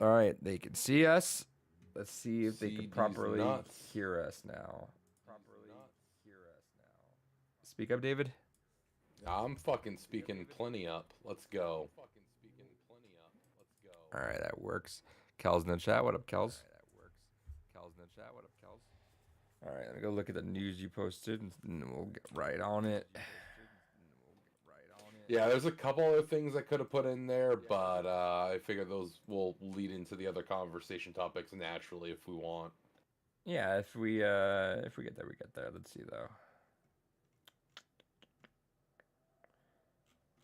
All right, they can see us. Let's see if they See can these properly nuts. hear us now. Speak up, David. I'm fucking speaking plenty up. Let's go. All right, that works. Kel's in the chat. What up, Kels? All right, let me go look at the news you posted, and we'll get right on it. Yeah, there's a couple other things I could have put in there, but I figured those will lead into the other conversation topics naturally if we want. Yeah, if we get there, we get there. Let's see though.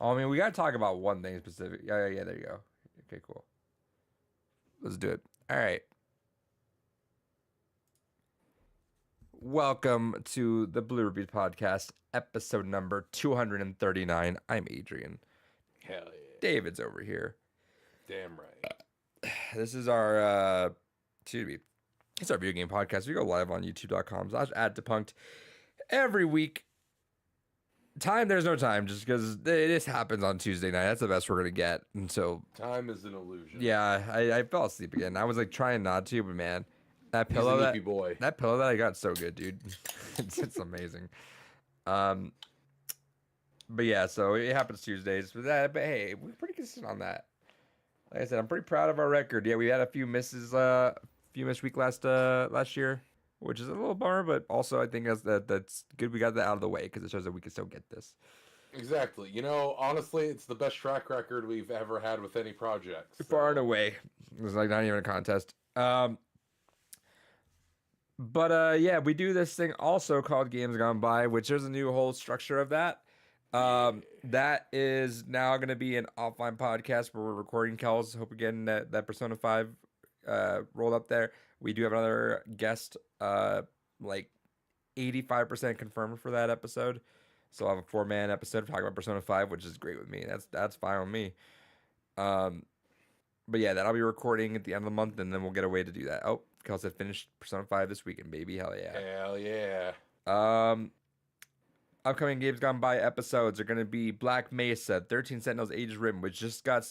Oh, I mean, we gotta talk about one thing specific. Yeah. There you go. Okay, cool. Let's do it. All right. Welcome to the Blue Review Podcast, episode number 239. I'm Adrian. Hell yeah. David's over here. Damn right. This is our it's our video game podcast. We go live on youtube.com/addepunked every week. There's no time, just because this happens on Tuesday night. That's the best we're gonna get. And so Time is an illusion. yeah, I fell asleep again. I was like trying not to, but man, that He's pillow a that nippy boy. that pillow that I got is so good, dude. it's amazing. But yeah, so it happens Tuesdays. But hey, we're pretty consistent on that. Like I said, I'm pretty proud of our record. Yeah, we had a few missed week last year, which is a little bummer, but also I think that's good we got that out of the way because it shows that we can still get this. Exactly. You know, honestly, it's the best track record we've ever had with any project. So. Far and away. It was like not even a contest. But yeah, we do this thing also called Games Gone By, which there's a new whole structure of that. That is now going to be an offline podcast where we're recording Kel's. Hope again that Persona 5 rolled up there. We do have another guest, like 85% confirmed for that episode. So I'll have a 4-man episode talking about Persona 5, which is great with me. That's fine with me. But yeah, that'll be recording at the end of the month, and then we'll get a way to do that. Oh, Kel said finished Persona 5 this weekend, baby. Hell yeah. Hell yeah. Upcoming Games Gone By episodes are going to be Black Mesa, 13 Sentinels Aegis Rim, which just got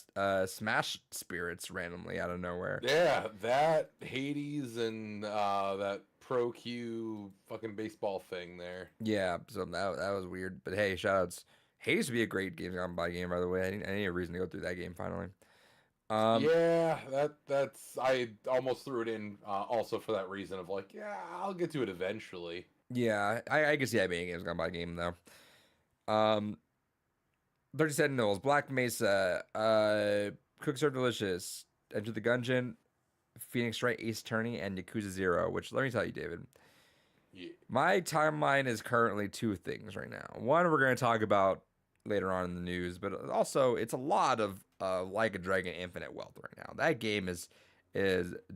Smash Spirits randomly out of nowhere. Yeah, that Hades and that Pro Q fucking baseball thing there. Yeah, so that was weird. But hey, shoutouts. Hades would be a great Games Gone By game, by the way. I need a reason to go through that game finally. Yeah, that's I almost threw it in also for that reason of like, yeah, I'll get to it eventually. Yeah, I can see that being a Games Gone By game though. 30 Sentinels, Black Mesa, Cook Serve Delicious, Enter the Gungeon, Phoenix Wright Ace Attorney, and Yakuza 0, which let me tell you, David. Yeah. My timeline is currently 2 things right now. One we're going to talk about later on in the news, but also it's a lot of Like a Dragon Infinite wealth right now. That game is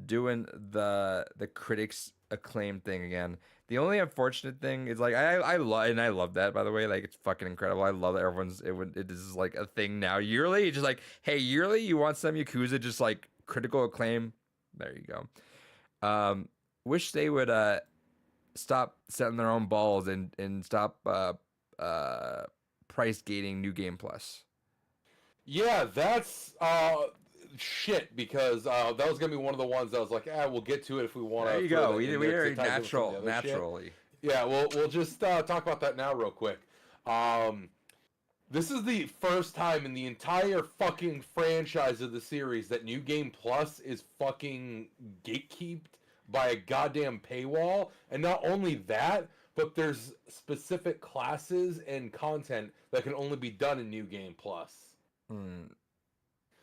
doing the critics acclaim thing again. The only unfortunate thing is like I love that, by the way. Like it's fucking incredible. I love that it is like a thing now yearly. It's just like, hey, yearly you want some Yakuza just like critical acclaim. There you go. Wish they would stop setting their own balls and stop price gating New Game Plus. Yeah, that's shit because that was gonna be one of the ones that I was like, we'll get to it if we want to. There you go. We are naturally. Shit. Yeah, we'll just talk about that now real quick. This is the first time in the entire fucking franchise of the series that New Game Plus is fucking gatekeeped by a goddamn paywall, and not only that, but there's specific classes and content that can only be done in New Game Plus.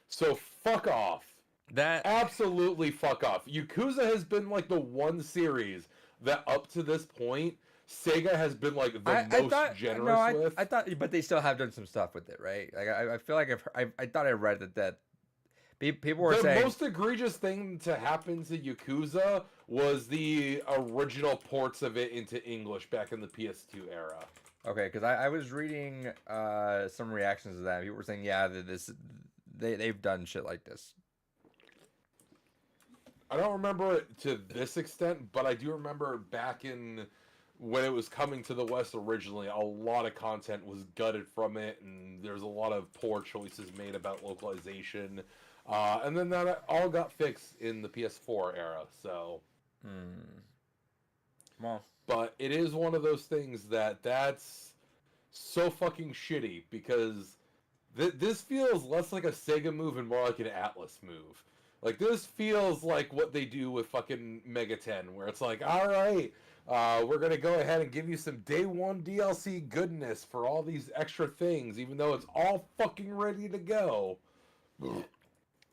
So fuck off. That absolutely fuck off. Yakuza has been like the one series that up to this point Sega has been like the most generous with. I thought, but they still have done some stuff with it, right? Like I feel like I thought I read that people were saying the most egregious thing to happen to Yakuza was the original ports of it into English back in the PS2 era. Okay, because I was reading some reactions to that. People were saying, yeah, that they've done shit like this. I don't remember it to this extent, but I do remember back in when it was coming to the West originally, a lot of content was gutted from it, and there's a lot of poor choices made about localization. And then that all got fixed in the PS4 era. So, Well, but it is one of those things that's so fucking shitty because this feels less like a Sega move and more like an Atlas move. Like this feels like what they do with fucking Mega 10, where it's like, all right, we're gonna go ahead and give you some day one DLC goodness for all these extra things, even though it's all fucking ready to go.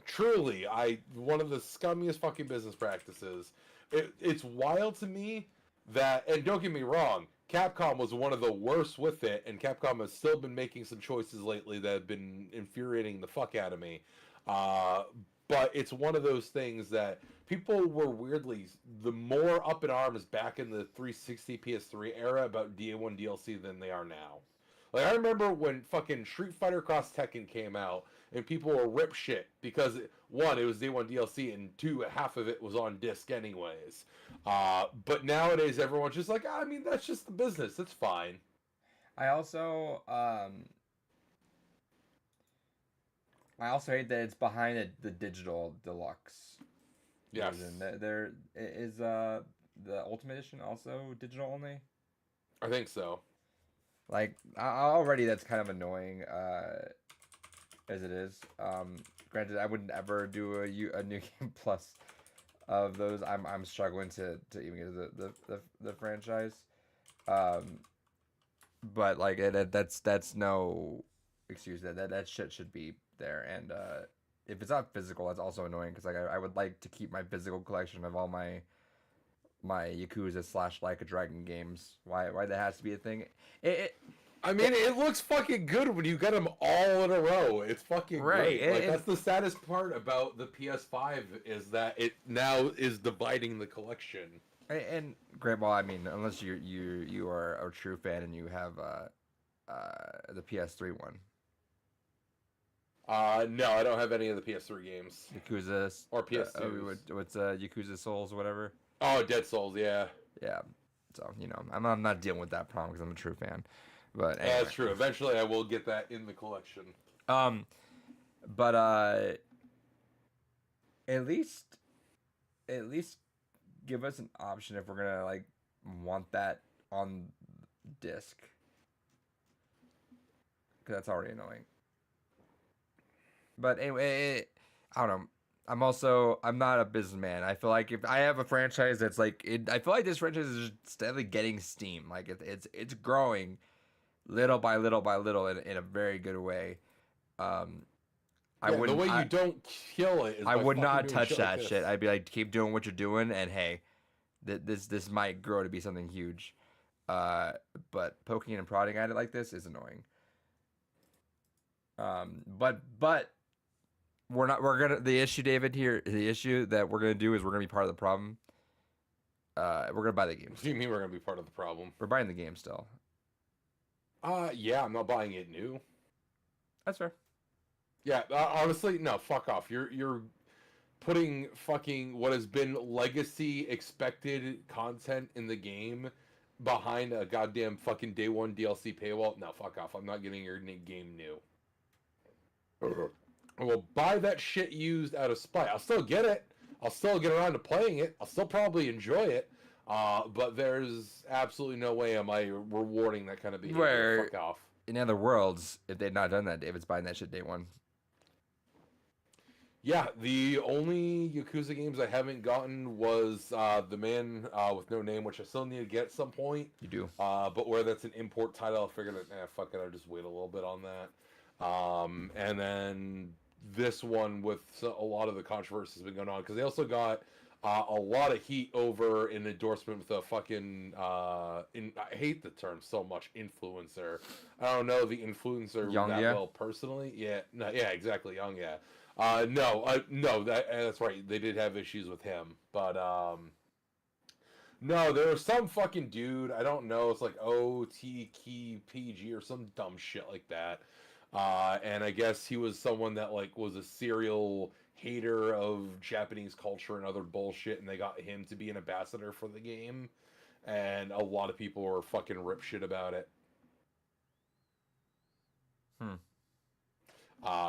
Truly, one of the scummiest fucking business practices. It's wild to me that, and don't get me wrong, Capcom was one of the worst with it, and Capcom has still been making some choices lately that have been infuriating the fuck out of me. But it's one of those things that people were weirdly the more up in arms back in the 360 PS3 era about DA1 DLC than they are now. Like I remember when fucking Street Fighter Cross Tekken came out and people were rip shit because one, it was day one DLC, and two, half of it was on disc anyways. But nowadays everyone's just like, I mean, that's just the business. It's fine. I also hate that it's behind the digital deluxe Yes. version. There is the Ultimate Edition also digital only. I think so. Like already that's kind of annoying as it is. Granted, I wouldn't ever do a new game plus of those. I'm struggling to even get the franchise. But like that's no excuse. That shit should be there. And if it's not physical, that's also annoying because like I would like to keep my physical collection of all my Yakuza / Like a Dragon games. Why that has to be a thing? I mean, it looks fucking good when you get them all in a row. It's fucking right. great. Like that's the saddest part about the PS5 is that it now is dividing the collection. And great, well, I mean, unless you are a true fan and you have the PS3 one. No, I don't have any of the PS3 games. Yakuza or PS2. What's Yakuza Souls or whatever? Oh, Dead Souls, yeah. Yeah. So I'm not dealing with that problem because I'm a true fan. But anyway. That's true. Eventually, I will get that in the collection. But at least give us an option if we're gonna like want that on disc, because that's already annoying. But anyway, I don't know. I'm not a businessman. I feel like if I have a franchise that's like I feel like this franchise is just steadily getting steam. Like it's growing little by little by little in a very good way. The way you don't kill it is I would not doing touch that like shit. I'd be like, keep doing what you're doing, and hey, this might grow to be something huge. But poking and prodding at it like this is annoying. But the issue, David, here, the issue that we're gonna do is we're gonna be part of the problem. We're gonna buy the game. What do you mean we're gonna be part of the problem? We're buying the game still. Yeah, I'm not buying it new. That's fair. Yeah, honestly, no, fuck off. You're putting fucking what has been legacy expected content in the game behind a goddamn fucking day one DLC paywall. No, fuck off. I'm not getting your game new. I will buy that shit used out of spite. I'll still get it. I'll still get around to playing it. I'll still probably enjoy it. But there's absolutely no way am I rewarding that kind of behavior. Fuck off. In other worlds, if they'd not done that, David's buying that shit day one. Yeah, the only Yakuza games I haven't gotten was The Man with No Name, which I still need to get at some point. You do. But where that's an import title, I figured, fuck it, I'll just wait a little bit on that. And then this one with a lot of the controversy has been going on, because they also got a lot of heat over an endorsement with a fucking, I hate the term so much, influencer. I don't know the influencer Young, that yeah. well personally. Yeah, no, yeah, exactly, Young, yeah. No, that's right. They did have issues with him, but no, there was some fucking dude. I don't know. It's like OTKPG or some dumb shit like that. And I guess he was someone that like was a serial hater of Japanese culture and other bullshit, and they got him to be an ambassador for the game, and a lot of people were fucking rip shit about it.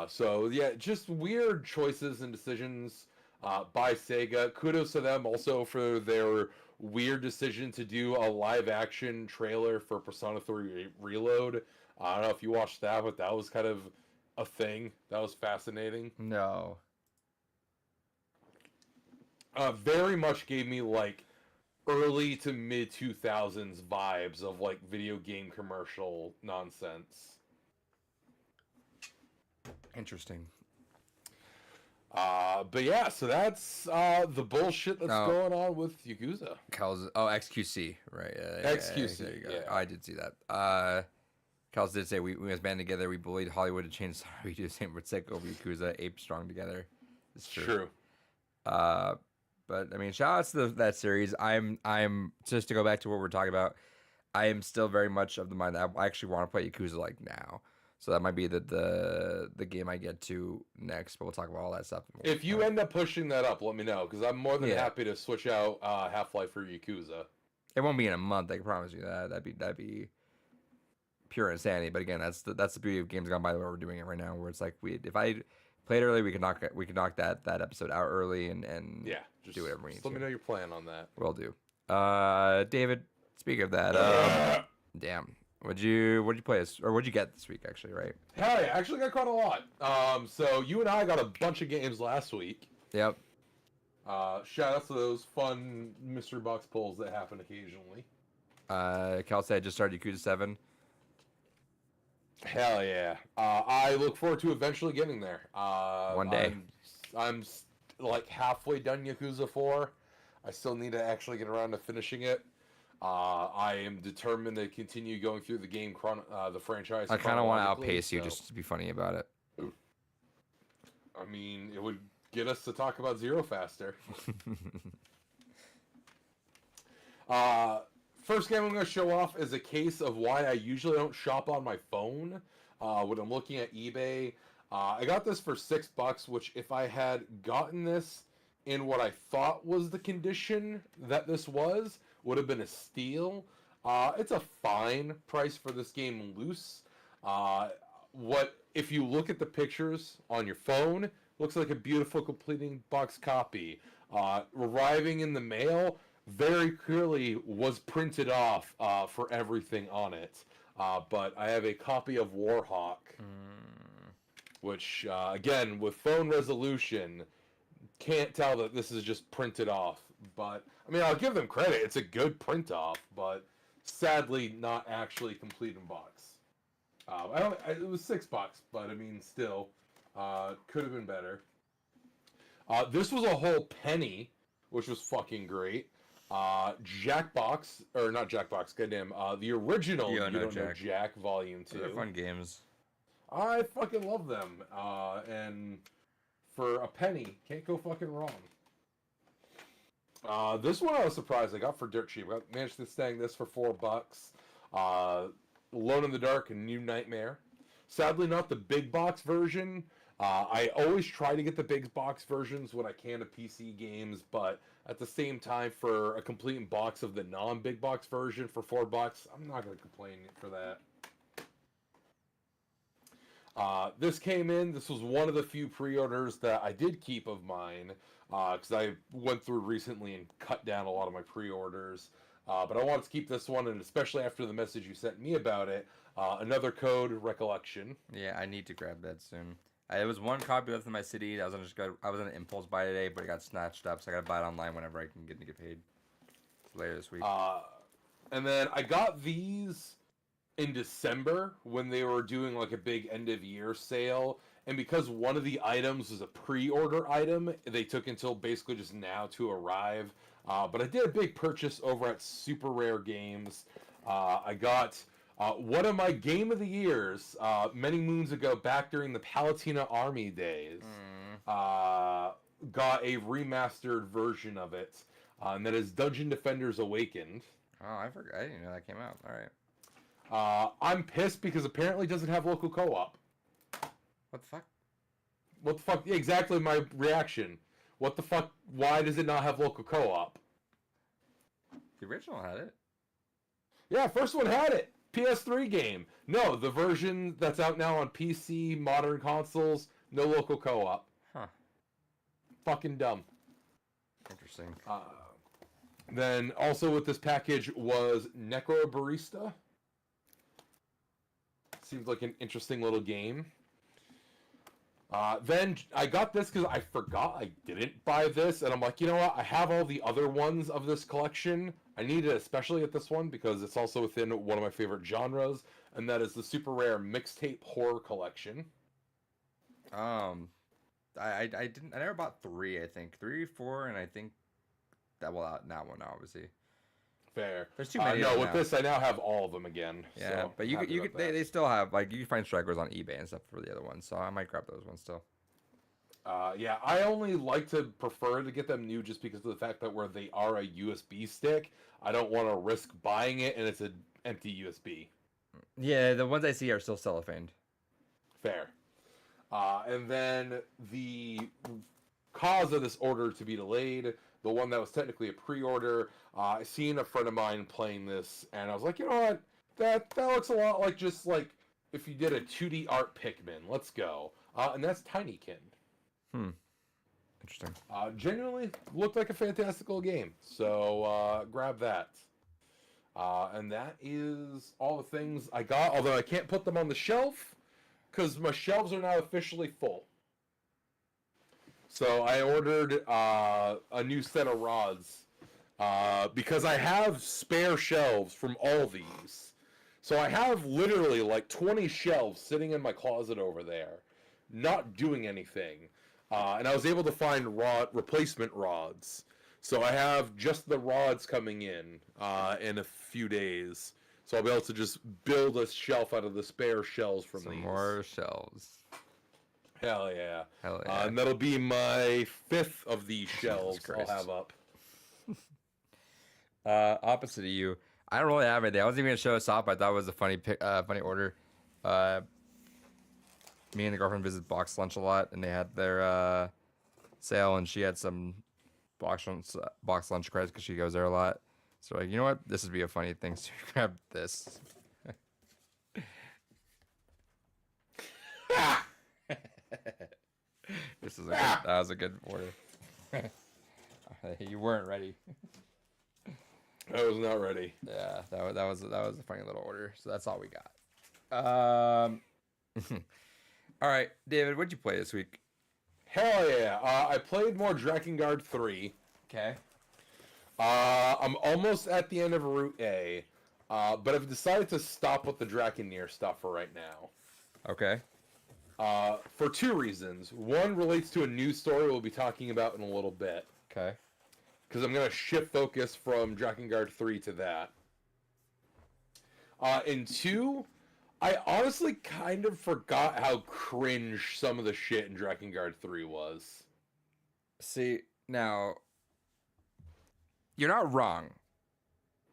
So yeah, just weird choices and decisions by Sega. Kudos to them also for their weird decision to do a live action trailer for Persona 3 Reload. I don't know if you watched that, but that was kind of a thing. That was fascinating. No. Very much gave me like early to mid 2000s vibes of like video game commercial nonsense. Interesting. But yeah, so that's the bullshit that's going on with Yakuza. XQC, right? XQC, There you go. yeah. I did see that. Kels did say we must band together. We bullied Hollywood to change. We do the same for Sick over Yakuza. Ape strong together. It's true. But I mean, shout out to that series. I'm just to go back to what we're talking about. I am still very much of the mind that I actually want to play Yakuza like now. So that might be the game I get to next. But we'll talk about all that stuff. If you end up pushing that up, let me know because I'm more than happy to switch out Half-Life for Yakuza. It won't be in a month. I can promise you that. That'd be pure insanity. But again, that's the beauty of games gone by the way we're doing it right now. Where it's like if I played early, we could knock that episode out early and just do whatever we need. Let me know your plan on that. Will do. David, speaking of that, damn. What'd you play or what'd you get this week actually, right? Hell yeah, actually got quite a lot. So you and I got a bunch of games last week. Yep. Shout out to those fun mystery box pulls that happen occasionally. Cal said I just started Yakuza 7. Hell yeah. I look forward to eventually getting there. One day. I'm like halfway done Yakuza 4. I still need to actually get around to finishing it. I am determined to continue going through the game, the franchise. I kind of want to outpace you just to be funny about it. I mean, it would get us to talk about Zero faster. First game I'm going to show off is a case of why I usually don't shop on my phone when I'm looking at eBay. I got this for $6, which if I had gotten this in what I thought was the condition that this was, would have been a steal. It's a fine price for this game loose. If you look at the pictures on your phone, looks like a beautiful completing box copy. Arriving in the mail, very clearly was printed off for everything on it. But I have a copy of Warhawk, which, again, with phone resolution, can't tell that this is just printed off. But, I mean, I'll give them credit. It's a good print off, but sadly not actually complete in box. It was $6, but, I mean, still, could have been better. This was a whole penny, which was fucking great. Jackbox, or not Jackbox, goddamn, the original You Don't Know Jack Volume 2. They're fun games. I fucking love them. And for a penny, can't go fucking wrong. This one I was surprised I got for dirt cheap. I managed to snag this for $4. Alone in the Dark and New Nightmare. Sadly, not the big box version. I always try to get the big box versions when I can of PC games, but at the same time, for a complete box of the non-big box version for $4, I'm not going to complain for that. This came in. This was one of the few pre-orders that I did keep of mine, because I went through recently and cut down a lot of my pre-orders. But I wanted to keep this one, and especially after the message you sent me about it, another code, Recollection. Yeah, I need to grab that soon. It was one copy left in my city. I was on an impulse buy today, but it got snatched up, so I gotta buy it online whenever I can get paid. Later this week. And then I got these in December when they were doing like a big end of year sale, and because one of the items was a pre-order item, they took until basically just now to arrive. But I did a big purchase over at Super Rare Games. I got one of my game of the years many moons ago, back during the Palatina Army days. Got a remastered version of it, and that is Dungeon Defenders Awakened. Oh, I forgot. I didn't know that came out. All right. I'm pissed because apparently it doesn't have local co-op. What the fuck? What the fuck? Yeah, exactly my reaction. What the fuck? Why does it not have local co-op? The original had it. Yeah, first one had it. PS3 game. No, the version that's out now on PC, modern consoles, no local co-op. Huh. Fucking dumb. Interesting. Then also with this package was Necro Barista. Seems like an interesting little game. Then I got this because I forgot I didn't buy this, and I'm like, you know what? I have all the other ones of this collection. I need it especially at this one because it's also within one of my favorite genres, and that is the super rare mixtape horror collection. I didn't. I never bought 3. I think 3, 4, and I think that that one obviously. Fair. There's too many. No, with this I now have all of them again. Yeah, so but they still have, like, you can find stragglers on eBay and stuff for the other ones, so I might grab those ones still. Yeah, I only like to prefer to get them new just because of the fact that where they are a USB stick, I don't want to risk buying it and it's an empty USB. Yeah, the ones I see are still cellophaned. Fair. And then the cause of this order to be delayed, the one that was technically a pre-order, I seen a friend of mine playing this, and I was like, you know what? That looks a lot like just like if you did a 2D art Pikmin. Let's go. And that's Tinykin. Interesting. Genuinely looked like a fantastical game. So grab that. And that is all the things I got, although I can't put them on the shelf because my shelves are now officially full. So I ordered a new set of rods because I have spare shelves from all these. So I have literally like 20 shelves sitting in my closet over there, not doing anything. And I was able to find replacement rods. So I have just the rods coming in a few days. So I'll be able to just build a shelf out of the spare shelves from Some these. more shelves. Hell yeah. Hell yeah. And that'll be my 5th of these shelves I'll Christ. have up. Opposite of you, I don't really have anything. I wasn't even gonna show us off, but I thought it was a funny order. Me and the girlfriend visit Box Lunch a lot, and they had their sale, and she had some box lunch credits because she goes there a lot. So like, you know what? This would be a funny thing. So grab this. That was a good order. You weren't ready. I was not ready. Yeah, that was a funny little order. So that's all we got. All right, David, what'd you play this week? Hell yeah. I played more Drakengard 3. Okay. I'm almost at the end of Route A, but I've decided to stop with the Drakenir stuff for right now. Okay. For 2 reasons. One relates to a news story we'll be talking about in a little bit. Okay. Because I'm going to shift focus from Drakengard 3 to that. And 2, I honestly kind of forgot how cringe some of the shit in Drakengard 3 was. See, now, you're not wrong.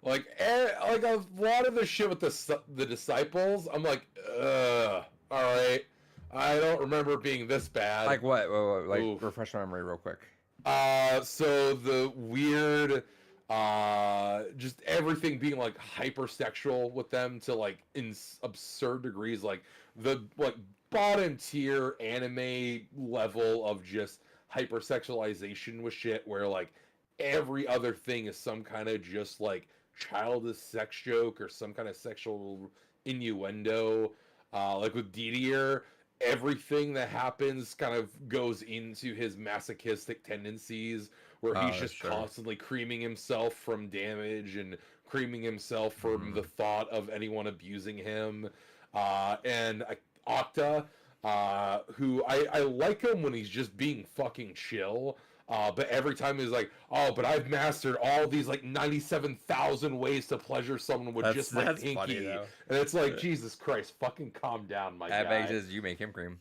Like a lot of the shit with the disciples, I'm like, ugh, alright. I don't remember it being this bad. Like what? Like, Oof. refresh my memory real quick. So the weird, just everything being like hypersexual with them to like in absurd degrees, like the like bottom tier anime level of just hypersexualization with shit where like every other thing is some kind of just like childish sex joke or some kind of sexual innuendo. Like with Didier, everything that happens kind of goes into his masochistic tendencies where he's just constantly creaming himself from damage and creaming himself from the thought of anyone abusing him. And Octa, who I like him when he's just being fucking chill. But every time he's like, oh, but I've mastered all these like 97,000 ways to pleasure someone with just my pinky. Funny, and it's like, Jesus Christ, fucking calm down, my guy. That makes you make him cream.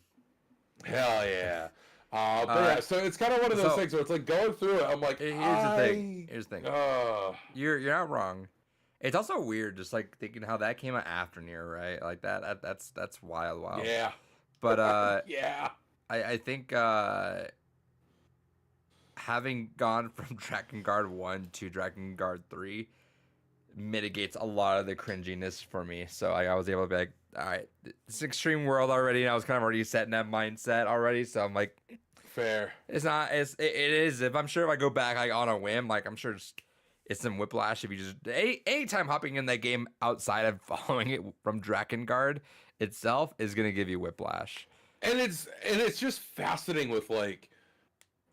Hell yeah. But yeah, so it's kind of one of those things where it's like going through it, I'm like, here's the thing. You're not wrong. It's also weird, just like thinking how that came out after Nier, right? Like that's wild. Yeah. But yeah. I think having gone from Drakengard 1 to Drakengard 3 mitigates a lot of the cringiness for me. So I was able to be like, all right, it's Extreme World already, and I was kind of already set in that mindset already. So I'm like, Fair. it's not. It is. If I'm sure if I go back like on a whim, like I'm sure it's some whiplash. If you just anytime hopping in that game outside of following it from Drakengard itself is gonna give you whiplash. And it's just fascinating with like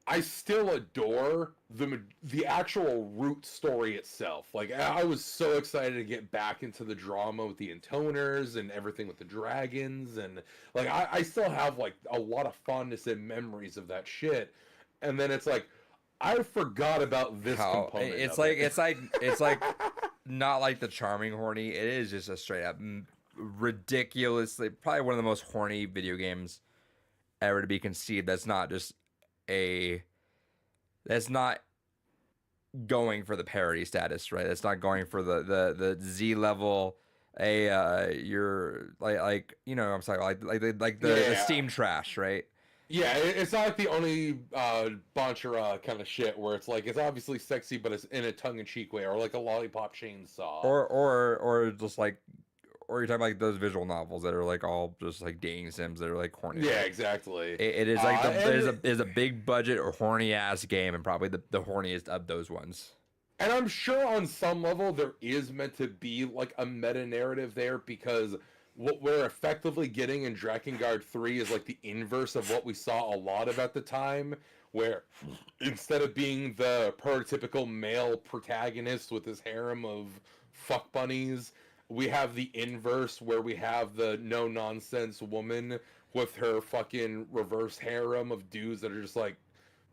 I still adore the actual root story itself. Like I was so excited to get back into the drama with the intoners and everything with the dragons, and like I still have like a lot of fondness and memories of that shit. And then it's like I forgot about this component. It's like not like the charming horny. It is just a straight up ridiculously probably one of the most horny video games ever to be conceived. That's not going for the parody status, right? That's not going for the Z level. You're like you know what I'm saying like the Steam trash, right? Yeah, it's not like the only Bonchara kind of shit where it's like it's obviously sexy, but it's in a tongue-in-cheek way, or like a lollipop chainsaw, or just like. Or you're talking like those visual novels that are like all just like dating sims that are like horny. Yeah, exactly. It is like it is a big budget or horny ass game, and probably the horniest of those ones. And I'm sure on some level there is meant to be like a meta narrative there, because what we're effectively getting in Drakengard 3 is like the inverse of what we saw a lot of at the time, where instead of being the prototypical male protagonist with his harem of fuck bunnies, we have the inverse where we have the no nonsense woman with her fucking reverse harem of dudes that are just like,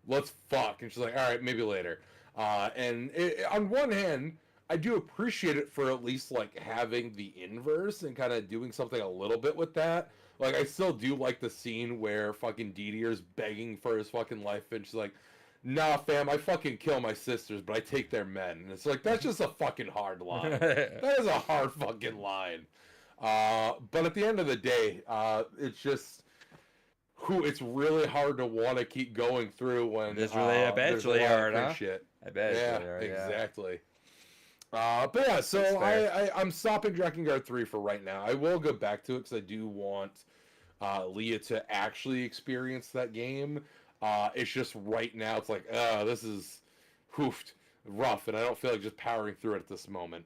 let's fuck, and she's like, all right, maybe later. On one hand, I do appreciate it for at least like having the inverse and kind of doing something a little bit with that. Like I still do like the scene where fucking Didier's begging for his fucking life, and she's like, nah, fam, I fucking kill my sisters, but I take their men. And it's like, that's just a fucking hard line. That is a hard fucking line. But at the end of the day, it's just, it's really hard to want to keep going through when it's really eventually hard, huh? Shit. I bet. Yeah, Hard, exactly. But yeah, so I'm stopping Drakengard 3 for right now. I will go back to it because I do want Leah to actually experience that game. It's just right now, it's like, this is rough, and I don't feel like just powering through it at this moment.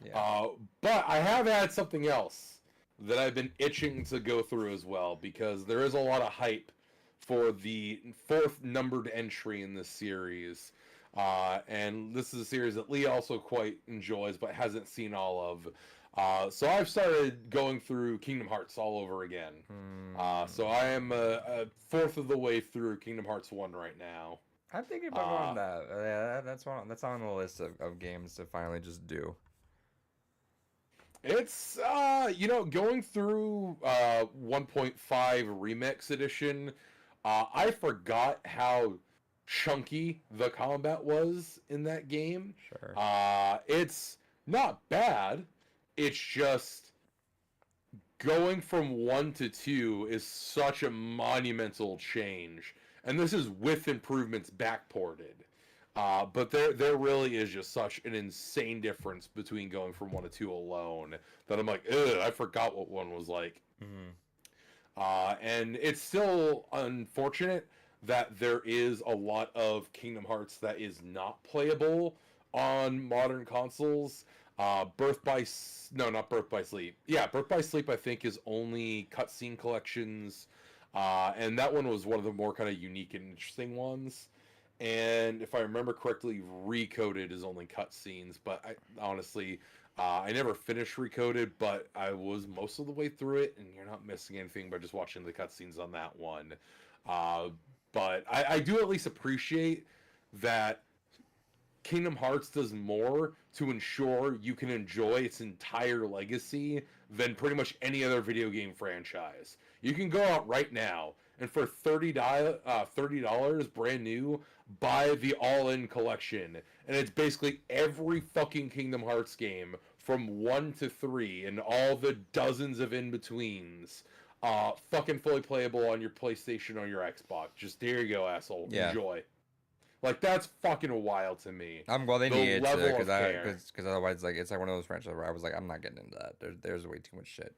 Yeah. But I have had something else that I've been itching to go through as well, because there is a lot of hype for the 4th numbered entry in this series. And this is a series that Lee also quite enjoys, but hasn't seen all of. So I've started going through Kingdom Hearts all over again. So I am a fourth of the way through Kingdom Hearts 1 right now. I'm thinking about that. Yeah, that's on the list of games to finally just do. It's going through 1.5 Remix Edition. I forgot how chunky the combat was in that game. Sure. It's not bad. It's just going from 1 to 2 is such a monumental change, and this is with improvements backported. But there really is just such an insane difference between going from 1 to 2 alone that I'm like, ugh, I forgot what 1 was like. Mm-hmm. And it's still unfortunate that there is a lot of Kingdom Hearts that is not playable on modern consoles. Not Birth by Sleep. Yeah, Birth by Sleep I think is only cutscene collections, and that one was one of the more kind of unique and interesting ones. And if I remember correctly, Recoded is only cutscenes, but I never finished Recoded, but I was most of the way through it, and you're not missing anything by just watching the cutscenes on that one. But I do at least appreciate that Kingdom Hearts does more to ensure you can enjoy its entire legacy than pretty much any other video game franchise. You can go out right now and for $30 brand new, buy the all-in collection, and it's basically every fucking Kingdom Hearts game from 1 to 3 and all the dozens of in-betweens. Fucking fully playable on your PlayStation or your Xbox. Just there you go, asshole. Yeah. Enjoy. Like that's fucking wild to me. I'm well. They The needed to level of care. because otherwise, like it's like one of those franchises where I was like, I'm not getting into that. There's way too much shit.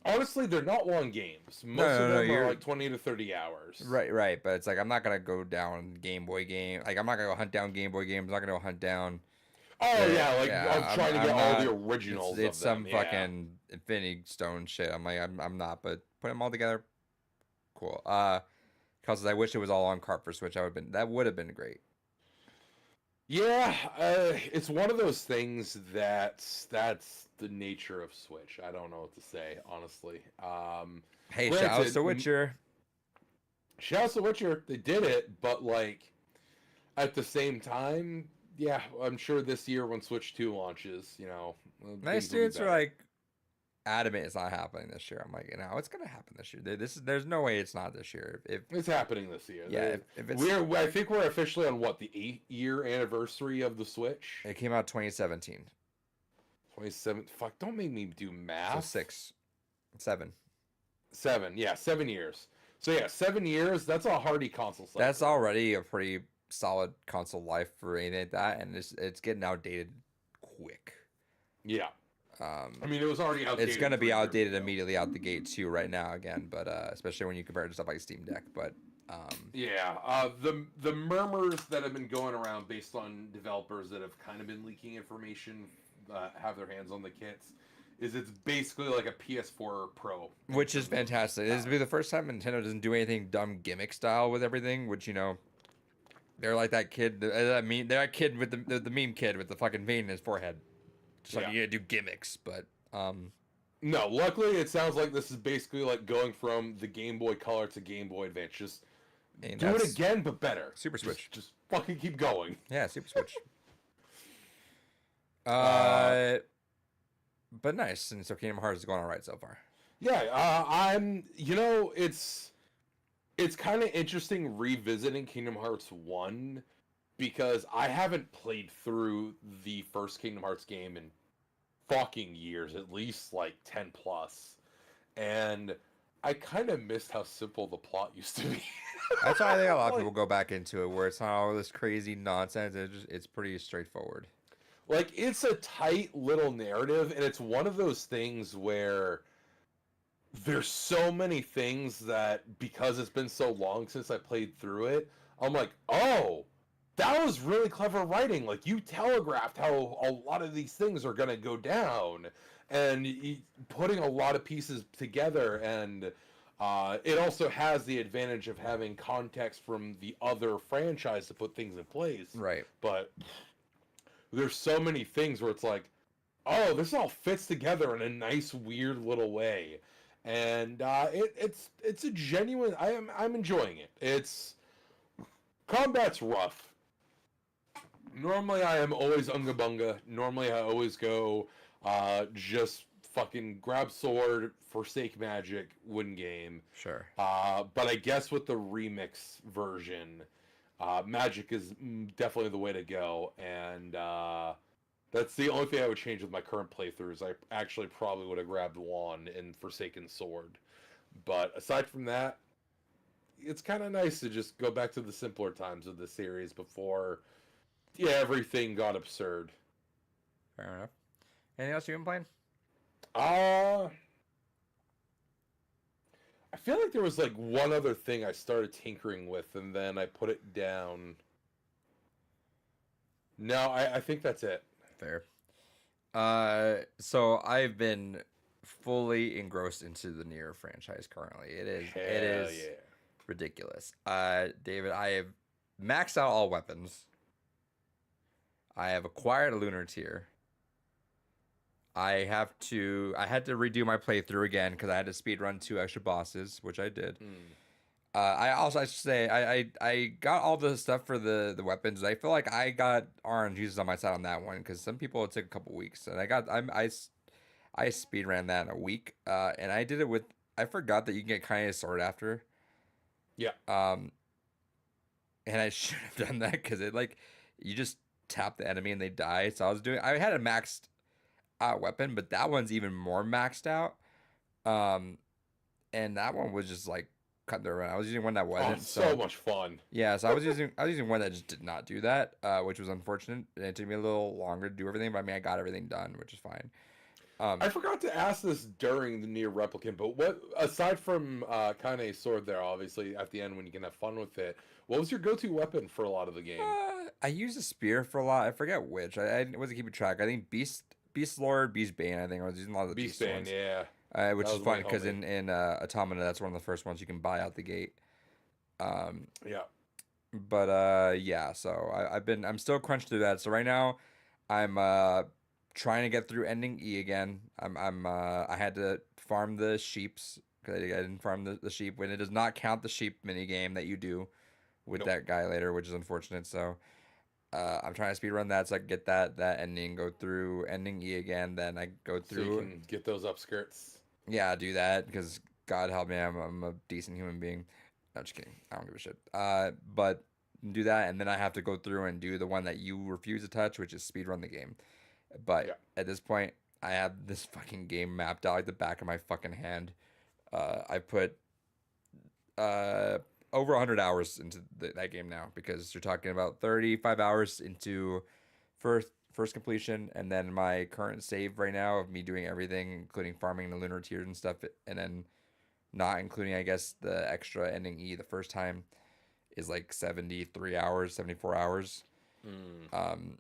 Honestly, they're not long games. No, Most of no, them are you're like 20 to 30 hours. right. But it's like I'm not gonna go down Game Boy game. Like I'm not gonna go hunt down Game Boy games. I'm not gonna go hunt down. Oh yeah, like Yeah, I'm trying to get I'm all not. the originals It's of them. some Yeah. fucking Infinity Stone shit. I'm like I'm not. But put them all together, cool. Because I wish it was all on cart for Switch. That would have been great. Yeah, it's one of those things that's the nature of Switch. I don't know what to say, honestly. Hey, Granted, shout out to Witcher. Shouts to Witcher, they did it, but like at the same time, yeah, I'm sure this year when Switch 2 launches, My things will be students are better. like adamant it's not happening this year. I'm like, it's gonna happen this year. There's no way it's not this year. If It's happening this year. yeah, if it's I think we're officially on what, the 8-year anniversary of the Switch? it came out 2017, 27. Fuck, don't make me do math. so 6, 7. 7. Yeah, 7 years. So yeah, 7 years. That's a hardy console cycle. That's already a pretty solid console life for anything like that, and it's getting outdated quick. Yeah. I mean, it was already outdated. It's going to be 3 years outdated ago. immediately out the gate too right now again, but especially when you compare it to stuff like Steam Deck. But Yeah, the murmurs that have been going around based on developers that have kind of been leaking information, have their hands on the kits, is it's basically like a PS4 Pro, which is fantastic. This will be the first time Nintendo doesn't do anything dumb gimmick style with everything. Which they're like that kid, that kid with the meme kid with the fucking vein in his forehead. Just like you gotta do gimmicks, but No, luckily it sounds like this is basically like going from the Game Boy Color to Game Boy Advance. Just and do it that's again, but better. Super Switch. Just fucking keep going. Yeah, Super Switch. But nice. And so Kingdom Hearts is going all right so far. Yeah, it's kind of interesting revisiting Kingdom Hearts 1 because I haven't played through the first Kingdom Hearts game in fucking years, at least like 10 plus. And I kind of missed how simple the plot used to be. That's why I think a lot of people go back into it, where it's not all this crazy nonsense. It's pretty straightforward. Like, it's a tight little narrative, and it's one of those things where there's so many things that, because it's been so long since I played through it, I'm like, oh, that was really clever writing. Like, you telegraphed how a lot of these things are going to go down, and putting a lot of pieces together, and it also has the advantage of having context from the other franchise to put things in place. Right. But there's so many things where it's like, oh, this all fits together in a nice, weird little way, and it's a genuine. I'm enjoying it. It's combat's rough. Normally, I am always unga bunga. Normally, I always go just fucking grab sword, forsake magic, win game. Sure. But I guess with the remix version, magic is definitely the way to go, and that's the only thing I would change with my current playthroughs. I actually probably would have grabbed wand and forsaken sword, but aside from that, it's kind of nice to just go back to the simpler times of the series before everything got absurd. Fair enough. Anything else you've been playing? I feel like there was like one other thing I started tinkering with, and then I put it down. No, I think that's it. Fair. So I've been fully engrossed into the Nier franchise currently. It is ridiculous. David, I have maxed out all weapons. I have acquired a lunar tier. I had to redo my playthrough again because I had to speed run 2 extra bosses, which I did. I should say I got all the stuff for the weapons. I feel like I got RNGs on my side on that one because some people it took a couple weeks, and I speed ran that in a week. And I did it with, I forgot that you can get kind of sword after. Yeah. And I should have done that because it you just tap the enemy and they die. So I had a maxed out weapon, but that one's even more maxed out. And that one was just cut the run. I was using one that Oh, wasn't. it's so much fun. Yeah, so I was using one that just did not do that, which was unfortunate. And it took me a little longer to do everything, but I mean I got everything done, which is fine. I forgot to ask this during the Near Replicant, but what aside from kind of sword there, obviously at the end when you can have fun with it, what was your go-to weapon for a lot of the game? I used a spear for a lot. I forget which. I wasn't keeping track. I think Beast Lord, Beast Bane. I think I was using a lot of the Beast Beastbane, ones. yeah. Which That is was my fun because homie. in Automata, that's one of the first ones you can buy out the gate. Um, Yeah. but yeah, so I'm still crunched through that. So right now, I'm trying to get through ending E again. I had to farm the sheeps because I didn't farm the sheep when it does not count the sheep mini game that you do with Nope. that guy later, which is unfortunate. So I'm trying to speed run that so I can get that ending, go through ending E again. Then I go So you through, can get those upskirts. yeah, do that because God help me, I'm a decent human being. No, just kidding. I don't give a shit. But do that, and then I have to go through and do the one that you refuse to touch, which is speed run the game. But Yeah. at this point, I have this fucking game mapped out like the back of my fucking hand. I put over 100 hours into that game now because you're talking about 35 hours into first completion, and then my current save right now of me doing everything, including farming the lunar tiers and stuff, and then not including I guess the extra ending E the first time is like 73 hours, 74 hours. Mm.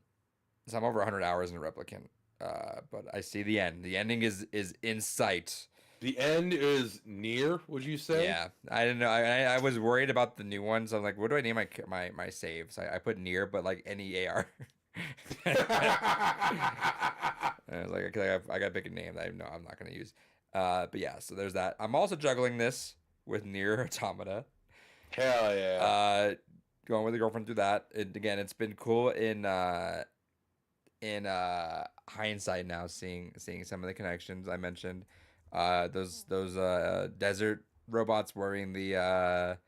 So I'm over 100 hours in a replicant. But I see the end. The ending is in sight. The end is near, would you say? Yeah, I didn't know. I was worried about the new ones. I'm like, what do I name my saves? I put near, but like NEAR. I was like, okay, I got to pick a name that I know I'm not gonna use. But yeah, so there's that. I'm also juggling this with Near Automata. Hell yeah. Going with a girlfriend through that. Again, it's been cool in hindsight now, seeing some of the connections I mentioned. Those desert robots wearing the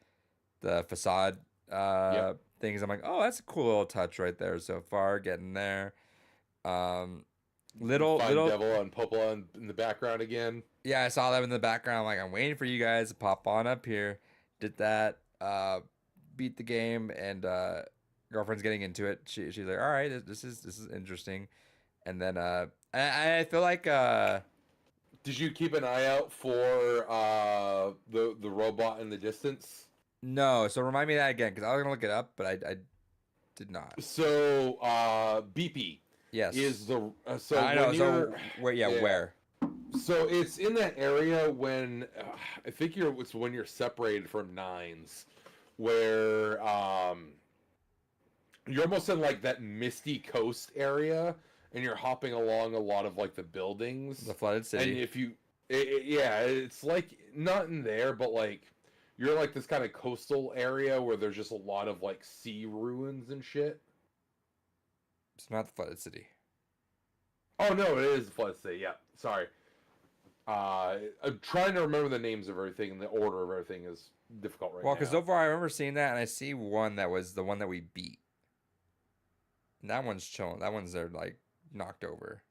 facade Yep. things. I'm like, oh, that's a cool little touch right there so far. Getting there. Um, Find little Devil and Popola in the background again. Yeah, I saw them in the background. I'm like, I'm waiting for you guys to pop on up here. Did that. Beat the game, and girlfriend's getting into it. She's like, all right, this is interesting. And then I feel like Did you keep an eye out for the robot in the distance? no. So remind me of that again because I was gonna look it up, but I did not. So BP Yes. is the so I know. when So you're where? Yeah, yeah. where? So it's in that area when I think it's when you're separated from nines, where you're almost in like that misty coast area, and you're hopping along a lot of like the buildings. The flooded city. And if you, yeah, it's like not in there, but like you're like this kind of coastal area where there's just a lot of like sea ruins and shit. It's not the flooded city. Oh no, it is the flood city. Yeah, sorry. I'm trying to remember the names of everything, and the order of everything is difficult right Well, now. because so far I remember seeing that, and I see one that was the one that we beat. And that one's chilling. That one's there like knocked over.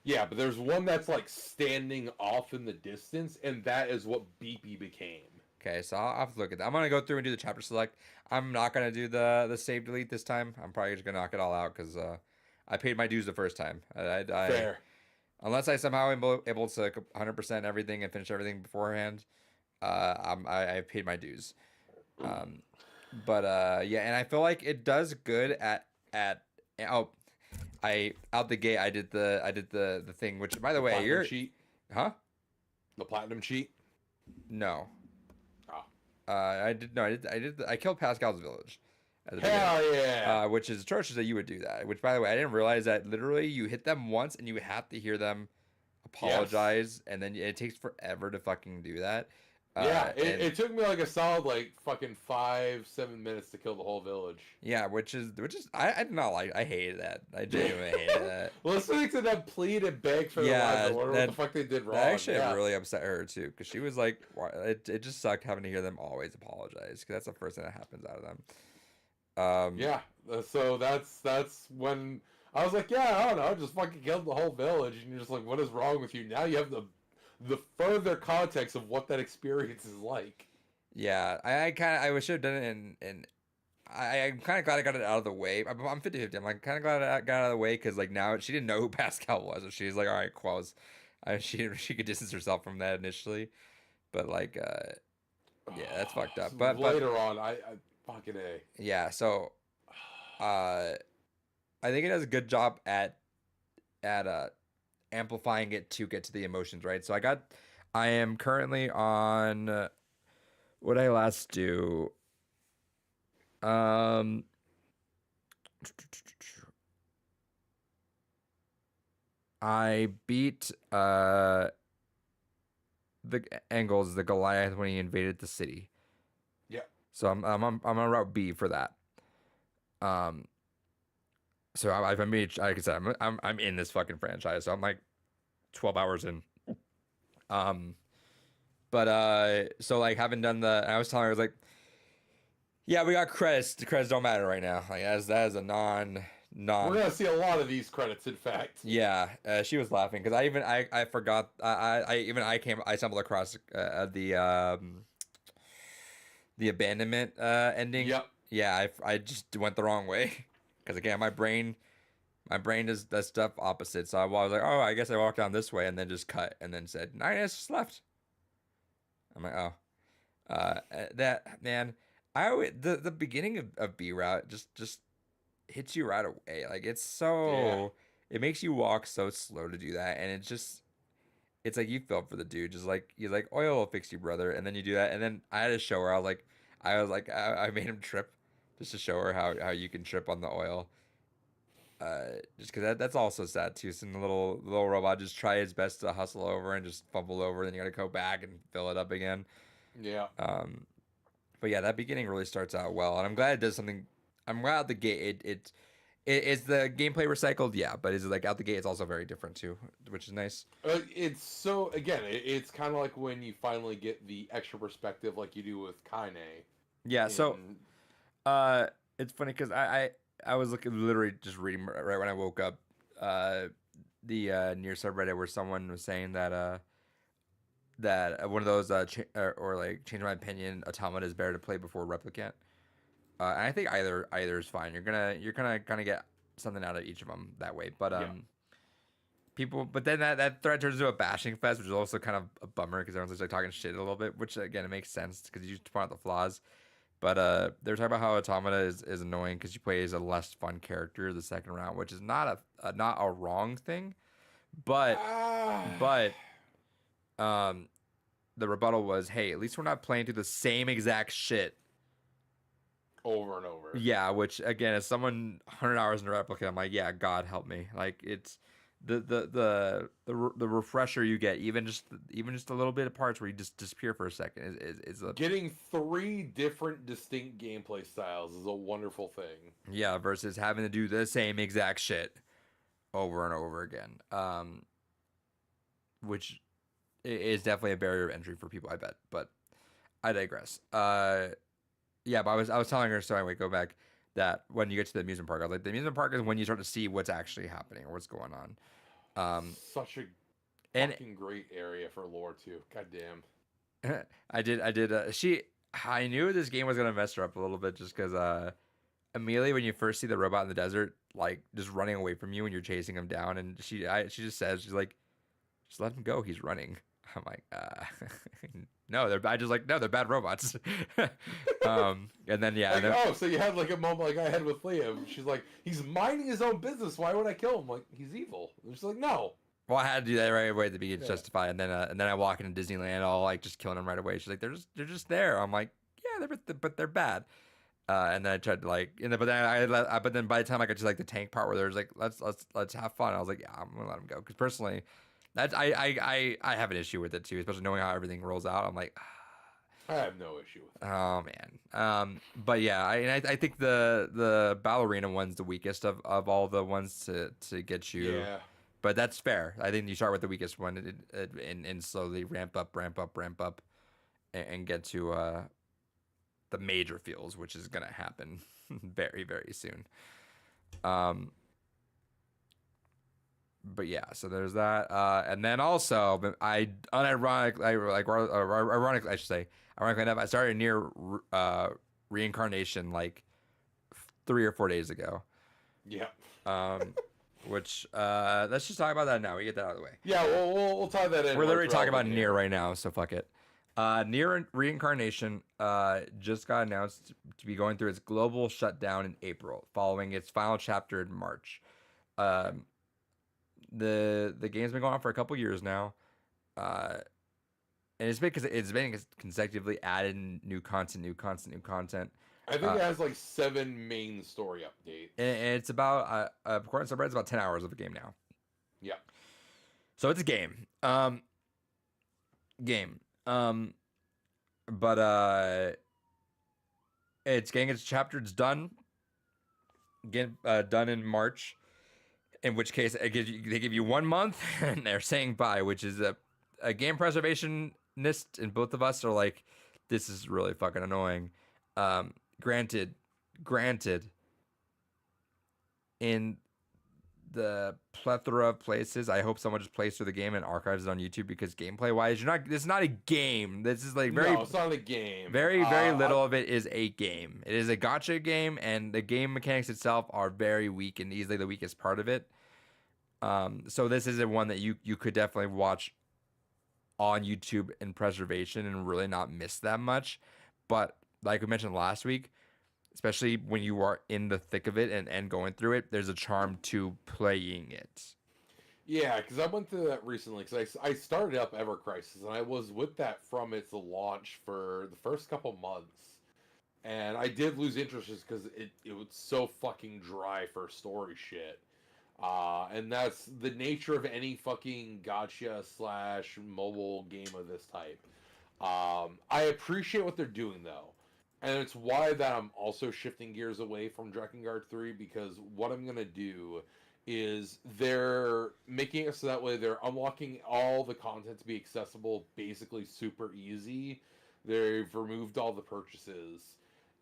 Yeah, but there's one that's like standing off in the distance, and that is what BP became. Okay, so I'll have to look at that. I'm gonna go through and do the chapter select. I'm not gonna do the save delete this time. I'm probably just gonna knock it all out because I paid my dues the first time. Fair. Unless I somehow am able to 100% everything and finish everything beforehand, I paid my dues. But yeah, and I feel like it does good at oh, I out the gate I did the thing, which by the way Platinum you're cheat. huh The platinum cheat. no Oh. I killed Pascal's village at the beginning. Hell yeah. Which is atrocious that you would do that. Which, by the way, I didn't realize that literally you hit them once and you have to hear them apologize, and then it takes forever to fucking do that. Yeah, And- it took me like a solid like fucking 5-7 minutes to kill the whole village. yeah, which is I did not like. I hated that. I genuinely hated that. Listening to them plead and beg for Yeah, their lives, I wonder what that- the fuck they did wrong. That actually yeah. really upset her too, because she was like, why, it just sucked having to hear them always apologize, because that's the first thing that happens out of them. Yeah, so that's when I was like, yeah, I don't know, just fucking killed the whole village, and you're just like, what is wrong with you? Now you have the further context of what that experience is like. Yeah, I kind of I wish I have done it in I'm kind of glad I got it out of the way. I'm 50-50. I'm like kind of glad I got it out of the way because like now she didn't know who Pascal was. So she's like, all right, Quaz. She could distance herself from that initially, but like yeah, that's fucked up. So But later on, I fucking a. yeah, so uh I think it does a good job at amplifying it to get to the emotions, right? So I am currently on what did I last do? Um I beat the Angles, the Goliath when he invaded the city. Yeah. So I'm on route B for that. Um so I'm like I said I'm in this fucking franchise. So I'm like 12 hours in. Um but so like having done I was telling her I was like yeah, we got credits. The credits don't matter right now. Like as that is a We're non. gonna see a lot of these credits, in fact. Yeah, she was laughing because I forgot I stumbled across the abandonment ending. Yep. Yeah, I just went the wrong way because again my brain does stuff opposite. So I was like, oh, I guess I walked down this way and then just cut and then said 9S just left. I'm like, oh, that man. I always, the beginning of B route just hits you right away. Like it's Yeah. so it makes you walk so slow to do that, and it's like you felt for the dude. Just like you're like oil will fix you, brother, and then you do that, and then I had to show her. I made him trip just to show her how you can trip on the oil. Just because that's also sad too. Seeing the little robot just try his best to hustle over and just fumble over, then you gotta go back and fill it up again. Yeah. Um, but yeah, that beginning really starts out well, and I'm glad it does something. I'm glad out the gate it is the gameplay recycled, yeah, but is it like out the gate? It's also very different too, which is nice. It's so again, it's kind of like when you finally get the extra perspective, like you do with Kaine. Yeah, so In uh, it's funny because I was looking literally just reading right when I woke up, the near subreddit where someone was saying that one of those or like change my opinion, Automata is better to play before Replicant. And I think either is fine. You're gonna kind of get something out of each of them that way. But yeah, people, but then that thread turns into a bashing fest, which is also kind of a bummer because everyone's just like talking shit a little bit. Which again, it makes sense because you just point out the flaws. But they're talking about how Automata is annoying because you play as a less fun character the second round, which is not a wrong thing. But ah, but um, the rebuttal was, hey, at least we're not playing through the same exact shit. over and over. Yeah, which again, as someone 100 hours in a replicant, I'm like, yeah, God help me. Like it's the refresher you get, even just a little bit of parts where you just disappear for a second is a Getting three different distinct gameplay styles is a wonderful thing. yeah versus having to do the same exact shit over and over again. Which is definitely a barrier of entry for people, I bet. But I digress. Yeah, but I was telling her so anyway, go back that when you get to the amusement park, I was like, the amusement park is when you start to see what's actually happening or what's going on. Such a And fucking great area for lore too. God damn. I did. I knew this game was gonna mess her up a little bit just because immediately when you first see the robot in the desert, like just running away from you and you're chasing him down, and she just says she's like, just let him go. He's running. I'm like, no, they're bad. Just like, no, they're bad robots. And then yeah, Like, and then, oh, so you had like a moment like I had with Leah. She's like, he's minding his own business. Why would I kill him? Like, he's evil. And she's like, no. well, I had to do that right away at the beginning to Yeah. justify, and then I walk into Disneyland, all like just killing them right away. She's like, they're just there. I'm like, yeah, but they're bad. And then I tried to like, but then but then by the time I got to like the tank part where there's like, let's have fun. I was like, yeah, I'm gonna let him go because personally, that's I have an issue with it too, especially knowing how everything rolls out. I'm like, I have no issue with it. oh man. But yeah, I think the ballerina one's the weakest of all the ones to get you. Yeah. But that's fair. I think you start with the weakest one and slowly ramp up, and get to the major feels, which is gonna happen very, very soon. but yeah, so there's that. And then also, ironically, I should say, ironically enough, I started near reincarnation like 3 or 4 days ago. Yeah. Um, which let's just talk about that now. We get that out of the way. Yeah, we'll tie that in. We're where literally it's talking about relevant Nier here. right now, so fuck it. Nier Reincarnation just got announced to be going through its global shutdown in April, following its final chapter in March. Um, the game's been going on for a couple years now, and it's been consecutively added new content. I think it has like 7 main story updates. And it's about according to Subreddit, it's about 10 hours of a game now. Yeah. So it's a game. But it's getting its chapter. It's done. Done in March. In which case, they give you 1 month, and they're saying bye, which is a game preservationist, and both of us are like, this is really fucking annoying. Granted, in the plethora of places, I hope someone just plays through the game and archives it on YouTube, because gameplay wise, this is not a game. This is like No, it's not a game. very little of it is a game. It is a gacha game, and the game mechanics itself are very weak and easily the weakest part of it. So this is one that you could definitely watch on YouTube in preservation and really not miss that much. But like we mentioned last week, especially when you are in the thick of it and going through it, there's a charm to playing it. Yeah, because I went through that recently, because I started up Ever Crisis, and I was with that from its launch for the first couple months. And I did lose interest just because it was so fucking dry for story shit. And that's the nature of any fucking gacha / mobile game of this type. I appreciate what they're doing, though. And it's why that I'm also shifting gears away from Drakengard 3, because what I'm going to do is they're making it so that way they're unlocking all the content to be accessible basically super easy. They've removed all the purchases,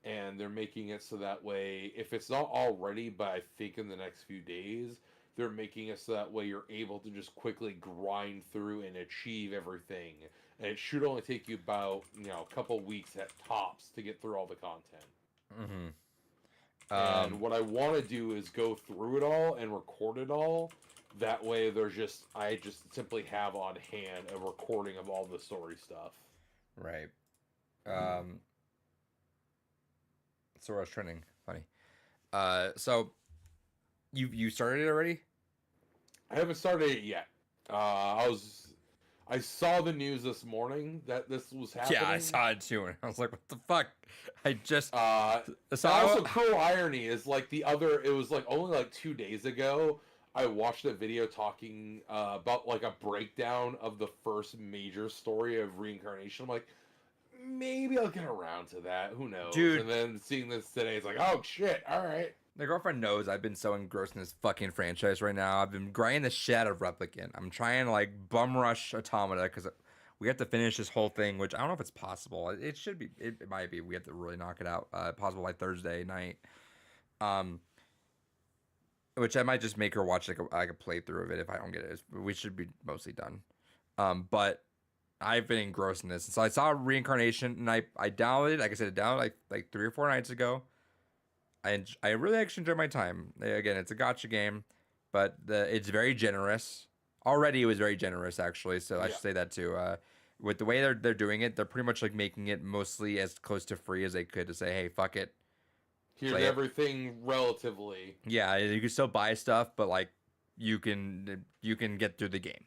and they're making it so that way, if it's not already, but I think in the next few days, they're making it so that way you're able to just quickly grind through and achieve everything. And it should only take you about, a couple weeks at tops to get through all the content. Mm-hmm. And what I want to do is go through it all and record it all. That way, I just simply have on hand a recording of all the story stuff. Right. So I was trending. Funny. So you started it already? I haven't started it yet. I saw the news this morning that this was happening. Yeah, I saw it too, and I was like, "What the fuck?" I just So also, cool irony is it was like only like 2 days ago. I watched a video talking about like a breakdown of the first major story of Reincarnation. I'm like, maybe I'll get around to that. Who knows? Dude. And then seeing this today, it's like, oh shit! All right. My girlfriend knows I've been so engrossed in this fucking franchise right now. I've been grinding the shit out of Replicant. I'm trying to like bum rush Automata because we have to finish this whole thing, which I don't know if it's possible. It should be. It might be. We have to really knock it out. Possible by Thursday night. Which I might just make her watch like a playthrough of it if I don't get it. We should be mostly done. But I've been engrossed in this, and so I saw Reincarnation, and I downloaded it. Like I said, I downloaded like 3 or 4 nights ago. I really actually enjoyed my time. Again, it's a gacha game, but it's very generous. Already, it was very generous, actually. So I should say that too. With the way they're doing it, they're pretty much like making it mostly as close to free as they could to say, hey, fuck it. Here's everything relatively. Yeah, you can still buy stuff, but like you can get through the game.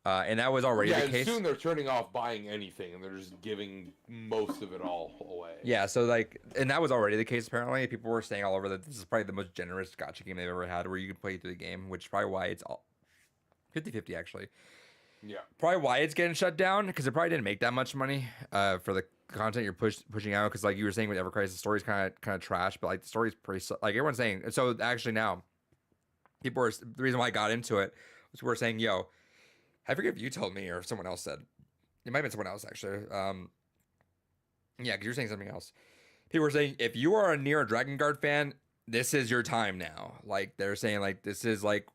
And that was already the case. Yeah, soon they're turning off buying anything, and they're just giving most of it all away. Yeah, so like, and that was already the case apparently. People were saying all over that this is probably the most generous gacha game they've ever had, where you can play through the game, which is probably why it's all 50-50 actually. Yeah. Probably why it's getting shut down, because it probably didn't make that much money for the content you're pushing out. Because like you were saying with Ever Crisis, the story's kind of trash, but like the story's pretty like everyone's saying. So actually now, the reason why I got into it was we're saying, yo. I forget if you told me or someone else said. It might have been someone else, actually. Yeah, because you're saying something else. People were saying, if you are a Nier Drakengard fan, this is your time now. Like, they're saying, like, this is, like,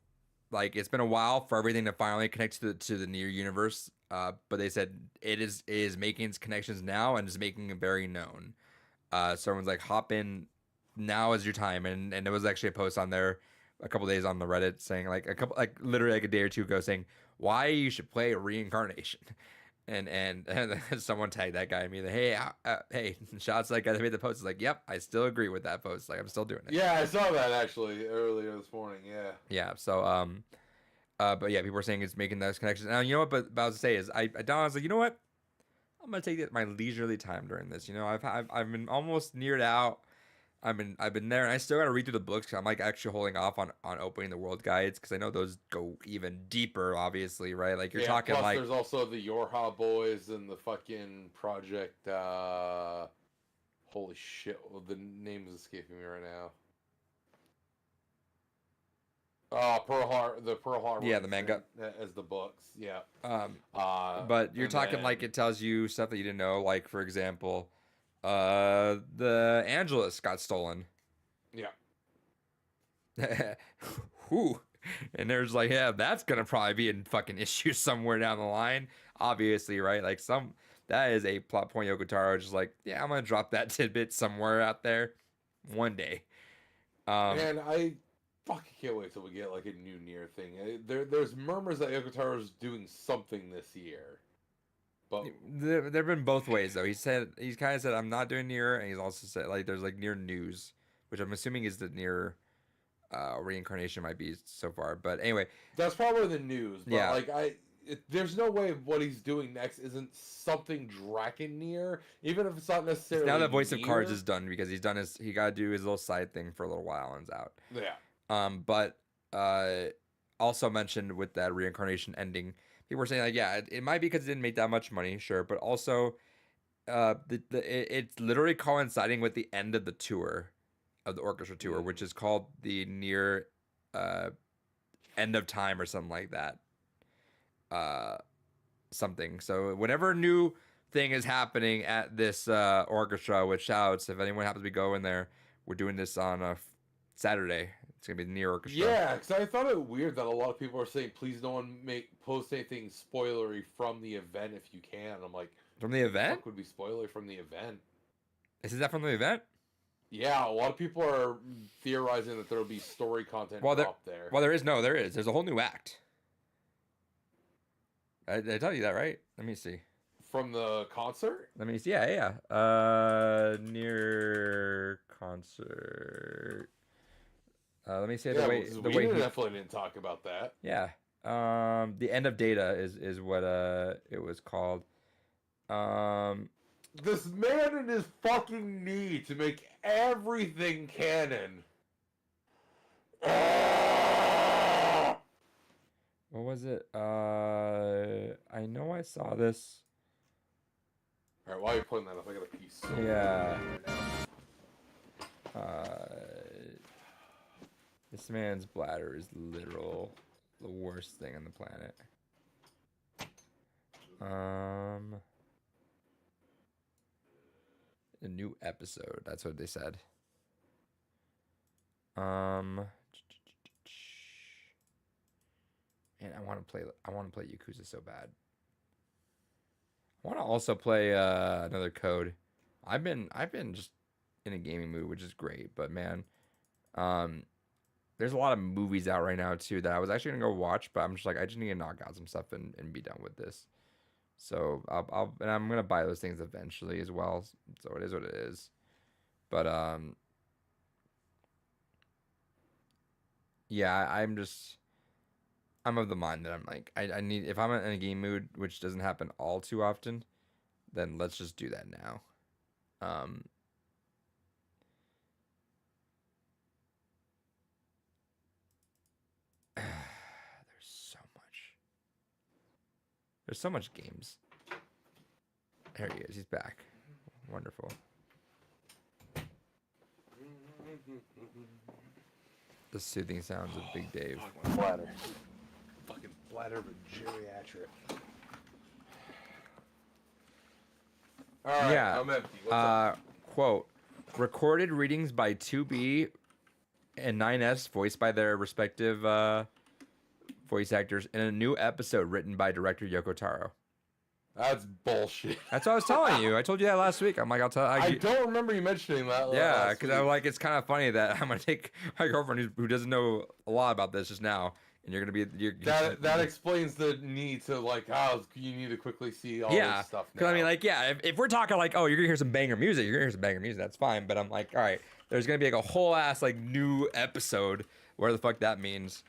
like it's been a while for everything to finally connect to the near universe. But they said it is making its connections now and is making it very known. So everyone's like, hop in, now is your time. And there was actually a post on there a couple days on the Reddit saying like literally like a day or two ago saying why you should play Reincarnation. And someone tagged that guy immediately. Hey, shots to that guy that made the post. It's like, yep, I still agree with that post. Like, I'm still doing it. Yeah, I saw that actually earlier this morning. Yeah. Yeah. So but yeah, people were saying it's making those connections. Now you know what? But I was to say is I was like, you know what? I'm gonna take it my leisurely time during this. You know, I've been almost neared out. I've been there, and I still gotta read through the books. 'Cause I'm like actually holding off on opening the world guides because I know those go even deeper. Obviously, right? Like you're talking plus like there's also the Yorha boys and the fucking project. Holy shit! Well, the name is escaping me right now. The Pearl Harbor. Yeah, the manga as the books. Yeah. But you're and talking then- like it tells you stuff that you didn't know. Like for example, the Angelus got stolen. Yeah. Whew. And there's like, yeah, that's gonna probably be in fucking issues somewhere down the line. Obviously, right? Like that is a plot point. Yoko Taro just like, yeah, I'm gonna drop that tidbit somewhere out there one day. And I fucking can't wait till we get like a new Nier thing. There's murmurs that Yoko Taro's doing something this year. But there've been both ways though. He's kind of said I'm not doing Nier, and he's also said like there's like Nier news, which I'm assuming is the Nier Reincarnation might be so far. But anyway, that's probably the news. But yeah. like there's no way what he's doing next isn't something Draken Nier, even if it's not necessarily. Now that Voice of Cards Nier. is done because he got to do his little side thing for a little while and it's out. Yeah. But also mentioned with that Reincarnation ending, people were saying like, yeah, it might be because it didn't make that much money, sure, but also, it's literally coinciding with the end of the tour, of the orchestra tour, which is called the Near, End of Time or something like that. Something. So whenever new thing is happening at this orchestra, which shouts, if anyone happens to be going there, we're doing this on a Saturday. It's gonna be the Near Orchestra. Yeah, because I thought it weird that a lot of people are saying, please no one post anything spoilery from the event if you can. I'm like, from the event? What would be spoilery from the event? Is that from the event? Yeah, a lot of people are theorizing that there'll be story content up there. Well, there is. There's a whole new act. I tell you that, right? Let me see. From the concert? Let me see. Yeah. Near concert. Let me say the way we definitely didn't talk about that. Yeah. The End of Data is what it was called. This man in his fucking need to make everything canon. What was it? I know I saw this. All right, while you're putting that up, I got a piece. Yeah. This man's bladder is literal the worst thing on the planet. A new episode. That's what they said. Man, I want to play Yakuza so bad. I want to also play another Code. I've been just in a gaming mood, which is great. But man, there's a lot of movies out right now too that I was actually gonna go watch, but I'm just like I just need to knock out some stuff and be done with this. So I'm gonna buy those things eventually as well. So it is what it is. But yeah, I'm of the mind that I'm like I need, if I'm in a game mood, which doesn't happen all too often, then let's just do that now. There's so much games. There he is. He's back. Wonderful. The soothing sounds of Big Dave. Bladder. Fucking bladder of a geriatric. Alright, Yeah. I'm empty. What's up? Quote, recorded readings by 2B and 9S voiced by their respective voice actors in a new episode written by director Yoko Taro. That's bullshit. That's what I was telling you. I told you that last week. I'm like, I'll tell. I don't remember you mentioning that. Yeah, last because week. I'm like, it's kind of funny that I'm gonna take my girlfriend who doesn't know a lot about this just now, and you're gonna be that explains the need to like, you need to quickly see all this stuff. Because I mean, like, yeah, if we're talking like, oh, you're gonna hear some banger music, you're gonna hear some banger music. That's fine. But I'm like, all right, there's gonna be like a whole ass like new episode. Where the fuck that means?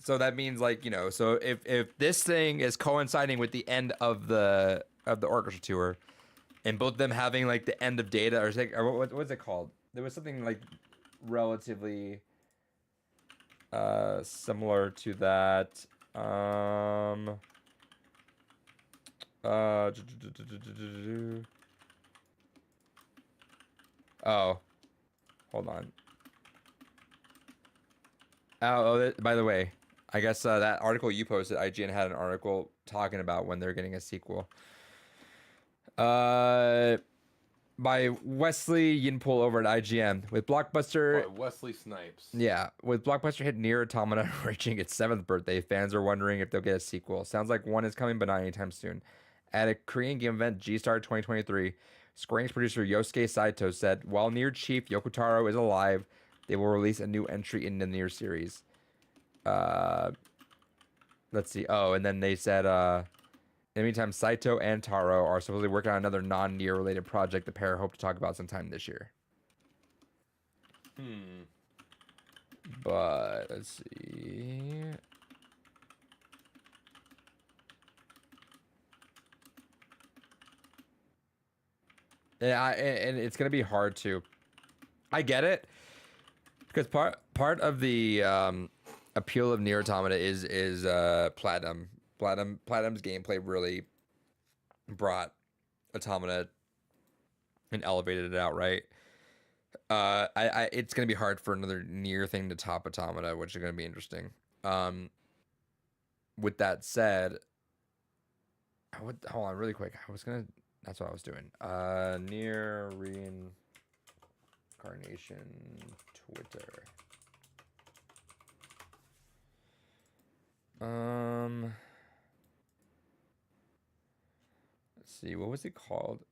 So that means like, you know, so if this thing is coinciding with the end of the orchestra tour, and both of them having like the end of Data or what's it called? There was something like relatively similar to that. Oh, hold on. By the way, I guess that article you posted, IGN had an article talking about when they're getting a sequel. By Wesley Yinpool over at IGN. With Blockbuster... By Wesley Snipes. Yeah. With Blockbuster hit Nier Automata reaching its 7th birthday, fans are wondering if they'll get a sequel. Sounds like one is coming, but not anytime soon. At a Korean game event, G-Star 2023, Square Enix producer Yosuke Saito said, while Nier chief Yoko Taro is alive, they will release a new entry in the Nier series. Let's see. Oh, and then they said, in the meantime, Saito and Taro are supposedly working on another non-Nier related project the pair hope to talk about sometime this year. But let's see. Yeah, and it's gonna be hard to. I get it, because part of the appeal of Nier Automata is Platinum. Platinum's gameplay really brought Automata and elevated it out, right? It's gonna be hard for another Nier thing to top Automata, which is gonna be interesting. With that said, hold on really quick. That's what I was doing. Nier Reincarnation Twitter. Let's see, what was it called?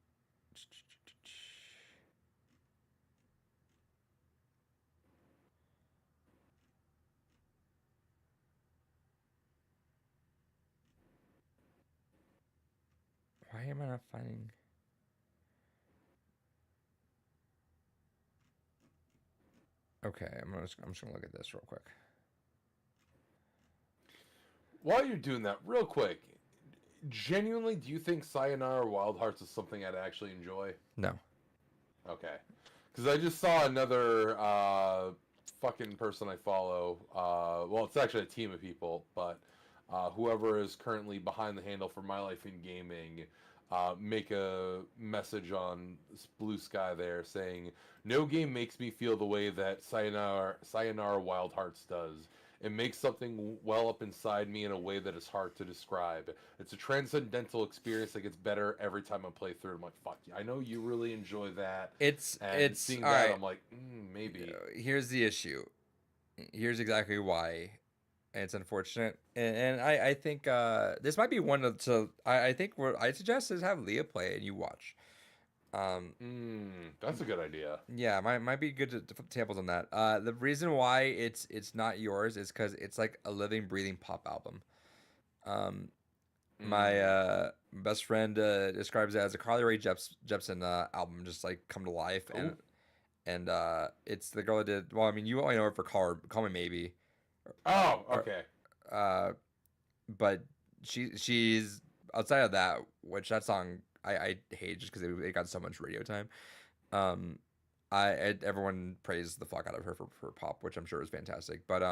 Why am I not finding? Okay, I'm just gonna look at this real quick. While you're doing that, real quick, genuinely, do you think Sayonara Wild Hearts is something I'd actually enjoy? No. Okay. Because I just saw another fucking person I follow. Well, it's actually a team of people, but whoever is currently behind the handle for My Life in Gaming make a message on Blue Sky there saying, no game makes me feel the way that Sayonara Wild Hearts does. It makes something well up inside me in a way that is hard to describe. It's a transcendental experience that gets better every time I play through. I'm like, fuck yeah, I know you really enjoy that. It's seeing all that, right. I'm like, maybe. Here's the issue. Here's exactly why. And it's unfortunate. And I think this might be one to I think what I suggest is have Leah play it and you watch. That's a good idea. Yeah, might be good to put tables on that. The reason why it's not yours is because it's like a living, breathing pop album. My best friend describes it as a Carly Rae Jepsen album, just like come to life. Ooh. And it's the girl that did. Well, I mean, you only know her for Call Me Maybe. Oh, okay. But she's outside of that, which that song I hate just because it got so much radio time. Everyone praised the fuck out of her for pop, which I'm sure is fantastic. But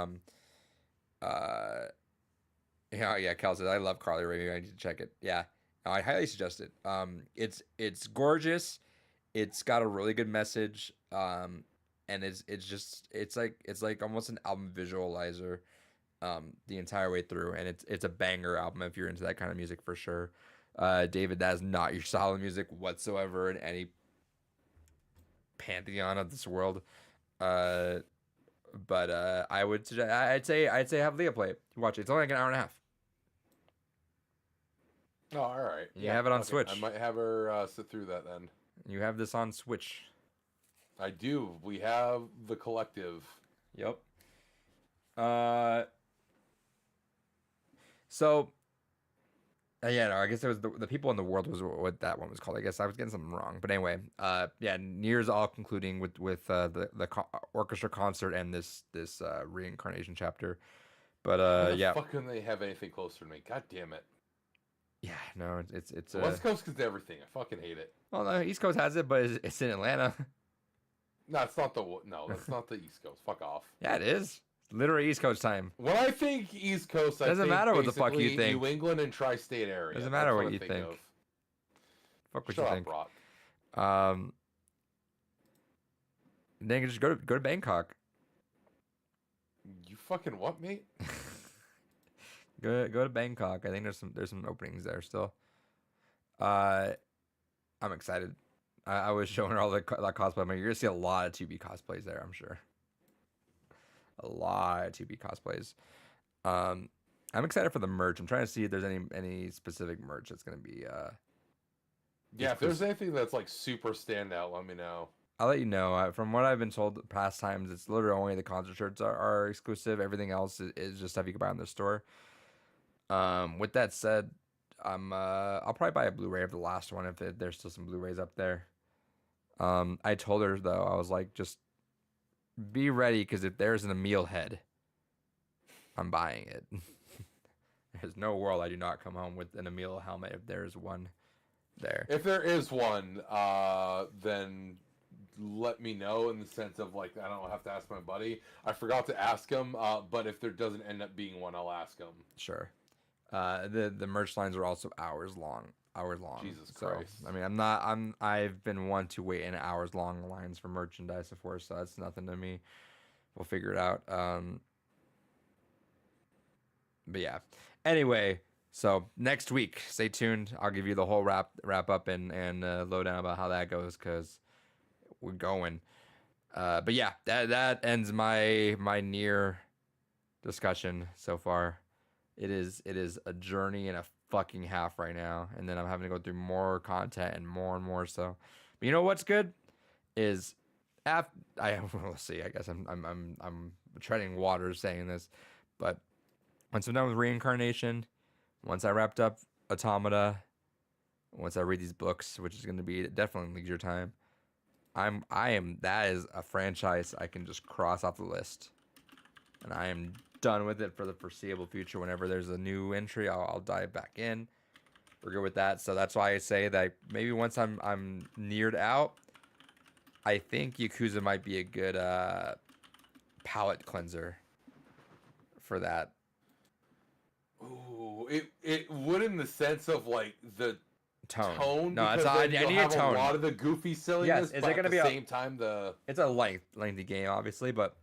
yeah, Cal says I love Carly Rae. I need to check it. Yeah, I highly suggest it. It's gorgeous. It's got a really good message. And it's like almost an album visualizer, the entire way through, and it's a banger album if you're into that kind of music for sure. David, that is not your style of music whatsoever in any pantheon of this world. But I'd say have Leah play it. Watch it. It's only like an hour and a half. Oh, all right. You have it on okay. Switch. I might have her sit through that then. You have this on Switch. I do. We have the collective. Yep. So. Yeah, no, I guess it was the people in the world was what that one was called. I guess I was getting something wrong, but anyway, yeah, Nier's all concluding with the orchestra concert and this reincarnation chapter, but How the yeah, fuck can they have anything closer to me? God damn it. yeah, no, it's The West Coast gets everything. I fucking hate it. well, no, East Coast has it, but it's in Atlanta. No, it's not that's not the East Coast. Fuck off. Yeah, it is. Literally East Coast time. When I think East Coast, I Doesn't think matter what the fuck you basically think. New England and tri-state area. Doesn't matter That's what you I think. of. Fuck what Shut you up, think. Brock. Then you just go to Bangkok. You fucking what, mate? Go to Bangkok. I think there's some openings there still. I'm excited. I was showing her all that cosplay. You're gonna see a lot of 2B cosplays there, I'm sure. A lot of 2B cosplays. I'm excited for the merch. I'm trying to see if there's any specific merch that's gonna be. Yeah, if there's anything that's like super standout, let me know. I'll let you know. From what I've been told past times, it's literally only the concert shirts are exclusive. Everything else is just stuff you can buy in the store. With that said, I'll probably buy a Blu-ray of the last one if there's still some Blu-rays up there. I told her though, I was like, just be ready because if there's an Emil head, I'm buying it. There's no world I do not come home with an Emil helmet if there's one there. If there is one, then let me know in the sense of like I don't have to ask my buddy. I forgot to ask him, but if there doesn't end up being one, I'll ask him. Sure. The merch lines are also hours long. Jesus so, Christ. I mean, I've been one to wait in hours long lines for merchandise before, so that's nothing to me. We'll figure it out. But yeah. Anyway, so next week, stay tuned. I'll give you the whole wrap up and lowdown about how that goes because we're going. But yeah, that ends my Nier discussion so far. It is a journey and a fucking half right now, and then I'm having to go through more content and more. So, but you know what's good is we'll see. I guess I'm treading water saying this, but once I'm done with Reincarnation, once I wrapped up Automata, once I read these books, which is going to be definitely leisure time, that is a franchise I can just cross off the list, and I am done with it for the foreseeable future. Whenever there's a new entry, I'll dive back in. We're good with that. So that's why I say that maybe once I'm neared out, I think Yakuza might be a good palate cleanser for that. Ooh, it would in the sense of like the tone. No, because I then need you'll a have tone. a lot of the goofy silliness. Yes, is but it gonna at be the a- same time the It's a lengthy game, obviously, but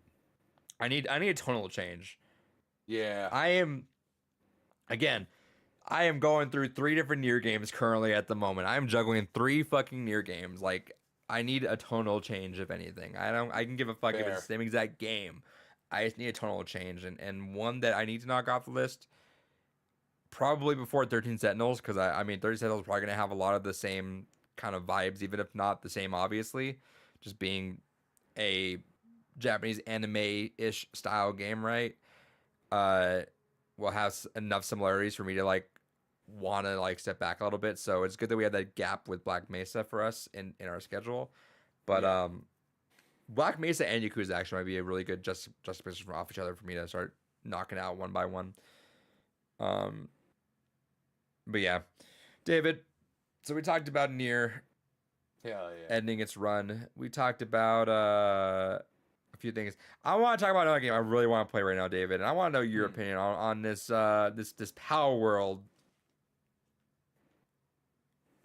I need a tonal change. yeah. I am going through 3 different Nier games currently at the moment. I'm juggling 3 fucking Nier games. Like, I need a tonal change, if anything. I can give a fuck if it's the same exact game. I just need a tonal change. And one that I need to knock off the list, probably before 13 Sentinels, because I mean 13 Sentinels is probably gonna have a lot of the same kind of vibes, even if not the same, obviously. Just being a Japanese anime-ish style game, right? Will have enough similarities for me to like want to like step back a little bit. So it's good that we had that gap with Black Mesa for us in our schedule. But Yeah. Black Mesa and Yakuza actually might be a really good juxtaposition off each other for me to start knocking out one by one. But yeah, David. So we talked about Nier Hell yeah. ending its run. We talked about a few things. I want to talk about another game I really want to play right now, David, and I want to know your opinion on this this Power World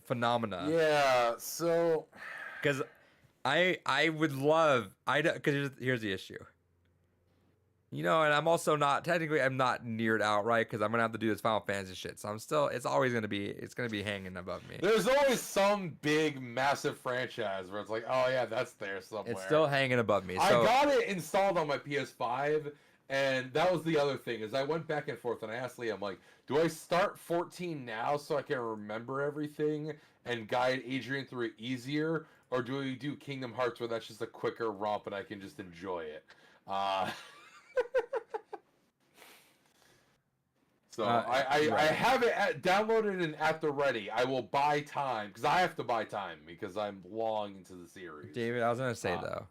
phenomena. Yeah, so Because I would love because here's the issue. You know, and I'm also not technically I'm not neared out right because I'm gonna have to do this Final Fantasy shit. So I'm still it's gonna be hanging above me. There's always some big, massive franchise where it's like, oh yeah, that's there somewhere. It's still hanging above me. I So got it installed on my PS5, and that was the other thing is I went back and forth and I asked Lee, I'm like, do I start 14 now so I can remember everything and guide Adrian through it easier, or do we do Kingdom Hearts where that's just a quicker romp and I can just enjoy it? So I right. have it downloaded and at the ready. I will buy time because I have to buy time because I'm long into the series. David, I was gonna say though,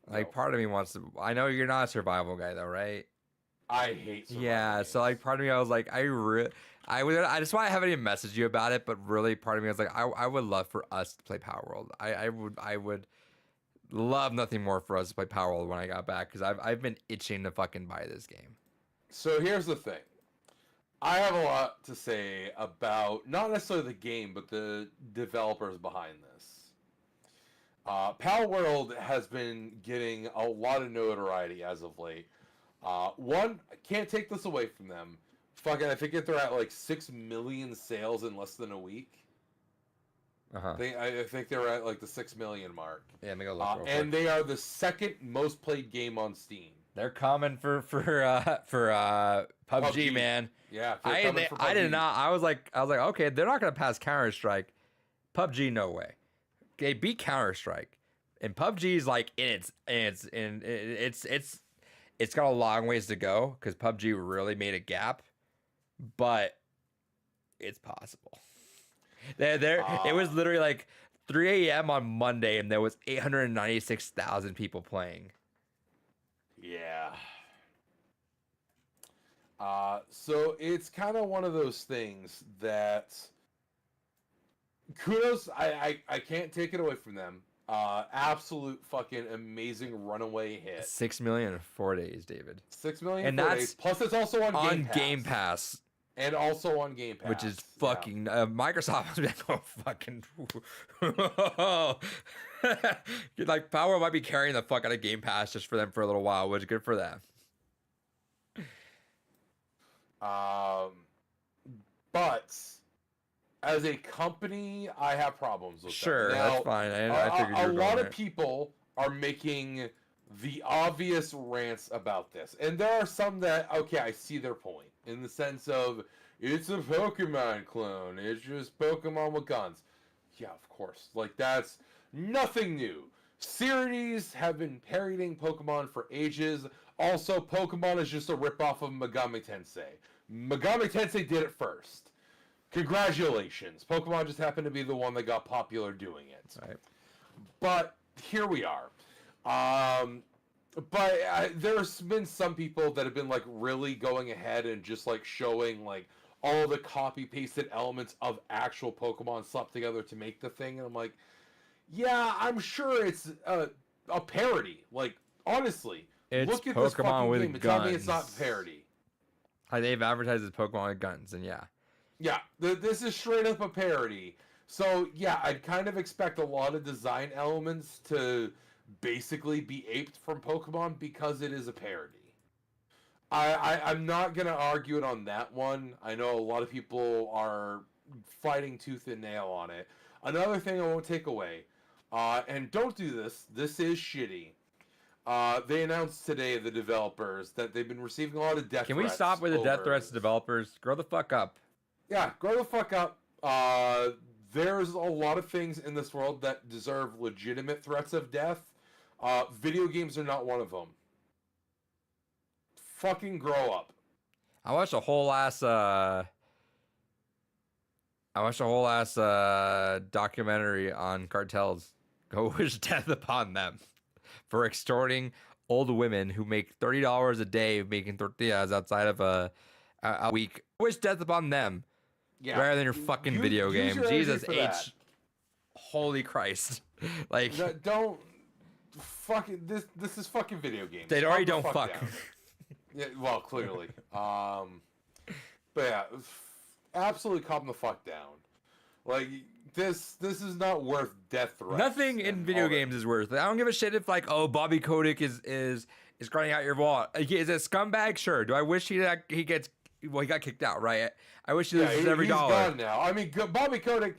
like no. part of me wants to. I know you're not a survival guy though, right? I hate survival Yeah. games. So like, part of me, I was like, I just why I haven't even messaged you about it, but really, part of me was like, I would love for us to play Power World. I would love nothing more for us to play Power World when I got back because I've been itching to fucking buy this game. So here's the thing. I have a lot to say about not necessarily the game, but the developers behind this. Power World has been getting a lot of notoriety as of late. One, I can't take this away from them. Fucking, I think they're at like 6 million sales in less than a week. I think they're at like the 6 million mark. Yeah, let me go look real and quick. they are the second most played game on Steam. They're coming for PUBG, man. Yeah, I did not. I was like, okay, they're not gonna pass Counter Strike. PUBG, no way. They beat Counter Strike, and PUBG is like it's got a long ways to go because PUBG really made a gap, but it's possible. It was literally like 3 a.m. on Monday, and there was 896,000 people playing. Yeah. So it's kind of one of those things that kudos. I can't take it away from them. Absolute fucking amazing runaway hit. 6 million in 4 days, David. 6 million, and 4 that's days. Plus it's also on Game Pass. And also on Game Pass, which is fucking Microsoft has been going fucking. Like Power might be carrying the fuck out of Game Pass just for them for a little while, which is good for them. But as a company, I have problems with Sure, that. Now, that's fine. I figured you were a lot going of there. people are making the obvious rants about this, and there are some that I see their point in the sense of it's a Pokemon clone. It's just Pokemon with guns. Yeah, of course. Like that's nothing new. Series have been parodying Pokemon for ages. Also, Pokemon is just a ripoff of Megami Tensei. Megami Tensei did it first. Congratulations. Pokemon just happened to be the one that got popular doing it. Right. But here we are. But there's been some people that have been like really going ahead and just like showing like all the copy pasted elements of actual Pokemon slapped together to make the thing, and I'm like, yeah, I'm sure it's a parody. Like honestly, It's look at Pokemon this fucking with game and tell me it's guns. not parody. They've advertised as Pokemon with guns, and yeah. Yeah, this is straight up a parody. So yeah, I'd kind of expect a lot of design elements to basically be aped from Pokemon because it is a parody. I'm not gonna argue it on that one. I know a lot of people are fighting tooth and nail on it. Another thing I won't take away, and don't do this. This is shitty. They announced today, the developers, that they've been receiving a lot of death threats. Can we stop with the death threats to developers? Grow the fuck up. Yeah, grow the fuck up. There's a lot of things in this world that deserve legitimate threats of death. Video games are not one of them. Fucking grow up. I watched a whole ass documentary on cartels. Go wish death upon them for extorting old women who make $30 a day making tortillas outside of a week. Wish death upon them. Yeah. Rather than your fucking video use game. your energy Jesus for H. that. Holy Christ. Like Don't fucking this is fucking video games. they already Calm don't the fuck. down. Yeah, well, clearly. But yeah, absolutely calm the fuck down. Like this is not worth death threats. Nothing in and video all that. games is worth it. I don't give a shit if like, oh, Bobby Kotick is is grinding out your wallet. Is a scumbag? Sure. Do I wish he gets? Well, he got kicked out, right? I wish he loses every he's dollar. Gone now. I mean, Bobby Kotick,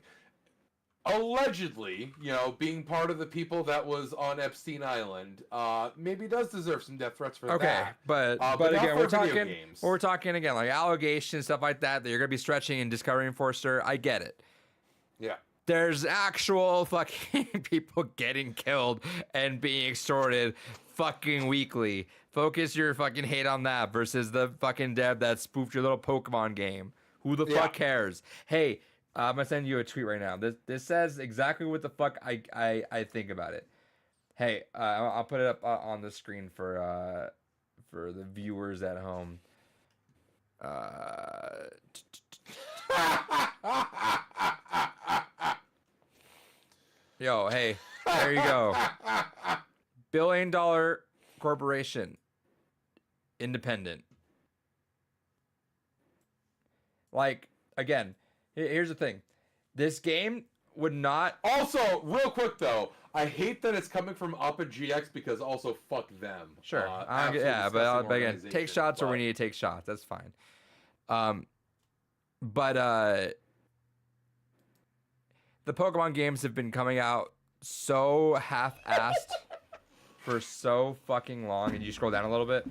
allegedly, being part of the people that was on Epstein Island, maybe does deserve some death threats for that. Okay, but not again, for we're video talking games. we're talking again like allegations, stuff like that you're gonna be stretching and Discovery Enforcer. I get it. Yeah. There's actual fucking people getting killed and being extorted fucking weekly. Focus your fucking hate on that versus the fucking dev that spoofed your little Pokemon game. Who the fuck cares? Hey, I'm gonna send you a tweet right now. This says exactly what the fuck I think about it. Hey, I'll put it up on the screen for the viewers at home. Yo, hey, there you go. $1 billion corporation, independent. Like, again, here's the thing. This game would not... Also, real quick, though, I hate that it's coming from Uppa GX because also fuck them. Sure. Absolute but again, take organization, shots where we need to take shots. That's fine. But the Pokemon games have been coming out so half-assed for so fucking long. And you scroll down a little bit.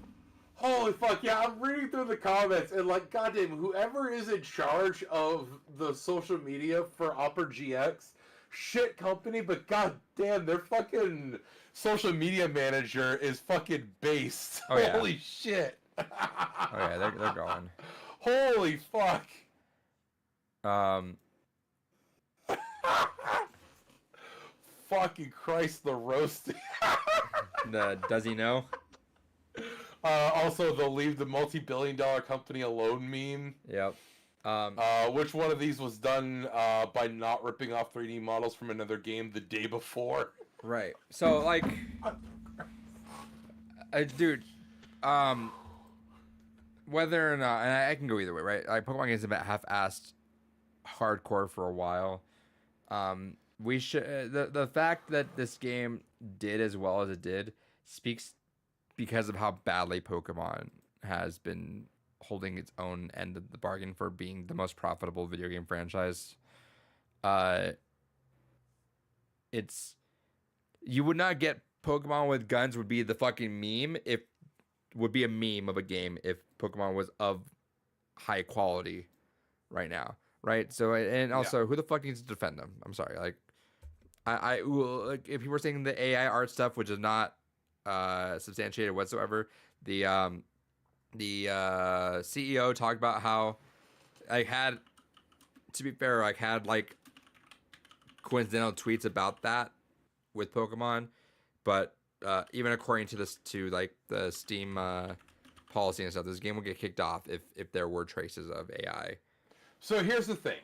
Holy fuck, yeah, I'm reading through the comments, and like, goddamn, whoever is in charge of the social media for Upper GX, shit company, but goddamn, their fucking social media manager is fucking based. Oh, yeah. Holy shit. Oh, yeah, they're going. Holy fuck. Fucking Christ, the roasting. Does he know? Also, they'll leave the multi-billion-dollar company alone meme. Yep. Which one of these was done by not ripping off 3D models from another game the day before? Right. So, like, dude, whether or not, and I can go either way, right? Like, Pokemon games have been half-assed hardcore for a while. We should the fact that this game did as well as it did speaks because of how badly Pokemon has been holding its own end of the bargain for being the most profitable video game franchise. It's you would not get Pokemon with guns would be the fucking meme if would be a meme of a game if Pokemon was of high quality right now, right? So and also who the fuck needs to defend them? I'm sorry, like like, if people were saying the AI art stuff, which is not substantiated whatsoever, the CEO talked about how I had, to be fair, like had like coincidental tweets about that with Pokemon, but even according to this to like the Steam policy and stuff, this game will get kicked off if there were traces of AI. So here's the thing.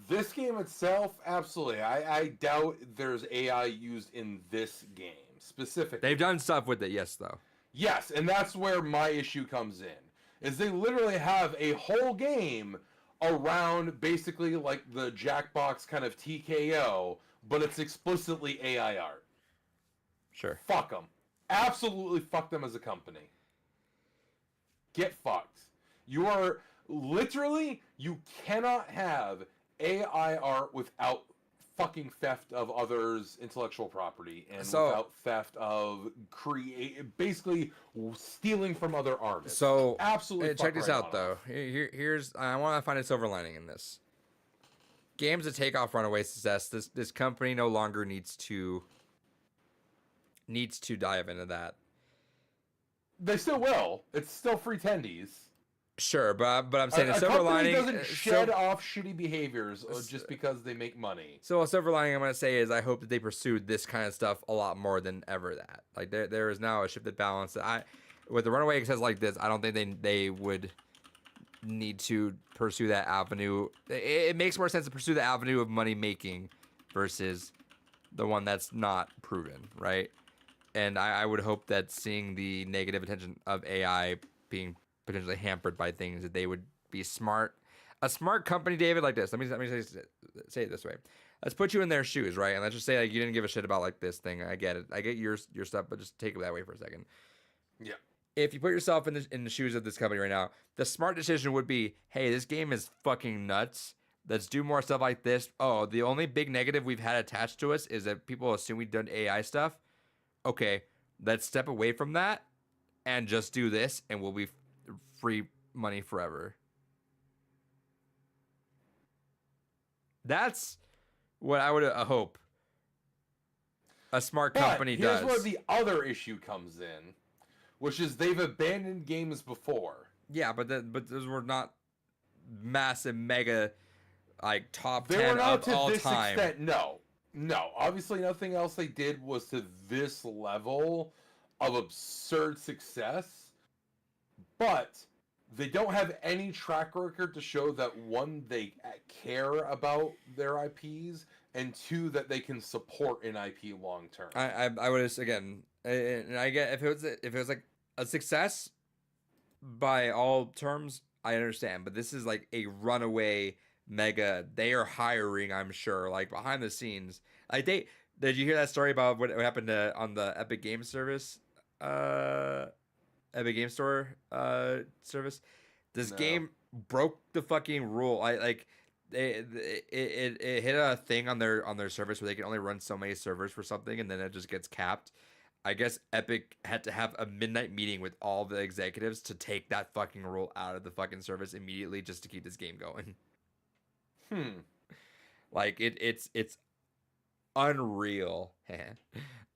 This game itself, absolutely. I doubt there's AI used in this game specifically. They've done stuff with it, yes, though. Yes, and that's where my issue comes in. Is they literally have a whole game around basically like the Jackbox kind of TKO, but it's explicitly AI art. Sure. Fuck them. Absolutely fuck them as a company. Get fucked. You are literally, you cannot have AI art without fucking theft of others' intellectual property and without theft of basically stealing from other artists. So absolutely check this out though. Here's I want to find a silver lining in this. Games that take off runaway success, this company no longer needs to dive into that. They still will. It's still free tendies. Sure, but I'm saying a silver lining doesn't shed off shitty behaviors just because they make money. So a silver lining I'm gonna say is I hope that they pursue this kind of stuff a lot more than ever that. Like there is now a shifted balance that with the runaway success like this, I don't think they would need to pursue that avenue. It makes more sense to pursue the avenue of money making versus the one that's not proven, right? And I would hope that seeing the negative attention of AI being potentially hampered by things that they would be smart. A smart company, David, like this. Let me say it this way. Let's put you in their shoes, right? And let's just say like you didn't give a shit about like this thing. I get it. I get your stuff, but just take it that way for a second. Yeah. If you put yourself in the shoes of this company right now, the smart decision would be, hey, this game is fucking nuts. Let's do more stuff like this. Oh, the only big negative we've had attached to us is that people assume we've done AI stuff. Okay, let's step away from that and just do this, and we'll be free money forever. That's what I would hope a smart But company here's where does. the other issue comes in, which is they've abandoned games before. Yeah, but those were not massive, mega, like top They were 10 not of to all this time. extent. No, no. Obviously, nothing else they did was to this level of absurd success. But they don't have any track record to show that one, they care about their IPs, and two, that they can support an IP long term. I would just again, and I get if it was like a success by all terms, I understand. But this is like a runaway mega. They are hiring, I'm sure, like behind the scenes. Like they did you hear that story about what happened on the Epic Game Service? Epic Game Store service. This No. game broke the fucking rule. I like it hit a thing on their service where they can only run so many servers for something, and then it just gets capped. I guess Epic had to have a midnight meeting with all the executives to take that fucking rule out of the fucking service immediately just to keep this game going. Like it's unreal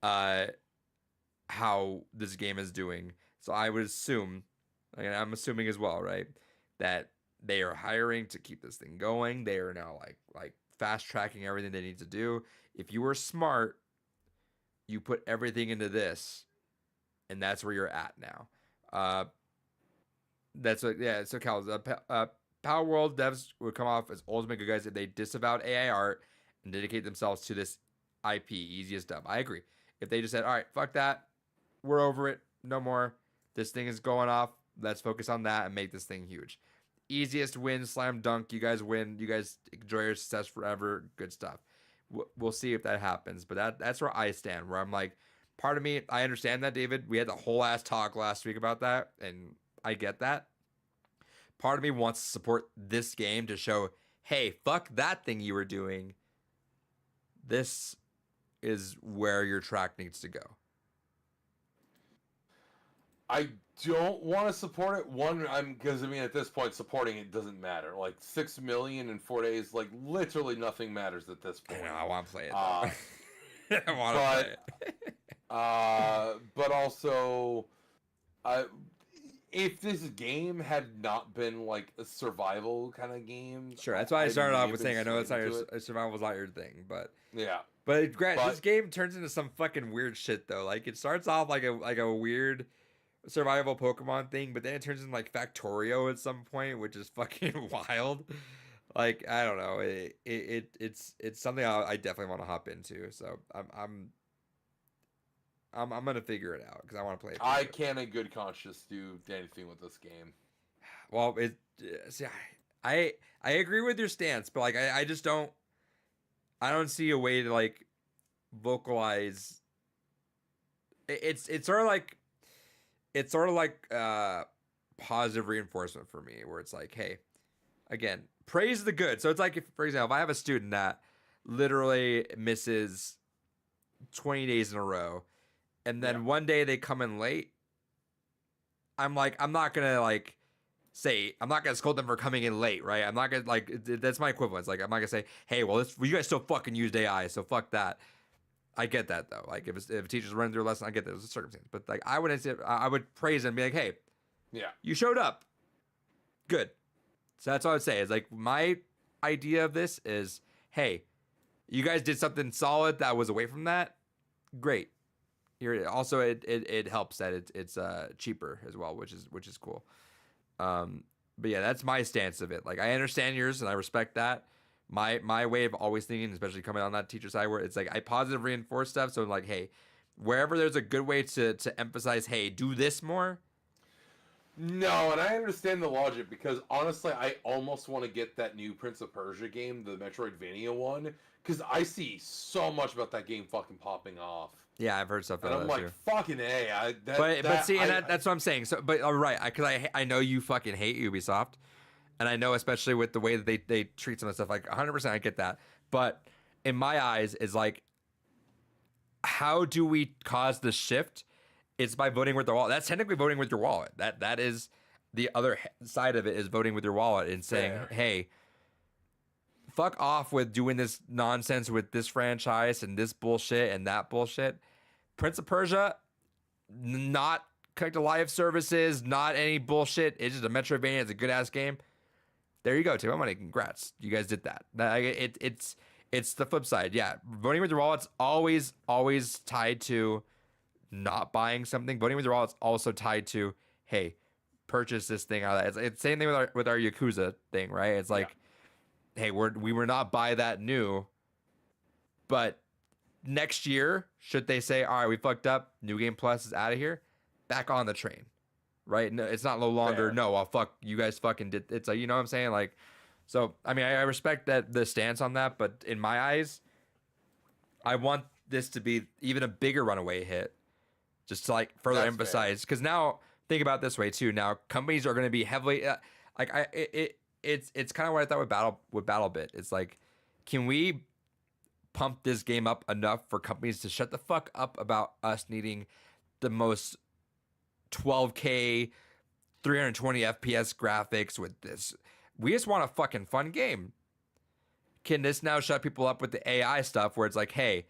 uh how this game is doing. So I would assume, and I'm assuming as well, right, that they are hiring to keep this thing going. They are now like fast tracking everything they need to do. If you were smart, you put everything into this, and that's where you're at now. That's what, yeah. So Cal, Power World devs would come off as ultimate good guys if they disavowed AI art and dedicate themselves to this IP. Easiest dub. I agree. If they just said, all right, fuck that, we're over it, no more. This thing is going off. Let's focus on that and make this thing huge. Easiest win, slam dunk. You guys win. You guys enjoy your success forever. Good stuff. We'll see if that happens. But that's where I stand. Where I'm like, part of me, I understand that, David. We had the whole ass talk last week about that, and I get that. Part of me wants to support this game to show, hey, fuck that thing you were doing. This is where your track needs to go. I don't want to support it. One, because I mean, at this point, supporting it doesn't matter. Like 6 million in 4 days, like literally nothing matters at this point. I know. I want to play it. I want to play it. But also, if this game had not been like a survival kind of game, sure. That's why I started off may with have saying I been know it's not swayed your to it. survival's not your thing, but Yeah. this game turns into some fucking weird shit though. Like it starts off like a weird survival Pokemon thing, but then it turns into like Factorio at some point, which is fucking wild. Like I don't know, it's something I definitely want to hop into. So I'm gonna figure it out because I want to play it. I can't in good conscience do anything with this game. Well, see, I agree with your stance, but like I just don't see a way to like vocalize. It's sort of like positive reinforcement for me, where it's like, hey, again, praise the good. So it's like, if, for example, if I have a student that literally misses 20 days in a row, and then one day they come in late, I'm like, I'm not gonna like say, I'm not gonna scold them for coming in late, right? I'm not gonna like, that's my equivalence. Like, I'm not gonna say, hey, well, you guys still fucking used AI, so fuck that. I get that though. Like, if a teacher's running through a lesson, I get that. There's a circumstance, but like, I would praise them and be like, hey, you showed up, good. So that's all I would say. Is like, my idea of this is, hey, you guys did something solid that was away from that, great. Here, also it helps that it's cheaper as well, which is cool. But yeah, that's my stance of it. Like, I understand yours and I respect that. My way of always thinking, especially coming on that teacher side, where it's like I positive reinforce stuff. So I'm like, hey, wherever there's a good way to emphasize, hey, do this more. No, and I understand the logic because honestly, I almost want to get that new Prince of Persia game, the Metroidvania one, because I see so much about that game fucking popping off. Yeah, I've heard stuff And about I'm that like, too. fucking A. But see, and that's what I'm saying. So, but right, because I know you fucking hate Ubisoft, and I know especially with the way that they treat some of the stuff. Like 100%, I get that. But in my eyes, is like, how do we cause the shift? It's by voting with their wallet. That's technically voting with your wallet. That is the other side of it, is voting with your wallet and saying, Fair. hey, fuck off with doing this nonsense with this franchise and this bullshit and that bullshit. Prince of Persia, not connected to live services, not any bullshit. It's just a Metroidvania. It's a good ass game. There you go, take my money. Congrats, you guys did that. It's the flip side. Yeah, voting with your wallet's always tied to not buying something. Voting with your wallet's also tied to, hey, purchase this thing out of that. It's same thing with our Yakuza thing, right? It's like, hey, we were not buy that new, but next year, should they say, all right, we fucked up, New Game Plus is out of here, back on the train, right? No, it's not no longer, Fair. no, well, fuck, you guys fucking did. It's like, you know what I'm saying? Like, so, I mean, I respect that the stance on that, but in my eyes, I want this to be even a bigger runaway hit, just to like further That's emphasize. Because now, think about it this way too. Now, companies are going to be heavily, it's kind of what I thought with BattleBit. It's like, can we pump this game up enough for companies to shut the fuck up about us needing the most 12K 320 FPS graphics with this? We just want a fucking fun game. Can this now shut people up with the AI stuff where it's like, hey,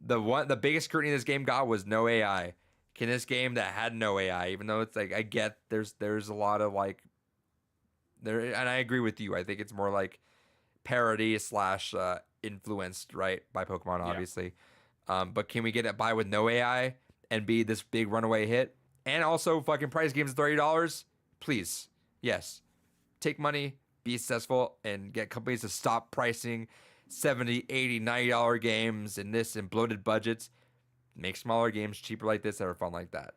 the biggest scrutiny this game got was no AI. Can this game that had no AI, even though it's like, I get there's a lot of like there, and I agree with you. I think it's more like parody slash influenced, right, by Pokemon, obviously. But can we get it by with no AI and be this big runaway hit? And also fucking price games at $30? Please. Yes. Take money, be successful, and get companies to stop pricing $70, $80, $90 games and this and bloated budgets. Make smaller games cheaper like this that are fun like that.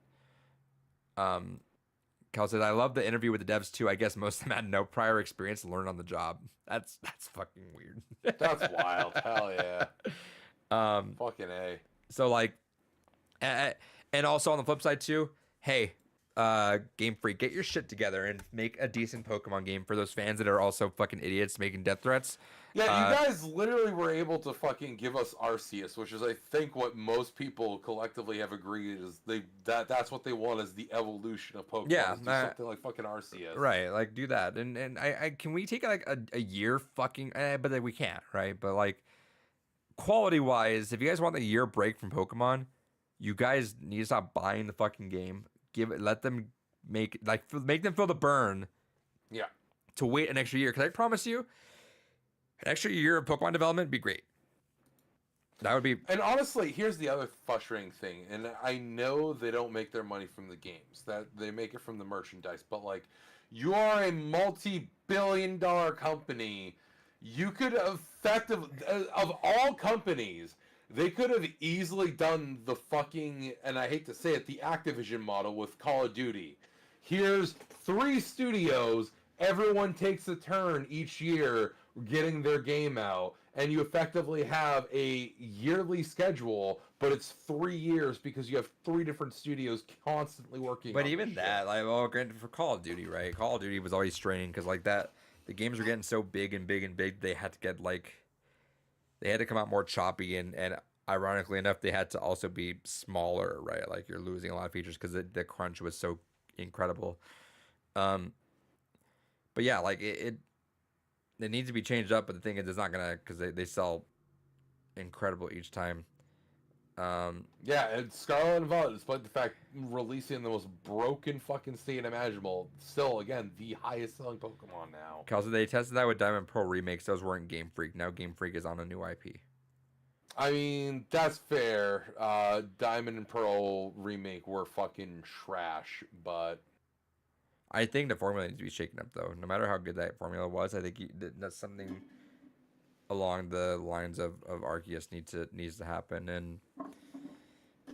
Cal said, I love the interview with the devs too. I guess most of them had no prior experience and learned on the job. That's fucking weird. That's wild. Hell yeah. Fucking A. So like, and also on the flip side too, hey, Game Freak, get your shit together and make a decent Pokemon game for those fans that are also fucking idiots making death threats. Yeah, you guys literally were able to fucking give us Arceus, which is, I think, what most people collectively have agreed is that's what they want, is the evolution of Pokemon. Yeah, do something like fucking Arceus. Right, like do that, and I can we take like a year fucking, but then we can't, right? But like quality wise, if you guys want the year break from Pokemon, you guys need to stop buying the fucking game. Let them make them feel the burn. Yeah. To wait an extra year, because I promise you, an extra year of Pokemon development would be great. That would be. And honestly, here's the other frustrating thing, and I know they don't make their money from the games; that they make it from the merchandise. But like, you are a multi-billion-dollar company. You could effectively, of all companies, they could have easily done the fucking, and I hate to say it, the Activision model with Call of Duty. Here's 3 studios, everyone takes a turn each year getting their game out, and you effectively have a yearly schedule, but it's 3 years because you have 3 different studios constantly working But on even this that, shit. like, well, granted for Call of Duty, right? Call of Duty was always straining because like that, the games were getting so big and big and big. They had to get like, they had to come out more choppy, and ironically enough, they had to also be smaller, right? Like you're losing a lot of features because the crunch was so incredible. But yeah, like it needs to be changed up. But the thing is, it's not gonna, because they sell incredible each time. Yeah, and Scarlet and Violet, despite the fact releasing the most broken fucking state imaginable, still, again, the highest selling Pokemon now. Also, they tested that with Diamond Pearl remakes. Those weren't Game Freak. Now Game Freak is on a new IP. I mean, that's fair. Diamond and Pearl remake were fucking trash, but I think the formula needs to be shaken up, though. No matter how good that formula was, I think that's something along the lines of Arceus needs to happen. And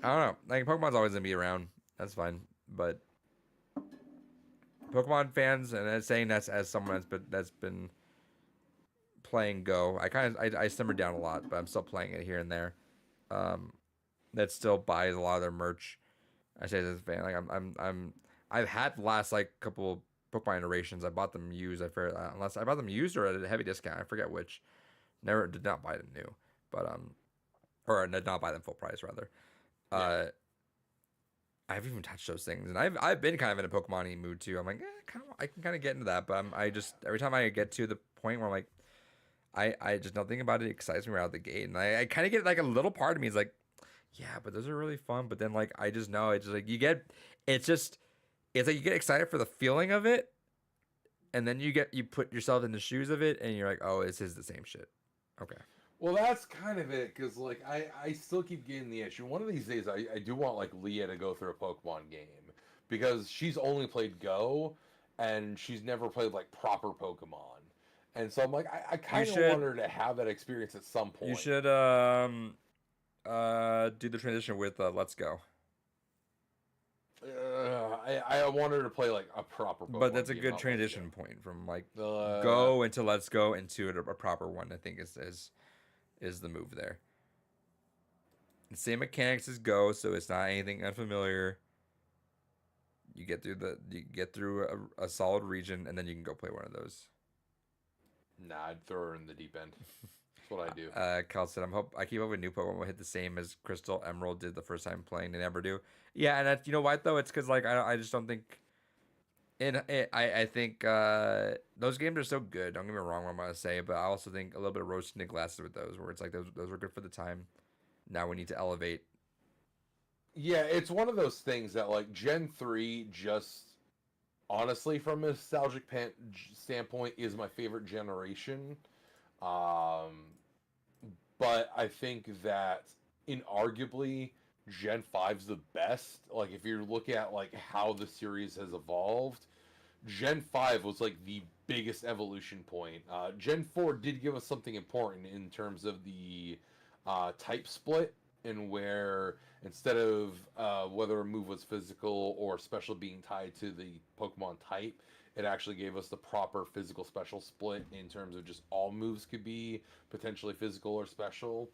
I don't know. Like Pokemon's always gonna be around. That's fine. But Pokemon fans, and I'm saying that's as someone that's been playing Go. I simmered down a lot, but I'm still playing it here and there. that still buys a lot of their merch. I say this as a fan, like I've had the last like couple Pokemon iterations. I bought them used. Unless I bought them used or at a heavy discount. I forget which. Never did not buy them new, but or did not buy them full price rather. Yeah. I've even touched those things, and I've been kind of in a Pokemon mood too. I'm like, I can kind of get into that, but I just every time I get to the point where I'm like, I just nothing about it excites me right out the gate, and I kind of get like a little part of me is like, yeah, but those are really fun, but then like I just know it's just like it's just it's like you get excited for the feeling of it, and then you put yourself in the shoes of it, and you're like, oh, this is the same shit. Okay. Well, that's kind of it, because like I still keep getting the issue. One of these days, I do want like Leah to go through a Pokemon game because she's only played Go, and she's never played like proper Pokemon, and so I'm like I kind of want her to have that experience at some point. You should do the transition with Let's Go. I want her to play like a proper Pokemon But that's a game, good not transition Let's point from like Go. Go into Let's Go into a proper one. I think is the move there. The same mechanics as Go, so it's not anything unfamiliar. You get through a solid region, and then you can go play one of those. Nah, I'd throw her in the deep end. That's what I do. Cal said, I keep hoping new Pokemon will hit the same as Crystal Emerald did the first time playing. They never do. Yeah, and you know what though? It's because like I just don't think. I think those games are so good. Don't get me wrong, what I'm gonna say, but I also think a little bit of roasting the glasses with those, where it's like those were good for the time. Now we need to elevate. Yeah, it's one of those things that like Gen 3 just honestly from a nostalgic standpoint is my favorite generation. Um, but I think that inarguably Gen 5's the best. Like if you're looking at like how the series has evolved, Gen 5 was like the biggest evolution point. Gen 4 did give us something important in terms of the type split, and where instead of whether a move was physical or special being tied to the Pokemon type, it actually gave us the proper physical special split in terms of just all moves could be potentially physical or special.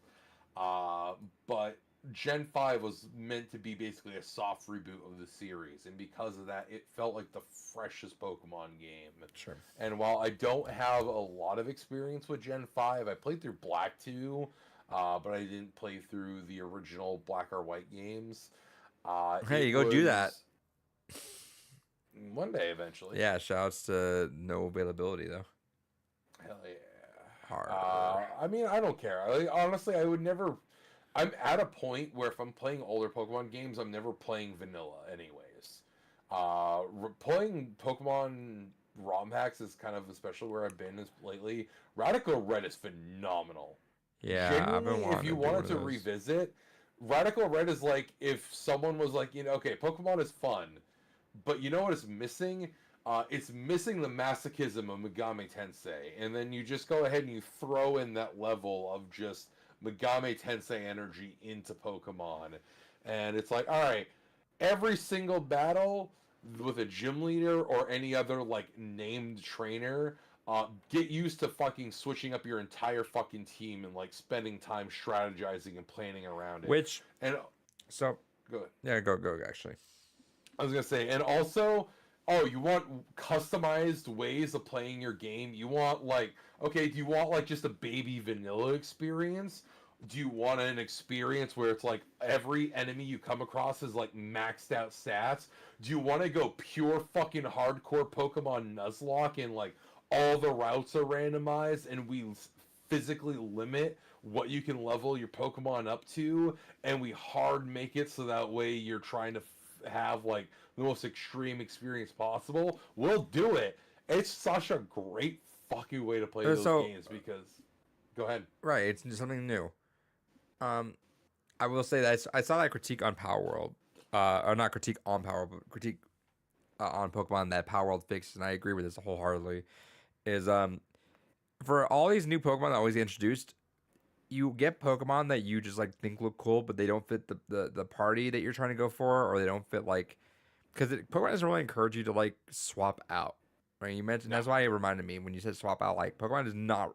But Gen 5 was meant to be basically a soft reboot of the series, and because of that, it felt like the freshest Pokemon game. Sure. And while I don't have a lot of experience with Gen 5, I played through Black 2, but I didn't play through the original Black or White games. Hey, you go do that. One day, eventually. Yeah, shouts to no availability though. Hell yeah. Hard. I mean, I don't care. Honestly, I would never. I'm at a point where if I'm playing older Pokemon games, I'm never playing vanilla, anyways. Playing Pokemon ROM hacks is kind of especially where I've been lately. Radical Red is phenomenal. Yeah, Genuinely, if you wanted to revisit, Radical Red is like if someone was like, okay, Pokemon is fun, but you know what is missing? It's missing the masochism of Megami Tensei, and then you just go ahead and you throw in that level of just Megami Tensei energy into Pokemon, and it's like, all right, every single battle with a gym leader or any other like named trainer, get used to fucking switching up your entire fucking team and like spending time strategizing and planning around it. So go ahead. Yeah, go actually. I was gonna say, and also, oh, you want customized ways of playing your game? You want like, okay, do you want like just a baby vanilla experience? Do you want an experience where it's like every enemy you come across is like maxed out stats? Do you want to go pure fucking hardcore Pokemon Nuzlocke and like all the routes are randomized and we physically limit what you can level your Pokemon up to, and we hard make it so that way you're trying to have like the most extreme experience possible? We'll do it. It's such a great fucking way to play those games because go ahead. Right, it's something new. I will say that I saw that critique on Power World, or not critique on Power, but critique on Pokemon that Power World fixed, and I agree with this wholeheartedly. Is for all these new Pokemon that always get introduced, you get Pokemon that you just like think look cool, but they don't fit the party that you're trying to go for, or they don't fit like because Pokemon doesn't really encourage you to like swap out. Right? You mentioned that's why it reminded me when you said swap out. Like Pokemon is not.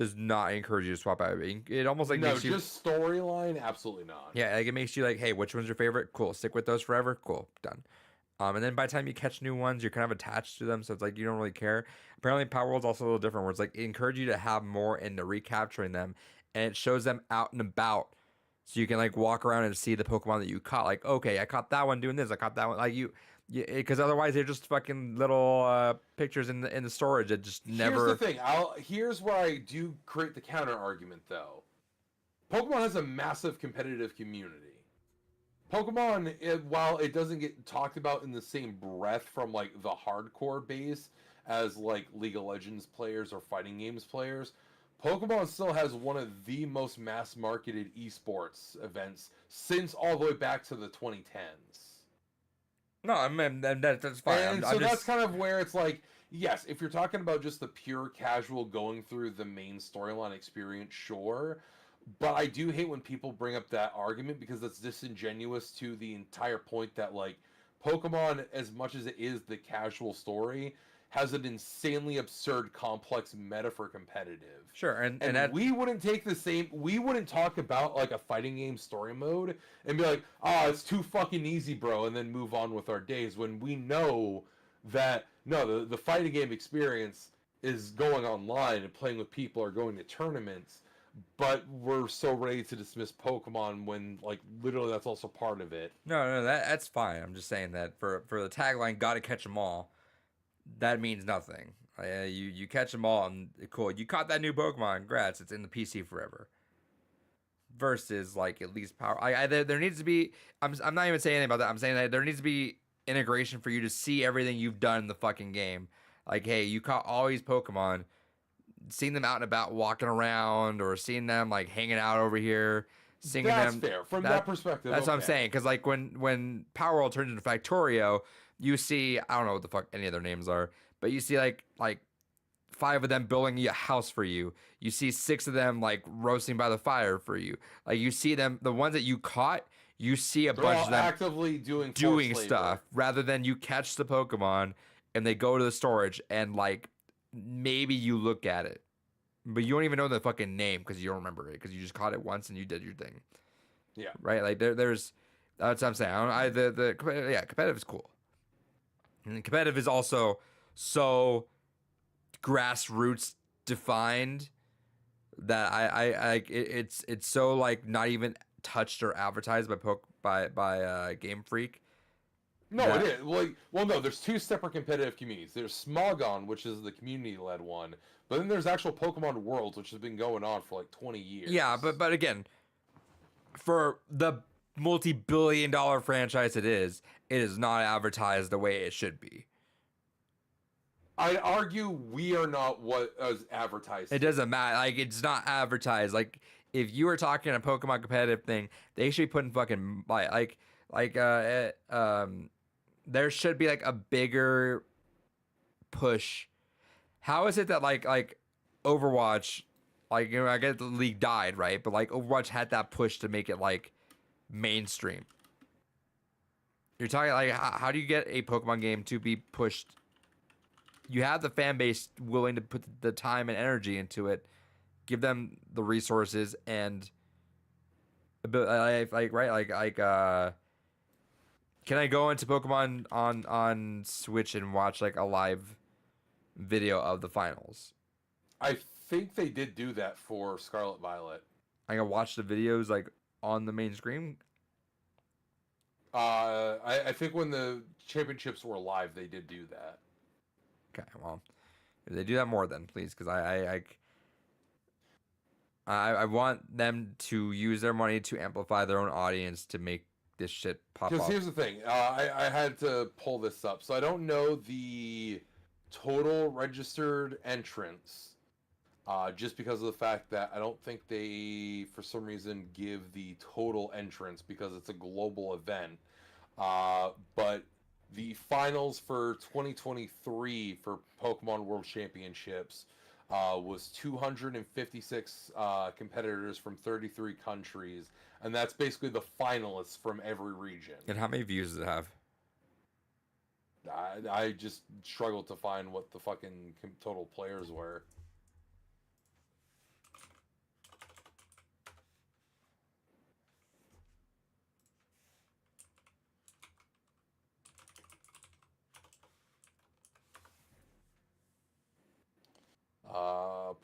does not encourage you to swap out. It almost like No, makes you, just storyline, absolutely not. yeah, like it makes you like, hey, which one's your favorite? Cool, stick with those forever. Cool, done. And then by the time you catch new ones, you're kind of attached to them, so it's like you don't really care. Apparently, Power World's also a little different, where it's like it encourages you to have more into recapturing them, and it shows them out and about, so you can like walk around and see the Pokemon that you caught. Like, okay, I caught that one doing this. I caught that one. Like because otherwise they're just fucking little pictures in the storage that just Here's the never. thing. Here's where I do create the counter argument, though. Pokemon has a massive competitive community. Pokemon, while it doesn't get talked about in the same breath from like the hardcore base as like League of Legends players or fighting games players, Pokemon still has one of the most mass marketed esports events since all the way back to the 2010s. No, I mean that's fine. And I'm so just that's kind of where it's like, yes, if you're talking about just the pure casual going through the main storyline experience, sure. But I do hate when people bring up that argument because that's disingenuous to the entire point that, like, Pokemon, as much as it is the casual story, has an insanely absurd, complex meta for competitive. sure, and And that we wouldn't take the same. We wouldn't talk about like a fighting game story mode and be like, "Oh, it's too fucking easy, bro," and then move on with our days. When we know that no, the fighting game experience is going online and playing with people or going to tournaments, but we're so ready to dismiss Pokemon when like literally that's also part of it. no, that's fine. I'm just saying that for the tagline, gotta catch them all. That means nothing. You catch them all and cool. You caught that new Pokemon. Congrats! It's in the PC forever. Versus like at least power. There needs to be. I'm not even saying anything about that. I'm saying that there needs to be integration for you to see everything you've done in the fucking game. Like, hey, you caught all these Pokemon. Seeing them out and about walking around, or seeing them like hanging out over here, singing That's them. fair from that perspective. That's what I'm okay. saying. Because like when Power World turns into Factorio, you see, I don't know what the fuck any of their names are, but you see like 5 of them building you a house for you. You see 6 of them like roasting by the fire for you. Like you see them, the ones that you caught, you see a They're bunch all of them actively doing doing forced stuff labor. rather than you catch the Pokemon and they go to the storage and like maybe you look at it, but you don't even know the fucking name because you don't remember it because you just caught it once and you did your thing. Yeah. Right? Like there's that's what I'm saying. Yeah, competitive is cool. And competitive is also so grassroots defined that it's so like not even touched or advertised by Game Freak. No, that- it is. Well, no, there's 2 separate competitive communities. There's Smogon, which is the community-led one, but then there's actual Pokemon Worlds, which has been going on for like 20 years. Yeah, but again, for the multi-billion-dollar franchise it is not advertised the way it should be. I'd argue we are not what is advertised. It doesn't matter. Like it's not advertised. Like if you were talking a Pokemon competitive thing, they should be putting fucking there should be like a bigger push. How is it that like Overwatch, like I get the league died, right? But like Overwatch had that push to make it like mainstream. You're talking like how do you get a Pokemon game to be pushed? You have the fan base willing to put the time and energy into it. Give them the resources and can I go into Pokemon on Switch and watch like a live video of the finals? I think they did do that for Scarlet Violet. I can watch the videos like on the main screen. I think when the championships were live, they did do that. Okay, well, if they do that more, then please, because I want them to use their money to amplify their own audience to make this shit pop Because up. here's the thing, I had to pull this up, so I don't know the total registered entrants, just because of the fact that I don't think they, for some reason, give the total entrants because it's a global event. But the finals for 2023 for Pokemon World Championships was 256 competitors from 33 countries, and that's basically the finalists from every region. And how many views does it have? I just struggled to find what the fucking total players were.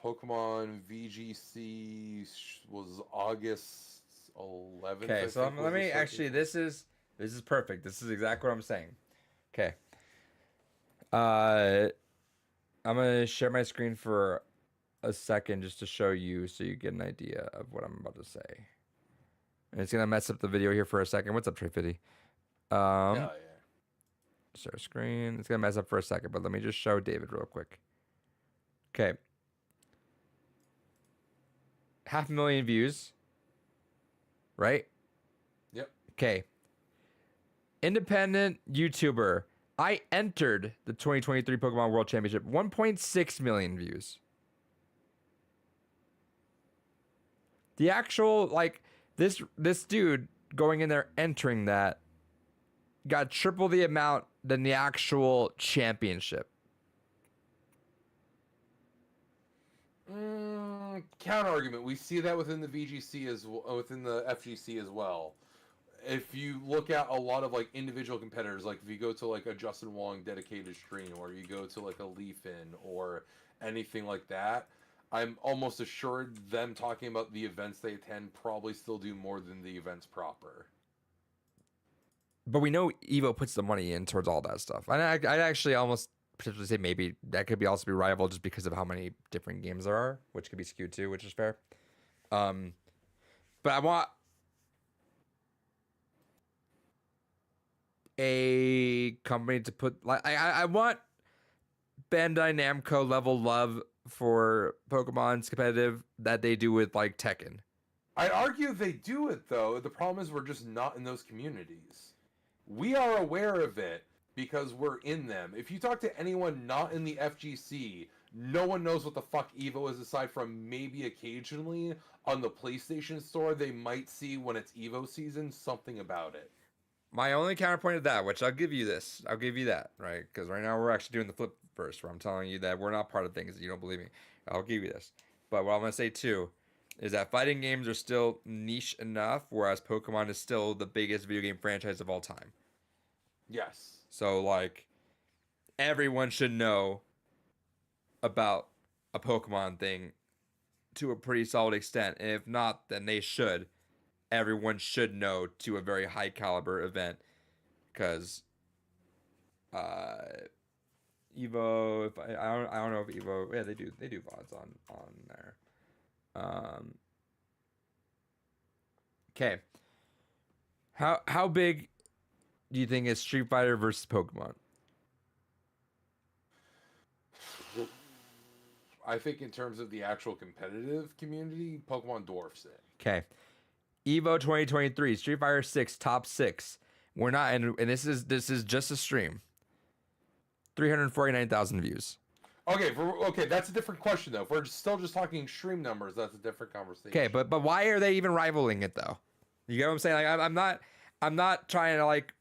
Pokemon VGC was August 11th. Okay, so let me actually. This is perfect. This is exactly what I'm saying. Okay. I'm gonna share my screen for a second just to show you, so you get an idea of what I'm about to say. And it's gonna mess up the video here for a second. What's up, Trey Fitty? Yeah. Share screen. It's gonna mess up for a second, but let me just show David real quick. Okay. 500,000 views. Right? Yep. Okay. Independent YouTuber. I entered the 2023 Pokemon World Championship. 1.6 million views. The actual, like, this dude going in there entering that got triple the amount than the actual championship. Counter argument. We see that within the VGC within the FGC as well. If you look at a lot of like individual competitors, like if you go to like a Justin Wong dedicated stream, or you go to like a Leafin or anything like that, I'm almost assured them talking about the events they attend probably still do more than the events proper. But we know Evo puts the money in towards all that stuff. I'd actually almost potentially say maybe that could also be rival just because of how many different games there are, which could be skewed too, which is fair. But I want a company to put, like, I want Bandai Namco level love for Pokemon's competitive that they do with like Tekken. I'd argue they do it though. The problem is we're just not in those communities. We are aware of it because we're in them. If you talk to anyone not in the FGC, no one knows what the fuck Evo is, aside from maybe occasionally on the PlayStation Store they might see when it's Evo season something about it. My only counterpoint to that, which I'll give you that, right? Because right now we're actually doing the flip first, where I'm telling you that we're not part of things that you don't believe me. I'll give you this. But what I'm going to say too is that fighting games are still niche enough, whereas Pokemon is still the biggest video game franchise of all time. Yes. So, like, everyone should know about a Pokemon thing to a pretty solid extent. And if not, then they should. Everyone should know to a very high caliber event, because Evo, if I don't know if Evo, yeah, they do VODs on there. Okay. How big do you think is Street Fighter versus Pokemon? I think in terms of the actual competitive community, Pokemon dwarfs it. Okay. Evo 2023, Street Fighter 6 top 6. We're not, and this is just a stream. 349,000 views. Okay, that's a different question though. If we're still just talking stream numbers, that's a different conversation. Okay, but why are they even rivaling it though? You get what I'm saying? Like I'm not trying to like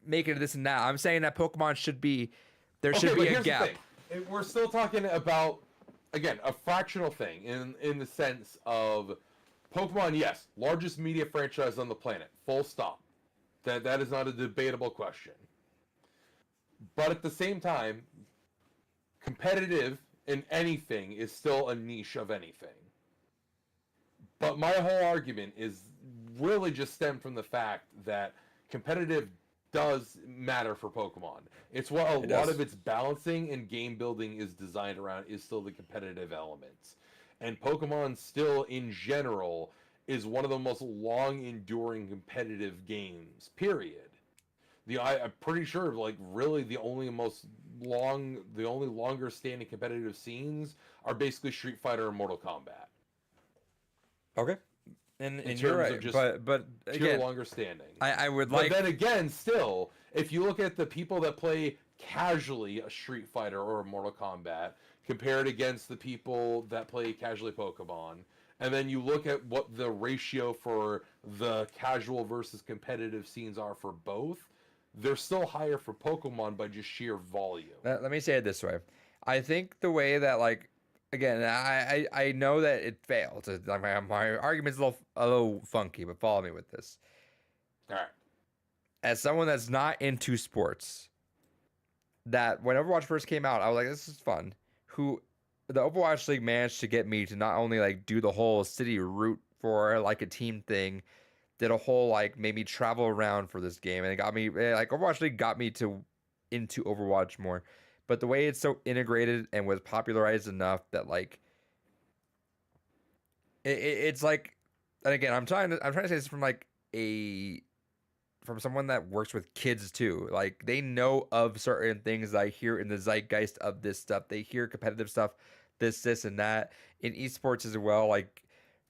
make it this and that. I'm saying that Pokemon should be, there should be a gap. We're still talking about, again, a fractional thing in the sense of Pokemon, yes, largest media franchise on the planet, full stop. That is not a debatable question. But at the same time, competitive in anything is still a niche of anything. But my whole argument is really just stemmed from the fact that competitive does matter for Pokemon. It's what a lot of its balancing and game building is designed around, is still the competitive elements. And Pokemon still, in general, is one of the most long-enduring competitive games, period. I'm pretty sure, like, really the only longer-standing competitive scenes are basically Street Fighter and Mortal Kombat. Okay. And you're right, but again, longer standing. I would like. But then again, still, if you look at the people that play casually a Street Fighter or a Mortal Kombat, compared against the people that play casually Pokemon, and then you look at what the ratio for the casual versus competitive scenes are for both, they're still higher for Pokemon by just sheer volume. Let me say it this way. I think the way that, like, again, I know that it failed. My argument's a little funky, but follow me with this. All right. As someone that's not into sports, that when Overwatch first came out, I was like, this is fun. Who the Overwatch League managed to get me to not only like do the whole city route for like a team thing, did a whole like made me travel around for this game, and it got me like Overwatch League got me to into Overwatch more. But the way it's so integrated and was popularized enough that like it's like, and again, I'm trying to say this from like a from someone that works with kids too. Like they know of certain things that I hear in the zeitgeist of this stuff. They hear competitive stuff, this and that in esports as well. Like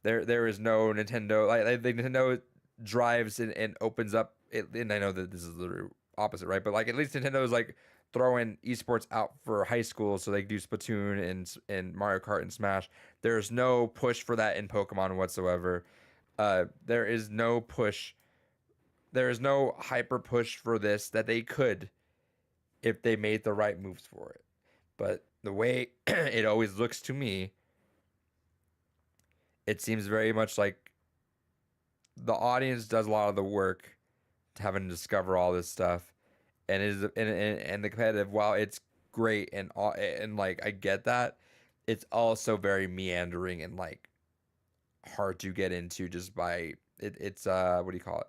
there is no Nintendo like the Nintendo drives and opens up it, and I know that this is the opposite, right? But like at least Nintendo is like throwing esports out for high school so they do Splatoon and Mario Kart and Smash. There's no push for that in Pokemon whatsoever. There is no push. There is no hyper push for this that they could if they made the right moves for it. But the way it always looks to me, it seems very much like the audience does a lot of the work to having to discover all this stuff, and it is and the competitive. While it's great and like I get that, it's also very meandering and like hard to get into just by it. It's what do you call it?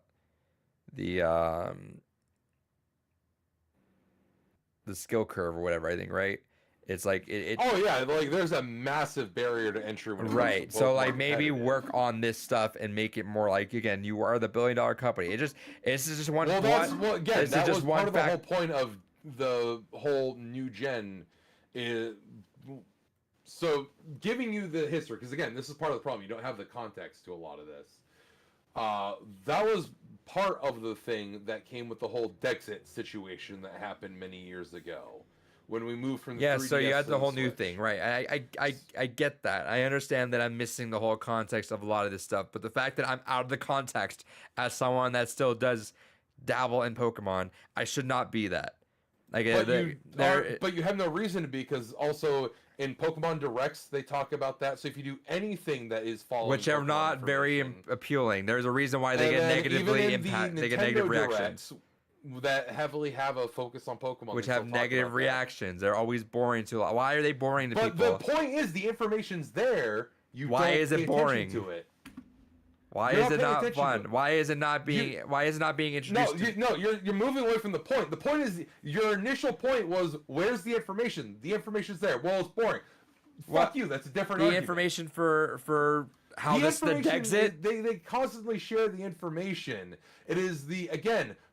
The skill curve or whatever, I think, right? It's like Oh yeah, like there's a massive barrier to entry when it comes right. to So like Pokemon maybe competitive. work on this stuff and make it more like, again, you are the $1 billion company. It's just one Well, again, this is that just was one part of the whole fact. point of the whole new gen. Is so giving you the history, because again, this is part of the problem. You don't have the context to a lot of this. That was part of the thing that came with the whole Dexit situation that happened many years ago when we moved from the Yeah, 3DS so you had to the whole new Switch. thing, right? I get that. I understand that I'm missing the whole context of a lot of this stuff, but the fact that I'm out of the context as someone that still does dabble in Pokemon, I should not be that. Like But you have no reason to be, because also in Pokemon Directs they talk about that. So if you do anything that is following which are Pokemon not very information, appealing. There's a reason why they and get then negatively even in the impact. They get Nintendo negative reactions, Directs that heavily have a focus on Pokemon, which they still have talk negative about that. reactions. They're always boring to. Why are they boring to But people? the point is, the information's there. You Why don't is it pay boring? attention to it. Why You're is not it paying not attention to fun? it. Why is it not being? Why is it not being introduced? You're moving away from the point. The point is, your initial point was, where's the information? The information's there. Well, it's boring. What? Fuck you. That's a different The argument. information for how The the information, Dexit. they constantly share the information. It is the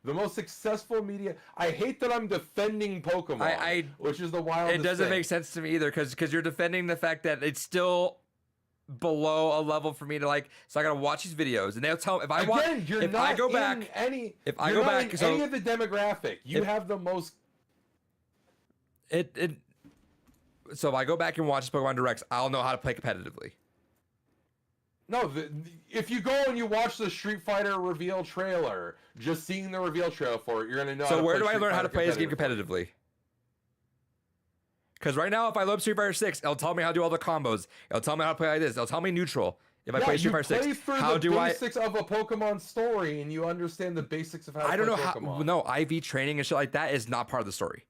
most successful media. I hate that I'm defending Pokemon, which is the wildest It doesn't thing. make sense to me either, because you're defending the fact that it's still below a level for me to like. So I gotta watch these videos, and they'll tell if I Again, want. you're If not I go in back, any. if I you're go not back, in so any of the demographic, you if- have the most. it. So if I go back and watch Pokemon Directs, I'll know how to play competitively. No, if you go and you watch the Street Fighter reveal trailer, just seeing the reveal trailer for it, you're gonna know. So how to where play do I Street learn how to Fighter play this game competitively. competitively? Because right now, if I load Street Fighter 6, it'll tell me how to do all the combos. It'll tell me how to play like this. It'll tell me neutral. If I play Street Fighter 6, how do I? You play through the basics of a Pokemon story, and you understand the basics of how to I don't know play how. Pokemon. No, IV training and shit like that is not part of the story.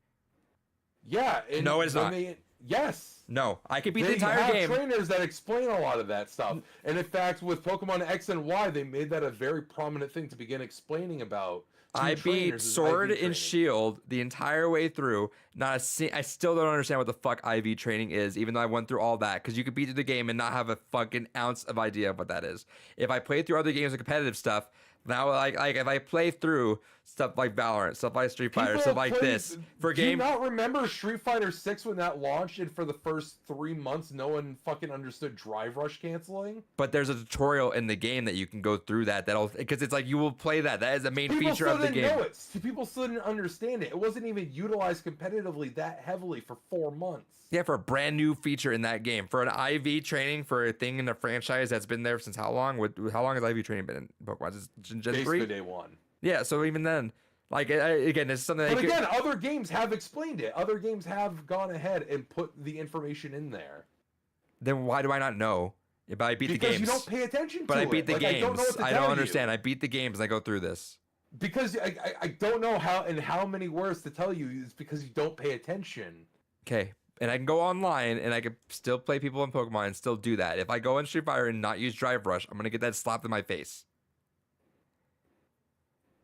Yeah. And No, it's when not. Yes. No, I could beat the They entire have game. trainers that explain a lot of that stuff. And in fact, with Pokemon X and Y, they made that a very prominent thing to begin explaining about. to I trainers beat is Sword IV and training. Shield the entire way through. I still don't understand what the fuck IV training is, even though I went through all that. Because you could beat through the game and not have a fucking ounce of idea of what that is. If I play through other games of competitive stuff, now like if I play through stuff like Valorant, stuff like Street Fighter, People stuff like played- this for Do you game. not remember Street Fighter 6 when that launched, and for the first 3 months, no one fucking understood Drive Rush canceling? But there's a tutorial in the game that you can go through that'll because it's like you will play that. That is a main People feature still of the didn't game. know it. People still didn't understand it. It wasn't even utilized competitively that heavily for 4 months. Yeah, for a brand new feature in that game, for an IV training for a thing in a franchise that's been there since how long? How long has IV training been in Pokemon? Is it Gen Basically 3? day one. Yeah, so even then, like again, it's something. But again, other games have explained it. Other games have gone ahead and put the information in there. Then why do I not know? If I beat the Because games, you don't pay attention but to I it. beat the Like, games. I don't know what to I tell don't you. understand. I beat the games and I go through this. Because I don't know how many words to tell you is because you don't pay attention. Okay, and I can go online and I can still play people in Pokemon and still do that. If I go in Street Fighter and not use Drive Rush, I'm gonna get that slapped in my face.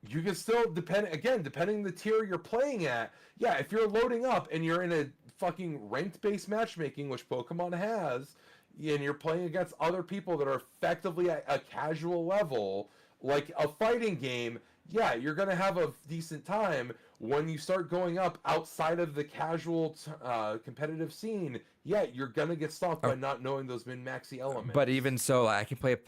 You can still depending the tier you're playing at. Yeah, if you're loading up and you're in a fucking ranked-based matchmaking, which Pokemon has, and you're playing against other people that are effectively at a casual level, like a fighting game, yeah, you're gonna have a decent time. When you start going up outside of the casual competitive scene, yeah, you're gonna get stopped by not knowing those min-maxy elements. But even so, like,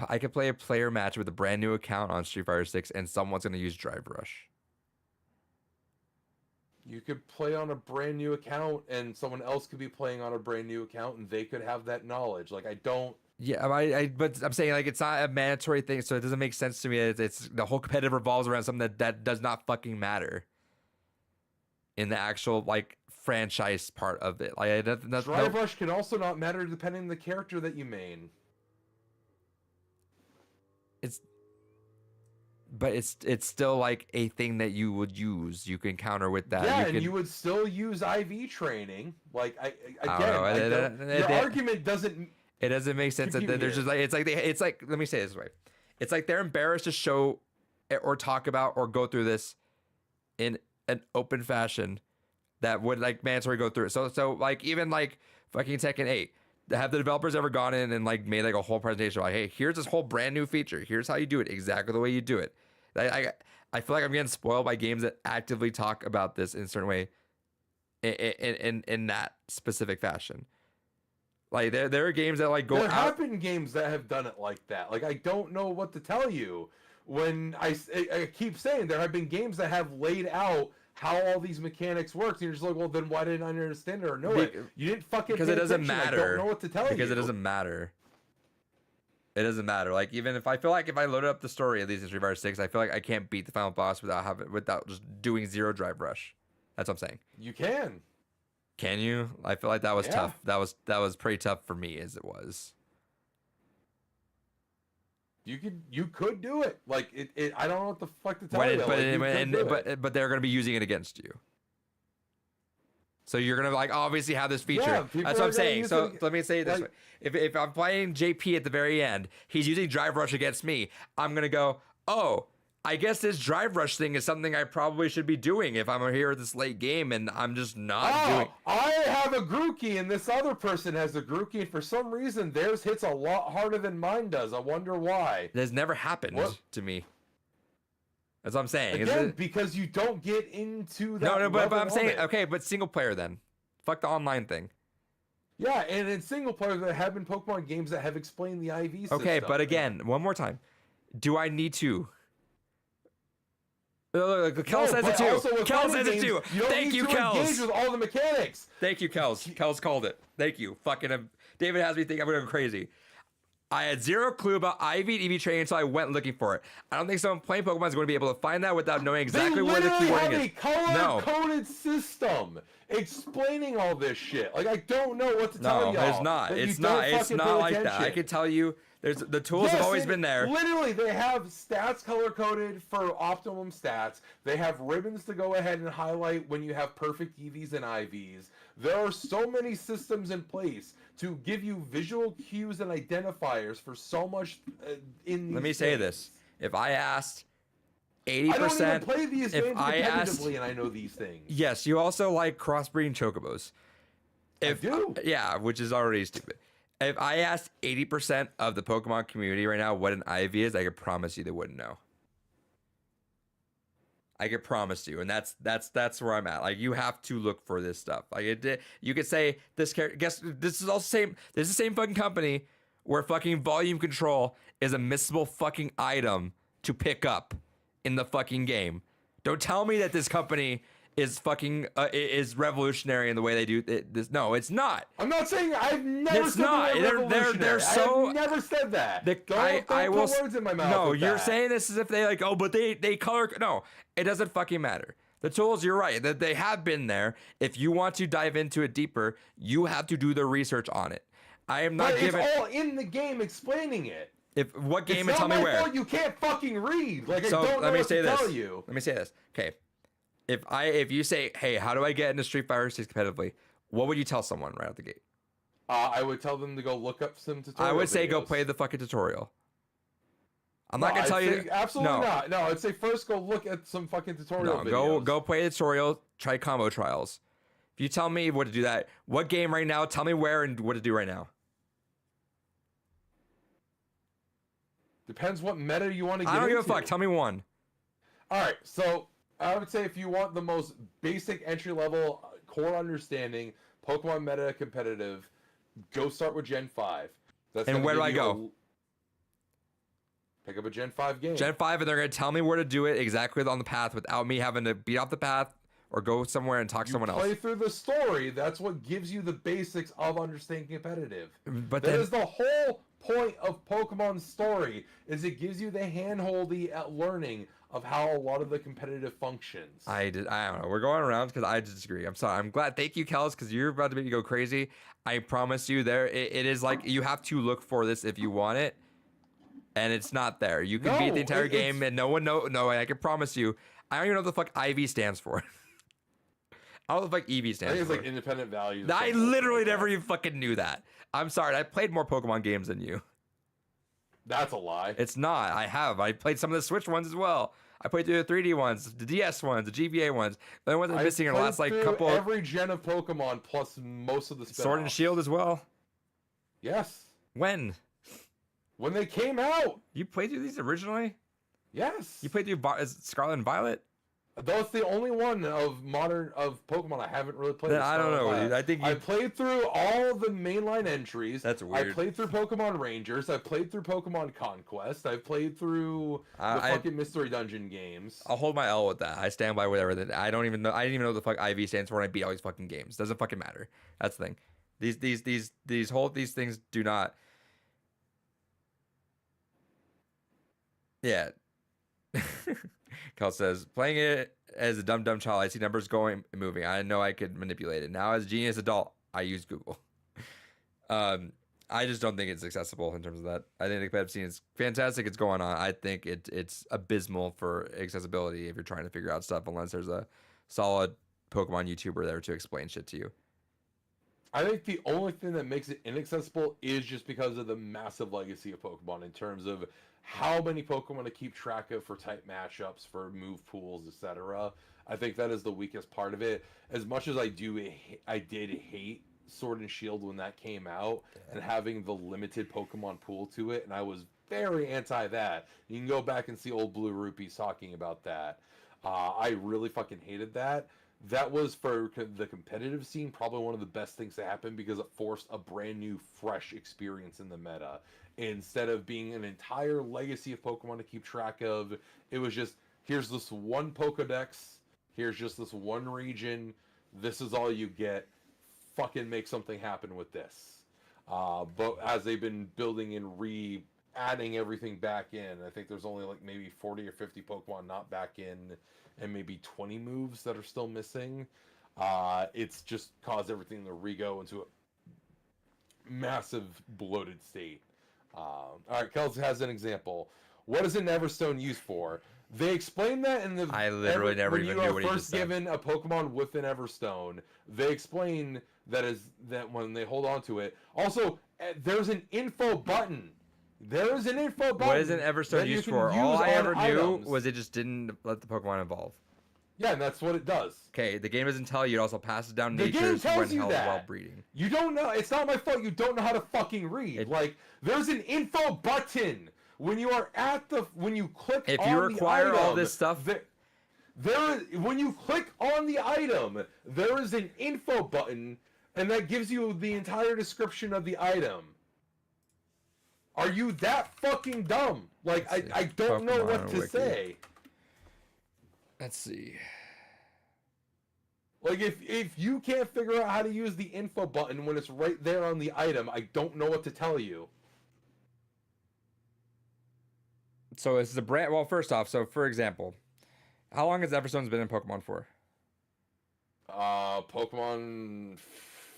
I can play a player match with a brand new account on Street Fighter 6, and someone's gonna use Drive Rush. You could play on a brand new account, and someone else could be playing on a brand new account, and they could have that knowledge. Like, I don't. Yeah, but I'm saying, like, it's not a mandatory thing, so it doesn't make sense to me. It's the whole competitive revolves around something that does not fucking matter in the actual, like, franchise part of it. Like, Drive Rush can also not matter depending on the character that you main. But it's still like a thing that you would use. You can counter with that. Yeah, and you would still use IV training. Like, your argument doesn't. It doesn't make sense that there's just like it's like let me say it this way. It's like they're embarrassed to show or talk about or go through this in an open fashion that would like mandatory go through it. So like even like fucking Tekken 8. Have the developers ever gone in and like made like a whole presentation like, hey, here's this whole brand new feature. Here's how you do it exactly the way you do it. I feel like I'm getting spoiled by games that actively talk about this in a certain way in that specific fashion. Like there are games that like go There have been games that have done it like that. Like I don't know what to tell you. When I keep saying there have been games that have laid out how all these mechanics work, and you're just like, well, then why didn't I understand it or know it? You didn't fucking because it doesn't matter. I don't know what to tell you. Because it doesn't matter. It doesn't matter. Like even if I feel like if I loaded up the story at least in Street Fighter 6, I feel like I can't beat the final boss without just doing zero Drive Rush. That's what I'm saying. You can. Can you? I feel like that was tough. That was pretty tough for me as it was. You could do it. Like it I don't know what the fuck to tell you. But they're gonna be using it against you. So you're gonna like obviously have this feature. Yeah, that's what I'm saying. So let me say it this way: if I'm playing JP at the very end, he's using Drive Rush against me. I'm gonna go, oh, I guess this Drive Rush thing is something I probably should be doing if I'm here at this late game, and I'm just not doing. I have a Grookey, and this other person has a Grookey, and for some reason theirs hits a lot harder than mine does. I wonder why. That's never happened to me. That's what I'm saying. Again, because you don't get into that. No, but I'm saying, okay, but single player then. Fuck the online thing. Yeah, and in single player, there have been Pokemon games that have explained the IV system. Okay, but again, one more time. Do I need to? Kel says it too. Kel says it too. Thank you, Kels. Engage with all the mechanics. Thank you, Kels. Kels called it. Thank you. Fucking David has me think I'm going to go crazy. I had zero clue about IV and EV training until I went looking for it. I don't think someone playing Pokemon is going to be able to find that without knowing exactly where the keywording is. They literally have a color-coded system explaining all this shit. Like, I don't know what to tell y'all. No, there's not. It's not like that. I can tell you, the tools have always been there. Literally, they have stats color-coded for optimum stats. They have ribbons to go ahead and highlight when you have perfect EVs and IVs. There are so many systems in place to give you visual cues and identifiers for so much in these Let me say this. If I asked 80%... I don't even play these games competitively and I know these things. Yes, you also like crossbreeding chocobos. I do. Yeah, which is already stupid. If I asked 80% of the Pokemon community right now what an IV is, I could promise you they wouldn't know. I could promise you, and that's where I'm at. Like, you have to look for this stuff. Like, you could say this character. Guess this is all same. This is the same fucking company where fucking volume control is a missable fucking item to pick up in the fucking game. Don't tell me that this company is fucking is revolutionary in the way they do this. No, it's not. I'm not saying I've never said not. They're so. I've never said that. Don't put words in my mouth. No, with you're that. saying this as if they like. Oh, but they color. No, it doesn't fucking matter. The tools, you're right, that they have been there. If you want to dive into it deeper, you have to do the research on it. I am not giving. It's all in the game explaining it. If what game it's and tell me where? It's not my fault you can't fucking read. Like, so I don't know what to tell you. Let me say this. Okay. If you say, hey, how do I get into Street Fighter 6 competitively? what would you tell someone right out the gate? I would tell them to go look up some tutorial I would say go videos. play the fucking tutorial. I'm No, not gonna tell I'd you. say absolutely No. not. No, I'd say first go look at some fucking tutorial No, videos. go play the tutorial. Try combo trials. If you tell me what to do that, what game right now? Tell me where and what to do right now. Depends what meta you want to get I don't give a into. fuck. Tell me one. All right, so I would say if you want the most basic entry level core understanding, Pokemon meta competitive, go start with Gen 5. That's And gonna where do give I you go? Pick up a Gen 5 game. Gen 5, and they're gonna tell me where to do it exactly on the path without me having to beat off the path or go somewhere and talk to you someone play else. through the story. That's what gives you the basics of understanding competitive. But That then is the whole point of Pokemon's story. Is it gives you the handholdy at learning of how a lot of the competitive functions. I don't know. We're going around because I disagree. I'm sorry. I'm glad. Thank you, Kels, because you're about to make me go crazy. I promise you, it is like you have to look for this if you want it, and it's not there. You can beat the entire game, and no one know. No, I can promise you. I don't even know what the fuck IV stands for. I don't know what the fuck EV I stands think it's for. like independent values. I literally never even fucking knew that. I'm sorry. I played more Pokemon games than you. That's a lie. It's not. I have. I played some of the Switch ones as well. I played through the 3D ones, the DS ones, the GBA ones. The only ones I'm missing are the last like played couple. through every gen of Pokemon plus most of the spin-offs. Sword and Shield as well. Yes. When When they came out. you played through these originally, Yes. you played through Scarlet and Violet. That's the only one of Pokemon I haven't really played. Then I don't know, dude. I think I you. played through all the mainline entries. That's weird. I played through Pokemon Rangers. I played through Pokemon Conquest. I played through the I- fucking Mystery Dungeon games. I'll hold my L with that. I stand by whatever. That I don't even know. I didn't even know what the fuck IV stands for, and I beat all these fucking games. Doesn't fucking matter. That's the thing. These things do not. Yeah. Cal says, playing it as a dumb child, I see numbers going and moving. I know I could manipulate it. Now, as a genius adult, I use Google. I just don't think it's accessible in terms of that. I think the competitive scene is fantastic. It's going on. I think it's abysmal for accessibility if you're trying to figure out stuff, unless there's a solid Pokemon YouTuber there to explain shit to you. I think the only thing that makes it inaccessible is just because of the massive legacy of Pokemon in terms of how many Pokemon to keep track of for type matchups, for move pools, etc. I think that is the weakest part of it. As much as I did hate Sword and Shield when that came out and having the limited Pokemon pool to it, and I was very anti that. You can go back and see old Blue Rupees talking about that. I really fucking hated that. That was, for the competitive scene, probably one of the best things to happen because it forced a brand new, fresh experience in the meta. Instead of being an entire legacy of Pokemon to keep track of, it was just, here's this one Pokedex, here's just this one region, this is all you get, fucking make something happen with this. But as they've been building and adding everything back in, I think there's only like maybe 40 or 50 Pokemon not back in, and maybe 20 moves that are still missing. It's just caused everything to re-go into a massive bloated state. All right, Kels has an example. What is an Everstone used for? They explain that in the. I literally never even knew what he just first said. given a Pokemon with an Everstone, they explain that when they hold on to it. Also, there's an info button. There is an info button. What is an Everstone that you used can for? use All I on ever knew items. was it just didn't let the Pokemon evolve. Yeah, and that's what it does. Okay, the game doesn't tell you. It also passes down The game natures tells when you held that. while breeding. You don't know. It's not my fault. You don't know how to fucking read. Like, there's an info button when you are when you click. If on you the require all item, this stuff, when you click on the item, there is an info button, and that gives you the entire description of the item. Are you that fucking dumb? Like, I don't know what to Wiki. say. Let's see. Like, if you can't figure out how to use the info button when it's right there on the item, I don't know what to tell you. So it's the brand. Well, first off, so for example, how long has Everstone's been in Pokemon for? Pokemon,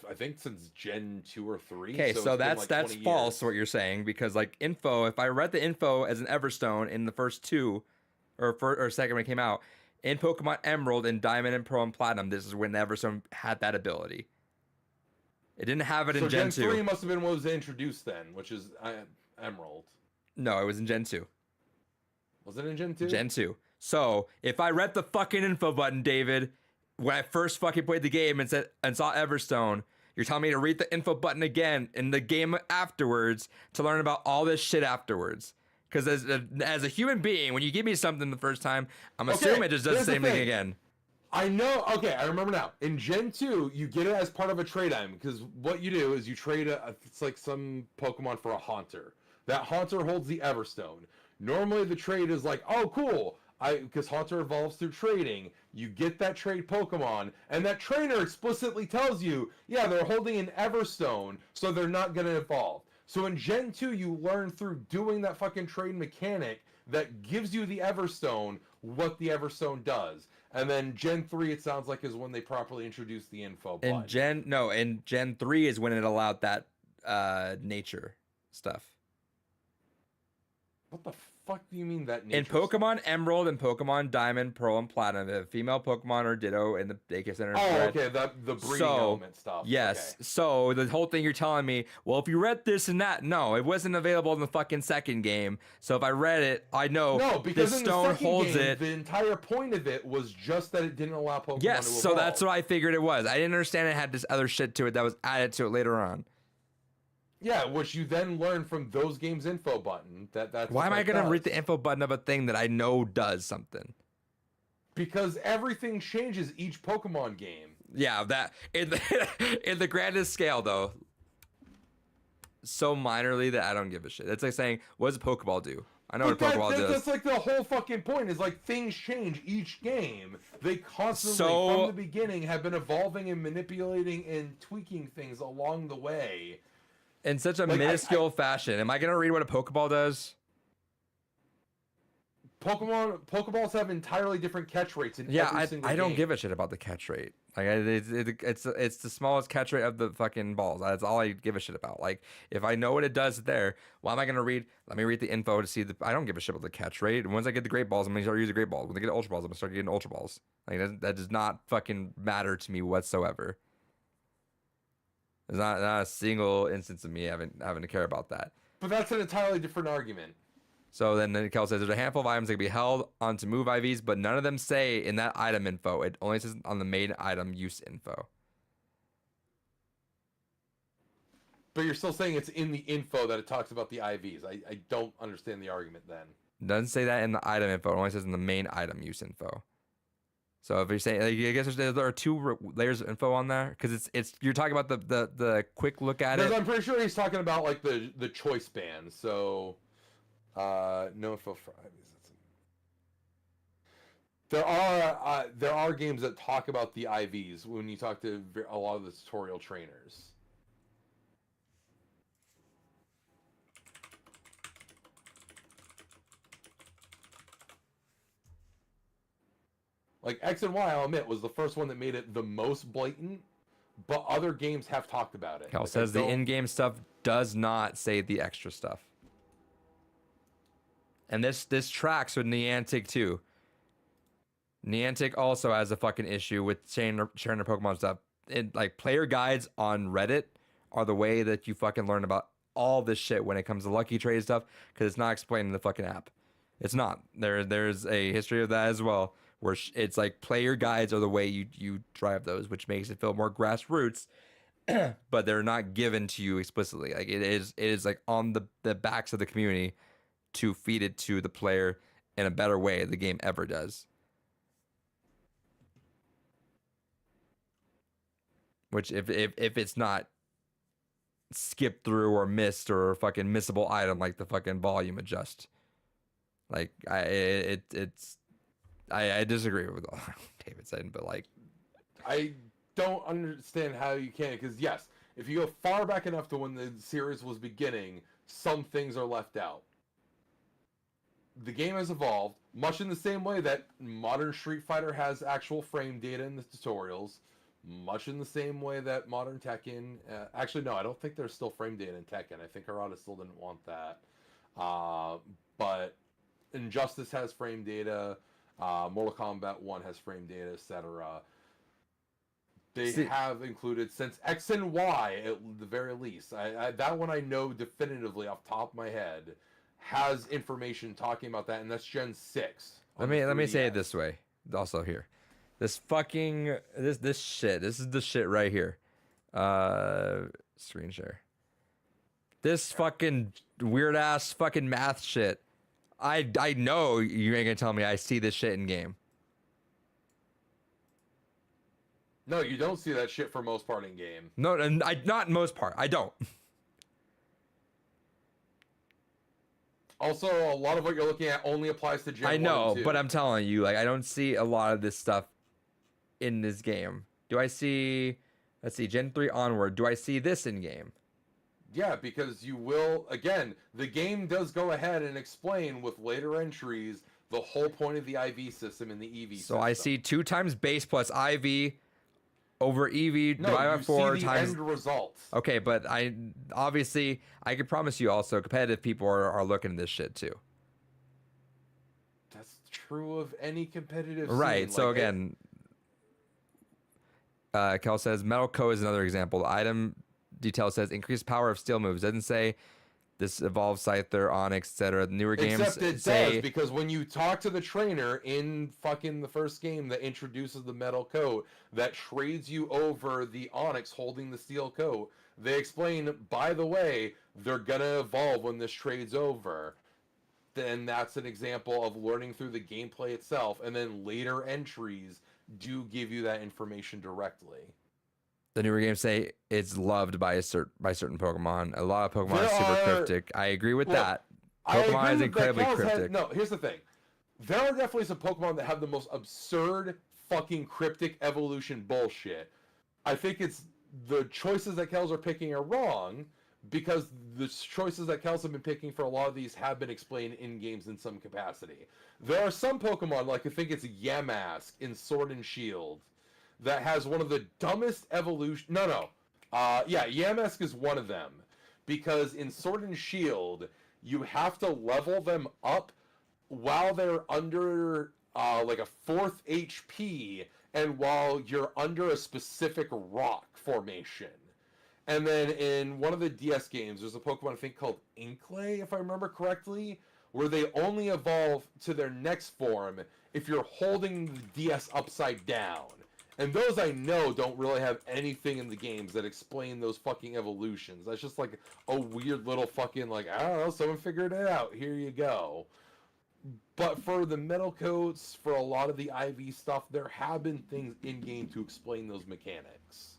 I think since Gen 2 or 3. Okay, so it's been that's like that's 20 false years. what you're saying, because like info, if I read the info as an Everstone in the first two, or second when it came out, in Pokemon Emerald and Diamond and Pearl and Platinum, this is when Everstone had that ability. It didn't have it in So Gen Gen 2. 3 must have been what was introduced then, which is Emerald. No, it was in Gen 2. Was it in Gen 2? Gen 2. So if I read the fucking info button, David, when I first fucking played the game and saw Everstone, you're telling me to read the info button again in the game afterwards to learn about all this shit afterwards. Because as a human being, when you give me something the first time, I'm assuming it just does the same thing again. I know. Okay, I remember now. In Gen 2, you get it as part of a trade item because what you do is you trade it's like some Pokemon for a Haunter. That Haunter holds the Everstone. Normally, the trade is like, oh, cool. Because Haunter evolves through trading. You get that trade Pokemon, and that trainer explicitly tells you, yeah, they're holding an Everstone, so they're not going to evolve. So in Gen 2, you learn through doing that fucking trade mechanic that gives you the Everstone what the Everstone does. And then Gen 3, it sounds like, is when they properly introduced the info button. In Gen 3 is when it allowed that nature stuff. What the fuck do you mean that nature In Pokemon Emerald and Pokemon Diamond, Pearl, and Platinum, if female Pokemon are Ditto in the Daycare Center. Okay, the breeding element stuff. Yes. Okay. So the whole thing you're telling me, well, if you read this and that, no, it wasn't available in the fucking second game. So if I read it, I know no, because this in stone the second holds game, it. The entire point of it was just that it didn't allow Pokemon Yes, to evolve. so that's what I figured it was. I didn't understand it had this other shit to it that was added to it later on. Yeah, which you then learn from those games info button. That's why am I gonna read the info button of a thing that I know does something? Because everything changes each Pokemon game. Yeah, that in the grandest scale though, so minorly that I don't give a shit. It's like saying, what does a Pokeball do? I know what a Pokeball does. That's like the whole fucking point. Is like things change each game. They constantly, from the beginning, have been evolving and manipulating and tweaking things along the way. In such a minuscule fashion. Am I gonna read what a Pokeball does? Pokeballs have entirely different catch rates in every single game. I don't give a shit about the catch rate. Like it's the smallest catch rate of the fucking balls. That's all I give a shit about. Like if I know what it does there, why am I gonna read? Let me read the info to see the. I don't give a shit about the catch rate. And once I get the great balls, I'm gonna start using great balls. When I get Ultra balls, I'm gonna start getting Ultra balls. Like that does not fucking matter to me whatsoever. There's not a single instance of me having to care about that. But that's an entirely different argument. So then Kel says there's a handful of items that can be held onto move IVs, but none of them say in that item info. It only says on the main item use info. But you're still saying it's in the info that it talks about the IVs. I don't understand the argument then. It doesn't say that in the item info. It only says in the main item use info. So if you're saying, like, I guess there are two layers of info on there because it's you're talking about the quick look at it. I'm pretty sure he's talking about like the choice band. So no info for IVs. There are games that talk about the IVs when you talk to a lot of the tutorial trainers. Like X and Y, I'll admit, was the first one that made it the most blatant, but other games have talked about it. Cal says the in-game stuff does not say the extra stuff. And this tracks with Niantic too. Niantic also has a fucking issue with sharing their Pokemon stuff. Like player guides on Reddit are the way that you fucking learn about all this shit when it comes to Lucky Trade stuff, because it's not explained in the fucking app. It's not. There's a history of that as well, where it's like player guides are the way you drive those, which makes it feel more grassroots, but they're not given to you explicitly. Like it is like on the backs of the community to feed it to the player in a better way the game ever does. Which if it's not skipped through or missed or a fucking missable item like the fucking volume adjust. Like I disagree with all David said, but like I don't understand how you can, because yes, if you go far back enough to when the series was beginning, some things are left out. The game has evolved much in the same way that modern Street Fighter has actual frame data in the tutorials, much in the same way that modern Tekken. Actually, no, I don't think there's still frame data in Tekken. I think Harada still didn't want that. But Injustice has frame data. Mortal Kombat 1 has frame data, etc. They See, have included since X and Y at the very least. That one I know definitively off the top of my head has information talking about that, and that's Gen 6. let me say it this way. Also here, this fucking this shit. This is the shit right here. Screen share. This fucking weird ass fucking math shit. I know you ain't gonna tell me I see this shit in game. No, you don't see that shit for most part in game. No, and not most part. I don't. Also, a lot of what you're looking at only applies to Gen 1 I know, and 2. but I'm telling you, like I don't see a lot of this stuff in this game. Do I see? Let's see, Gen 3 onward. Do I see this in game? Yeah, because you will, again, the game does go ahead and explain with later entries the whole point of the IV system and the EV system. So I see 2 times base plus IV over EV no, divided by 4 see the times. end result. Okay, but I obviously I can promise you also competitive people are looking at this shit too. That's true of any competitive Right. scene. So Like, again, Kel says metal co is another example. The item detail says increased power of steel moves. Doesn't say this evolves Scyther, Onyx, etc. The newer games except it say does, because when you talk to the trainer in fucking the first game that introduces the metal coat that trades you over the Onyx holding the steel coat, they explain, by the way, they're gonna evolve when this trades over. Then that's an example of learning through the gameplay itself, and then later entries do give you that information directly. the newer games say it's loved by certain Pokemon. A lot of Pokemon There are super are- cryptic. I agree with Look, that. I agree Pokemon is with that. incredibly Chaos has- cryptic. no, here's the thing. There are definitely some Pokemon that have the most absurd fucking cryptic evolution bullshit. I think it's the choices that Kels are picking are wrong, because the choices that Kels have been picking for a lot of these have been explained in games in some capacity. There are some Pokemon, like I think it's Yamask in Sword and Shield, that has one of the dumbest evolution. Yeah, Yamask is one of them, because in Sword and Shield, you have to level them up while they're under like a 4th HP, and while you're under a specific rock formation. And then in one of the DS games, there's a Pokemon I think called Inklay, if I remember correctly, where they only evolve to their next form if you're holding the DS upside down. And those I know don't really have anything in the games that explain those fucking evolutions. That's just like a weird little fucking, like, I don't know, someone figured it out. Here you go. But for the metal coats, for a lot of the IV stuff, there have been things in-game to explain those mechanics.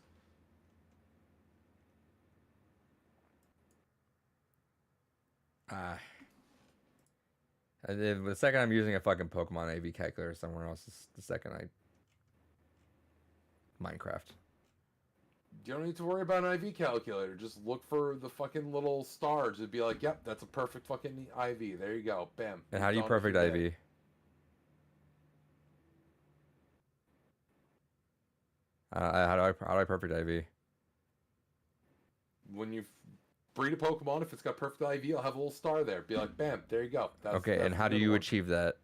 The second I'm using a fucking Pokemon AV calculator somewhere else is the second I Minecraft. You don't need to worry about an IV calculator. Just look for the fucking little stars. It'd be like, yep, that's a perfect fucking IV. There you go. Bam. And how do you Done perfect for the day. IV? How do I perfect IV? When you breed a Pokemon, if it's got perfect IV, you'll have a little star there. Be like, bam, there you go. Okay, that's and how the do good you one. achieve that?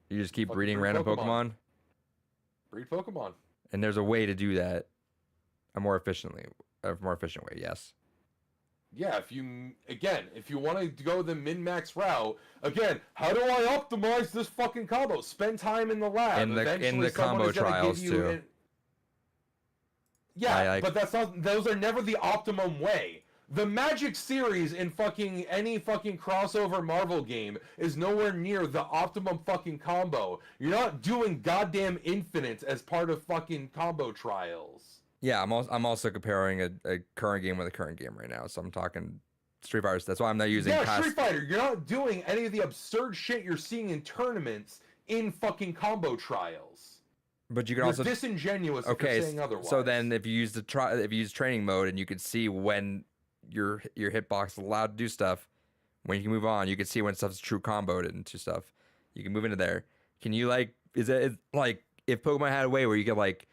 You just keep Fucking breeding breed random Pokemon. Pokemon, Breed Pokemon. and there's a way to do that a more efficient way. Yes. Yeah, if you want to go the min-max route, again, how do I optimize this fucking combo? Spend time in the lab. In the Eventually, someone combo is gonna give trials, you too. Yeah, but that's not. Those are never the optimum way. The Magic series in fucking any fucking crossover Marvel game is nowhere near the optimum fucking combo. You're not doing goddamn infinite as part of fucking combo trials. Yeah, I'm also comparing a current game with a current game right now. So I'm talking Street Fighter. That's why I'm not using Yeah, past. Street Fighter. You're not doing any of the absurd shit you're seeing in tournaments in fucking combo trials. But you can You're also disingenuous if okay. you're saying otherwise. So then, if you use training mode, and you could see when your hitbox is allowed to do stuff, when you can move on, you can see when stuff's true comboed into stuff. You can move into there. Can you is like if Pokemon had a way where you could like,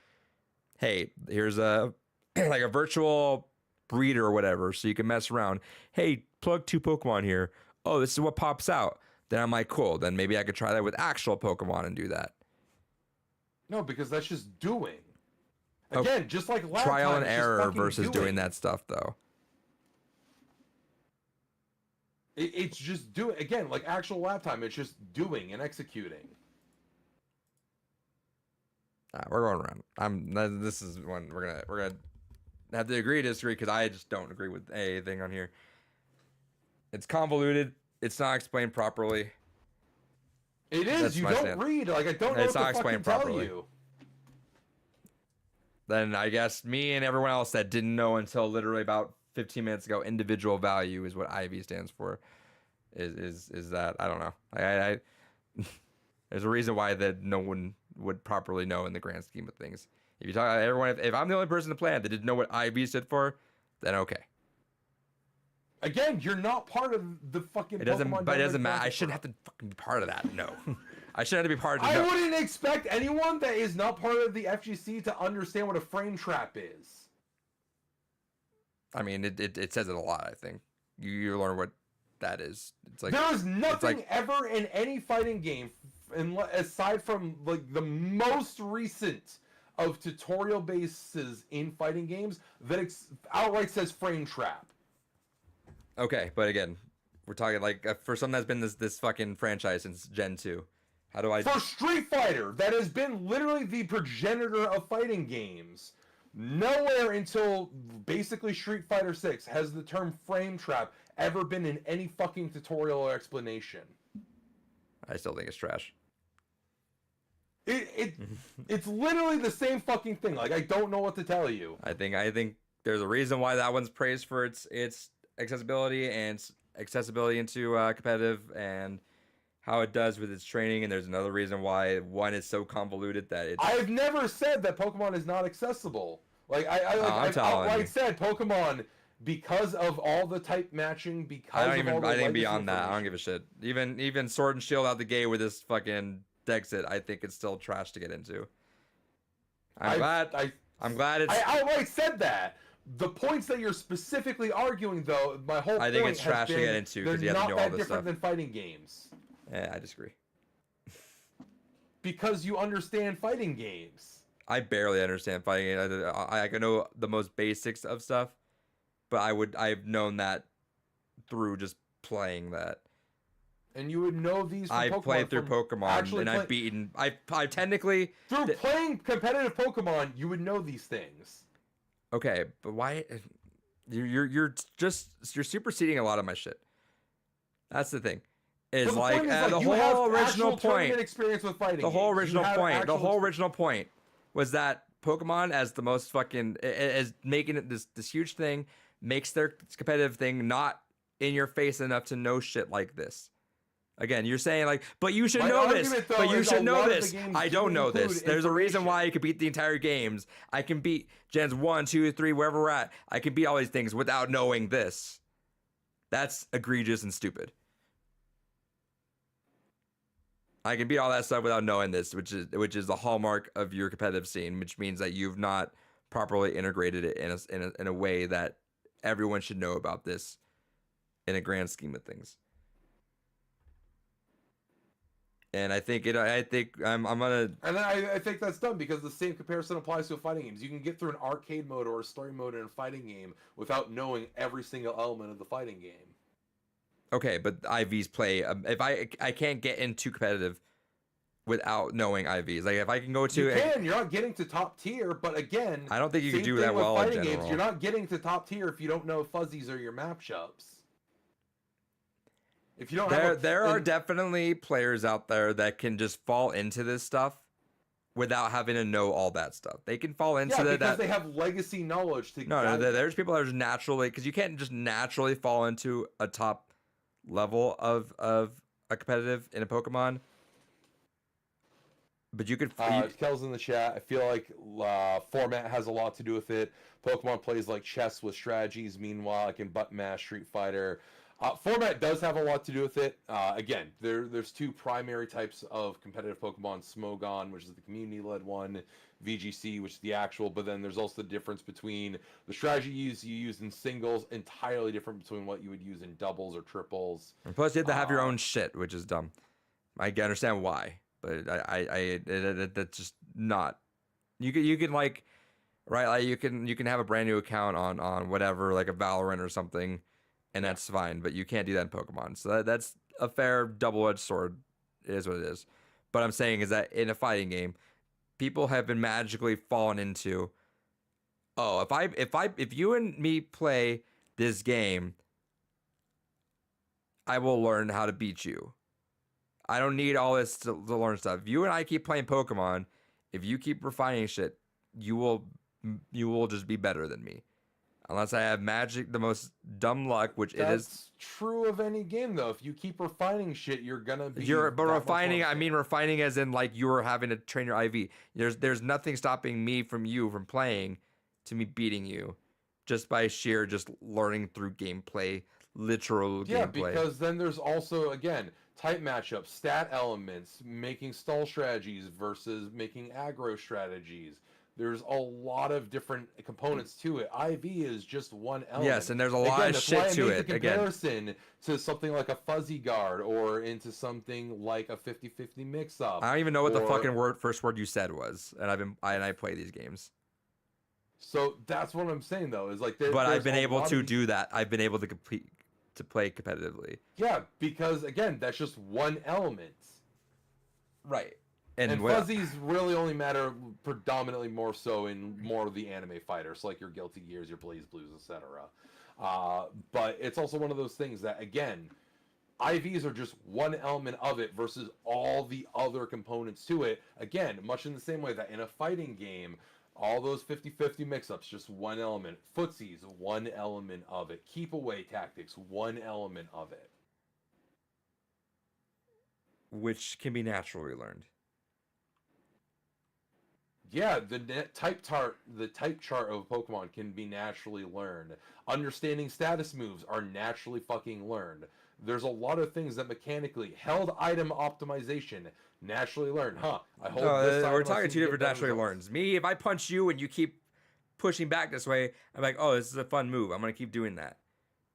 hey, here's a like a virtual breeder or whatever, so you can mess around. Hey, plug 2 Pokemon here. Oh, this is what pops out. Then I'm like, cool. Then maybe I could try that with actual Pokemon and do that. No, because that's just doing. Again, just like lab Trial time, and it's just error fucking versus doing that stuff, though. It's just doing, again, like actual lab time. It's just doing and executing. We're going around. This is one we're gonna have to agree to disagree because I just don't agree with anything on here. It's convoluted. It's not explained properly. It is. That's You my don't stand. read. Like I don't know It's what not to fucking explained tell properly. you. Then I guess me and everyone else that didn't know until literally about 15 minutes ago, individual value is what IV stands for. Is that I don't know. I there's a reason why that no one would properly know in the grand scheme of things. If you talk everyone, if I'm the only person in the planet that didn't know what IV stood for, then okay. Again, you're not part of the fucking. It doesn't, Pokemon but it doesn't Diamond matter. I Frontier shouldn't have to fucking be part of that. No, I shouldn't have to be part of. I wouldn't expect anyone that is not part of the FGC to understand what a frame trap is. I mean, it says it a lot. I think you learn what that is. It's like there is nothing ever in any fighting game, aside from like the most recent of tutorial bases in fighting games, that outright says frame trap. okay, but again, we're talking like for something that's been this fucking franchise since Gen 2. How do I? For Street Fighter, that has been literally the progenitor of fighting games. Nowhere until basically Street Fighter 6 has the term frame trap ever been in any fucking tutorial or explanation. I still think it's trash. It's literally the same fucking thing. Like I don't know what to tell you. I think there's a reason why that one's praised for its accessibility and accessibility into competitive and how it does with its training, and there's another reason why one is so convoluted that it's. I've never said that Pokemon is not accessible. Like I've outright said Pokemon, because of all the type matching, because I don't even. of all the I think legacy beyond that, I don't give a shit. Even Sword and Shield out the gate with this fucking Dexit, I think it's still trash to get into. I'm glad it's. I outright said that. The points that you're specifically arguing, though, my whole I think point it's has trash to been get into they're because you have to not know all that this different stuff. than fighting games. Yeah, I disagree. Because you understand fighting games. I barely understand fighting. I can know the most basics of stuff, but I've known that through just playing that. And you would know these from I've Pokemon played through Pokemon and I've beaten. I technically through playing competitive Pokemon, you would know these things. Okay, but why? You're superseding a lot of my shit. That's the thing. Is the like, point is, the you whole have original point. Experience with fighting The whole games. original point. The whole original point was that Pokemon, as the most fucking, as making it this huge thing, makes their competitive thing not in your face enough to know shit like this. Again, you're saying like, but you should know this. But you should know this. I don't know this. There's a reason why I could beat the entire games. I can beat Gens 1, 2, 3, wherever we're at. I can beat all these things without knowing this. That's egregious and stupid. I can beat all that stuff without knowing this, which is the hallmark of your competitive scene, which means that you've not properly integrated it in a way that everyone should know about this in a grand scheme of things. And I think I'm gonna. And then I think that's dumb because the same comparison applies to fighting games. You can get through an arcade mode or a story mode in a fighting game without knowing every single element of the fighting game. Okay, but IVs play. If I can't get into competitive without knowing IVs. Like if I can go to, you're not getting to top tier. But again, I don't think you can do thing that with well in fighting general. games. You're not getting to top tier if you don't know fuzzies or your matchups. If you don't there are definitely players out there that can just fall into this stuff without having to know all that stuff. They can fall into because they have legacy knowledge to no, there's people that are just naturally, because you can't just naturally fall into a top level of a competitive in a Pokemon. But you could. Kel's in the chat. I feel like format has a lot to do with it. Pokemon plays like chess with strategies. Meanwhile, I can button mash Street Fighter. Format does have a lot to do with it. Again, there's two primary types of competitive Pokemon: Smogon, which is the community-led one, VGC, which is the actual. But then there's also the difference between the strategy you use in singles, entirely different between what you would use in doubles or triples. And plus, you have to have your own shit, which is dumb. I can understand why, but that's just not. You can like. right? Like you can have a brand new account on whatever, like a Valorant or something, and Yeah. that's fine. But you can't do that in Pokemon. So that's a fair double-edged sword. It is what it is. But I'm saying is that in a fighting game, people have been magically fallen into. Oh, if you and me play this game, I will learn how to beat you. I don't need all this to learn stuff. If you and I keep playing Pokemon, if you keep refining shit, you will you will just be better than me. Unless I have magic, the most dumb luck, which it is. That's true of any game, though. If you keep refining shit, you're gonna be. You're but that much more refining. I skilled. mean refining as in like you were having to train your IV. There's nothing stopping me from you from playing, to me beating you, just by sheer just learning through gameplay, literal Yeah, gameplay. because then there's also again type matchups, stat elements, making stall strategies versus making aggro strategies. There's a lot of different components to it. IV is just one element. Yes, and there's a lot Again, of that's shit why I to made it. the Again, comparison to something like a fuzzy guard or into something like a 50-50 mix-up. I don't even know what the or- fucking first word you said was, and I play these games. So that's what I'm saying, though, is like But I've there's been a able lot to of these- do that. I've been able to complete to play competitively. Yeah, because again, that's just one element. Right. And what- fuzzies really only matter predominantly more so in more of the anime fighters, like your Guilty Gears, your Blaze Blues, etc. But it's also one of those things that, again, IVs are just one element of it versus all the other components to it. Again, much in the same way that in a fighting game, all those 50-50 mix-ups, just one element. Footsies, one element of it. Keep away tactics, one element of it. which can be naturally learned. Yeah, the type chart of Pokemon can be naturally learned. Understanding status moves are naturally fucking learned. There's a lot of things that mechanically held item optimization naturally learned. I hold this. We're item, I talking seem two to get different better naturally results. learns. Me, if I punch you and you keep pushing back this way, I'm like, oh, this is a fun move. I'm gonna keep doing that.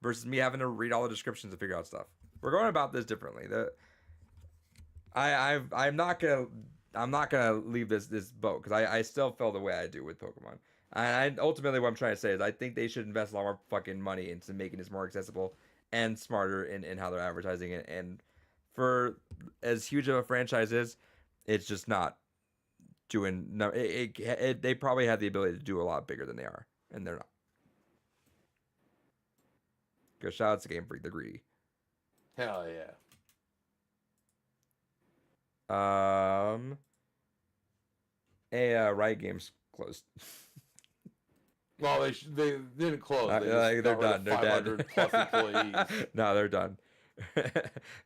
Versus me having to read all the descriptions to figure out stuff. We're going about this differently. I'm not gonna leave this boat because I still feel the way I do with Pokemon. And ultimately what I'm trying to say is I think they should invest a lot more fucking money into making this more accessible and smarter in how they're advertising it. And for as huge of a franchise is, it's just not doing no. They probably have the ability to do a lot bigger than they are, and they're not. Because shout out to Game Freak, they're greedy. Hell yeah. Riot Games closed. Well, they didn't close. They just They're got rid done. of They're 500 dead. plus employees. No, they're done.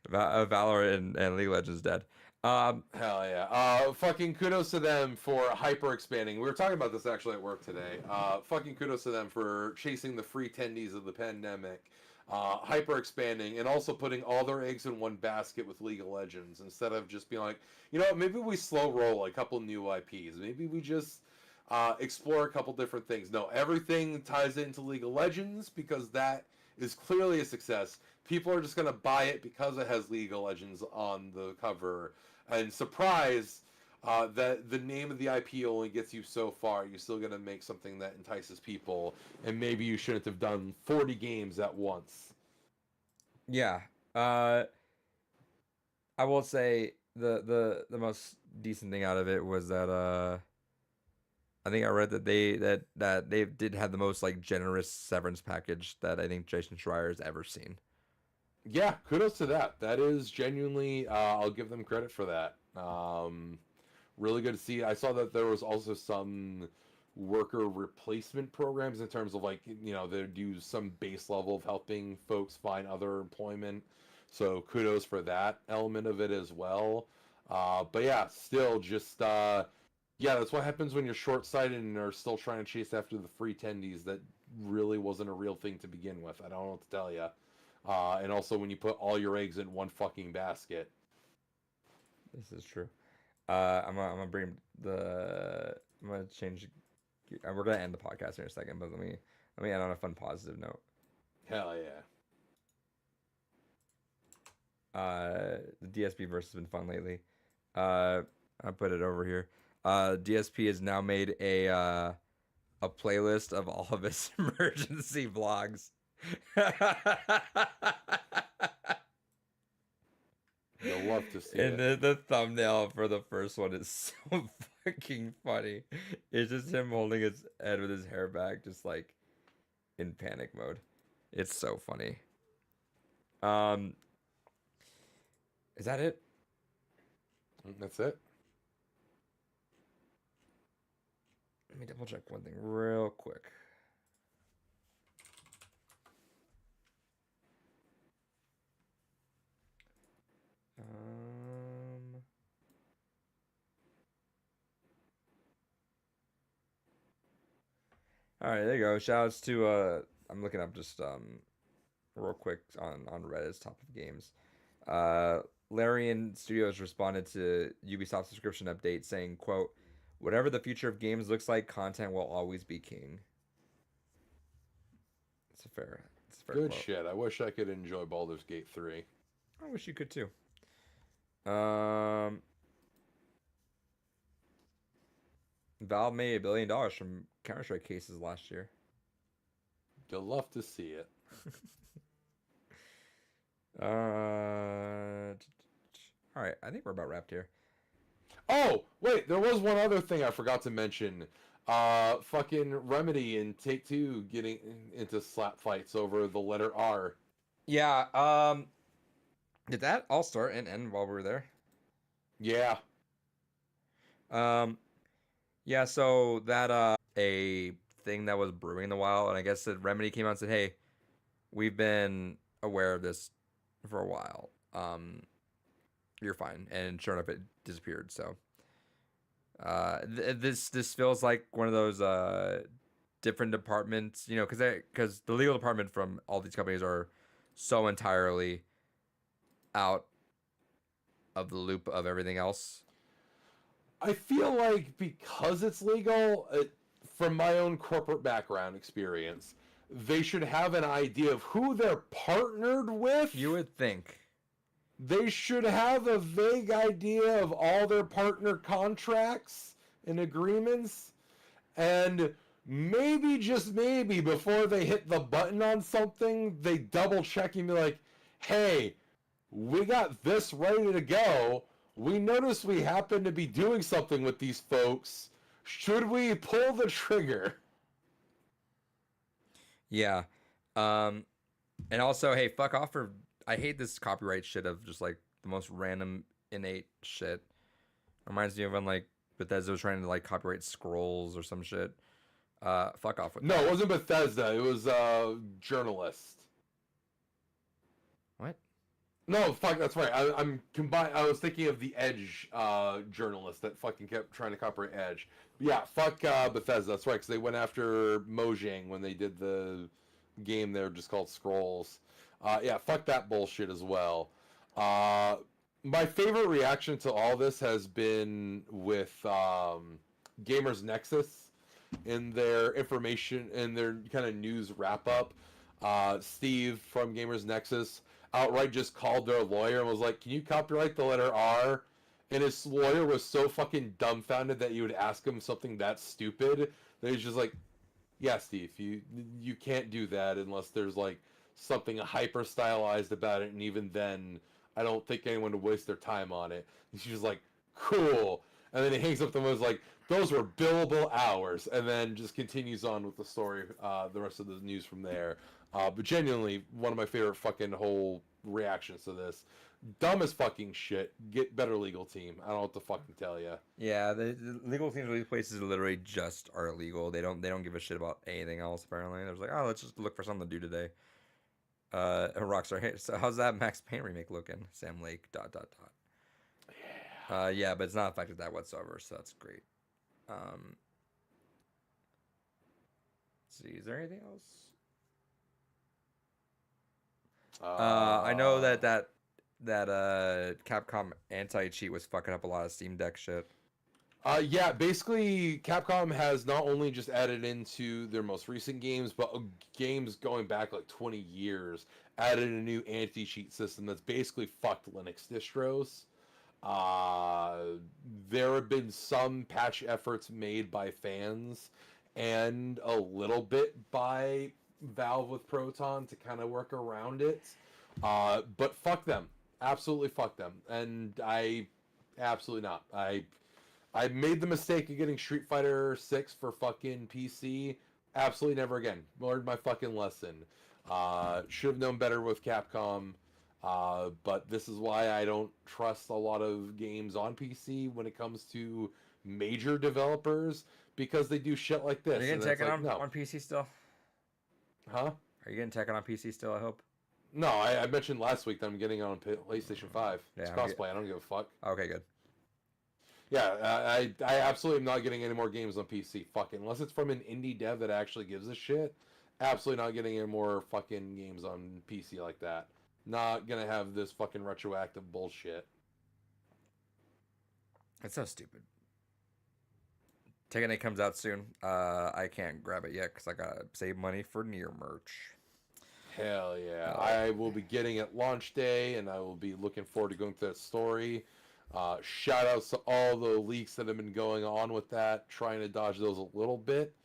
Valorant and League of Legends dead. Hell yeah. Fucking kudos to them for hyper expanding. We were talking about this actually at work today. Fucking kudos to them for chasing the free tendies of the pandemic. Hyper expanding and also putting all their eggs in one basket with League of Legends instead of just being like, you know what, maybe we slow roll a couple new IPs. Maybe we just explore a couple different things. No, everything ties into League of Legends because that is clearly a success. People are just going to buy it because it has League of Legends on the cover. And surprise, that the name of the IP only gets you so far. You're still going to make something that entices people. And maybe you shouldn't have done 40 games at once. Yeah. I will say the most decent thing out of it was that I think I read that they did have the most like generous severance package that I think Jason Schreier has ever seen. Yeah, kudos to that. That is genuinely, I'll give them credit for that. Really good to see. I saw that there was also some worker replacement programs in terms of like, you know, they do some base level of helping folks find other employment. So kudos for that element of it as well. But yeah, still just, yeah, that's what happens when you're short-sighted and are still trying to chase after the free tendies. That really wasn't a real thing to begin with. I don't know what to tell you. And also when you put all your eggs in one fucking basket. This is true. I'm gonna bring I'm gonna change. We're gonna end the podcast in a second, but let me end on a fun positive note. Hell yeah. The DSP verse has been fun lately. I put it over here. DSP has now made a a playlist of all of his emergency vlogs. You'll love to see And it. the thumbnail for the first one is so fucking funny. It's just him holding his head with his hair back, just like in panic mode. It's so funny. Um, is that it? That's it. Let me double check one thing real quick. All right, there you go. Shoutouts to I'm looking up just real quick on Reddit's top of games. Larian Studios responded to Ubisoft's subscription update saying, quote, "Whatever the future of games looks like, content will always be king." It's a fair Good quote. shit. I wish I could enjoy Baldur's Gate 3. I wish you could too. Valve made $1 billion from Counter-Strike cases last year. You'll love to see it. All right, I think we're about wrapped here. Oh, wait, there was one other thing I forgot to mention. Fucking Remedy and Take-Two getting into slap fights over the letter R. Yeah, did that all start and end while we were there? Yeah. Yeah, so that a thing that was brewing in a while, and I guess that Remedy came out and said, "Hey, we've been aware of this for a while. You're fine." And sure enough, it disappeared. So, this feels like one of those different departments, you know, because the legal department from all these companies are so entirely out of the loop of everything else. I feel like because it's legal, from my own corporate background experience, they should have an idea of who they're partnered with. You would think. They should have a vague idea of all their partner contracts and agreements. And maybe, just maybe, before they hit the button on something, they double check and be like, hey, we got this ready to go. We notice we happen to be doing something with these folks. Should we pull the trigger? Yeah. And also, hey, fuck off for. I hate this copyright shit of just like the most random innate shit. Reminds me of when like Bethesda was trying to like copyright scrolls or some shit. Fuck off with No, that. it wasn't Bethesda. It was journalist. What? No, fuck, that's right. I'm combine. I was thinking of the Edge journalist that fucking kept trying to copyright Edge. But yeah, fuck Bethesda. That's right, because they went after Mojang when they did the game there just called Scrolls. Yeah, fuck that bullshit as well. My favorite reaction to all this has been with Gamers Nexus in their information, in their kind of news wrap up. Steve from Gamers Nexus outright just called their lawyer and was like, "Can you copyright the letter R?" And his lawyer was so fucking dumbfounded that you would ask him something that stupid that he's just like, "Yeah, Steve, you can't do that unless there's like something hyper stylized about it, and even then, I don't think anyone would waste their time on it." And she's like, "Cool." And then he hangs up the phone and was like, "Those were billable hours," and then just continues on with the story, the rest of the news from there. But genuinely, one of my favorite fucking whole reactions to this. Dumb as fucking shit. Get better legal team. I don't know what to fucking tell you. Yeah, the legal teams of these places literally just are illegal. They don't give a shit about anything else. Apparently, they're just like, oh, let's just look for something to do today. Rockstar, hey, so how's that Max Payne remake looking? Sam Lake. ... Yeah, but it's not affected that whatsoever, so that's great. Let's see, is there anything else? I know that Capcom anti-cheat was fucking up a lot of Steam Deck shit. Yeah, basically, Capcom has not only just added into their most recent games, but games going back like 20 years, added a new anti-cheat system that's basically fucked Linux distros. There have been some patch efforts made by fans, and a little bit by Valve with Proton to kind of work around it. But fuck them. Absolutely fuck them. And I absolutely not. I made the mistake of getting Street Fighter 6 for fucking PC. Absolutely never again. Learned my fucking lesson. Should have known better with Capcom. But this is why I don't trust a lot of games on PC when it comes to major developers, because they do shit like this. Are you And getting it's Tekken like, no. on PC still? Huh? Are you getting Tekken on PC still, I hope? No, I mentioned last week that I'm getting it on PlayStation 5. It's Yeah, crossplay. I don't give a fuck. Okay, good. Yeah, I absolutely am not getting any more games on PC. Fucking unless it's from an indie dev that actually gives a shit. Absolutely not getting any more fucking games on PC like that. Not gonna have this fucking retroactive bullshit. It's so stupid. Tekken 8 comes out soon. I can't grab it yet because I gotta save money for Nier merch. Hell yeah. I will be getting it launch day, and I will be looking forward to going through that story. Shout outs to all the leaks that have been going on with that, trying to dodge those a little bit,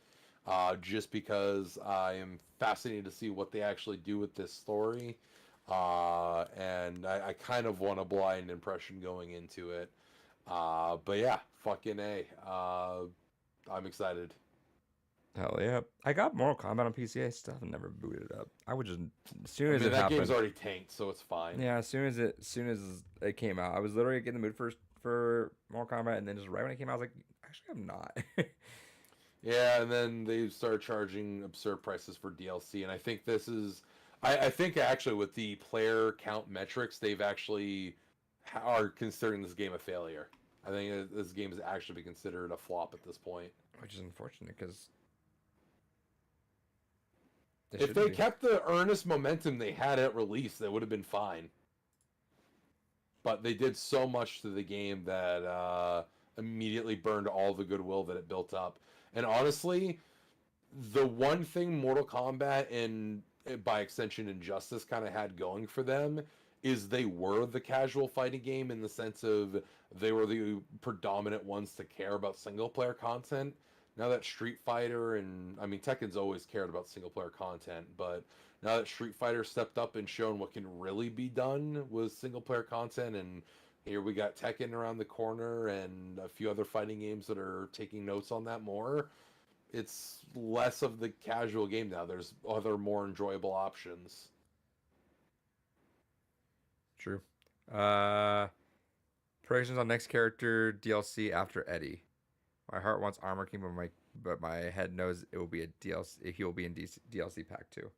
just because I am fascinated to see what they actually do with this story. And I kind of want a blind impression going into it. But yeah, fucking A. I'm excited. Hell yeah. I got Mortal Kombat on PC. I still have never booted it up. I would just, as soon I as mean, it that happened. game's already tanked, so it's fine. Yeah, as soon as it came out, I was literally getting the mood for Mortal Kombat, and then just right when it came out, I was like, actually, I'm not. Yeah, and then they started charging absurd prices for DLC, and I think this is, I think actually with the player count metrics, they've actually are considering this game a failure. I think this game is actually be considered a flop at this point. Which is unfortunate because If they kept the earnest momentum they had at release, they would have been fine. But they did so much to the game that immediately burned all the goodwill that it built up. And honestly, the one thing Mortal Kombat and by extension Injustice kind of had going for them is they were the casual fighting game in the sense of they were the predominant ones to care about single player content. Now that Street Fighter and I mean Tekken's always cared about single player content, but now that Street Fighter stepped up and shown what can really be done with single player content, and here we got Tekken around the corner and a few other fighting games that are taking notes on that more. It's less of the casual game now. There's other more enjoyable options. True. Predictions on next character DLC after Eddie. My heart wants Armor King, but my head knows it will be a DLC. He will be in DLC pack 2.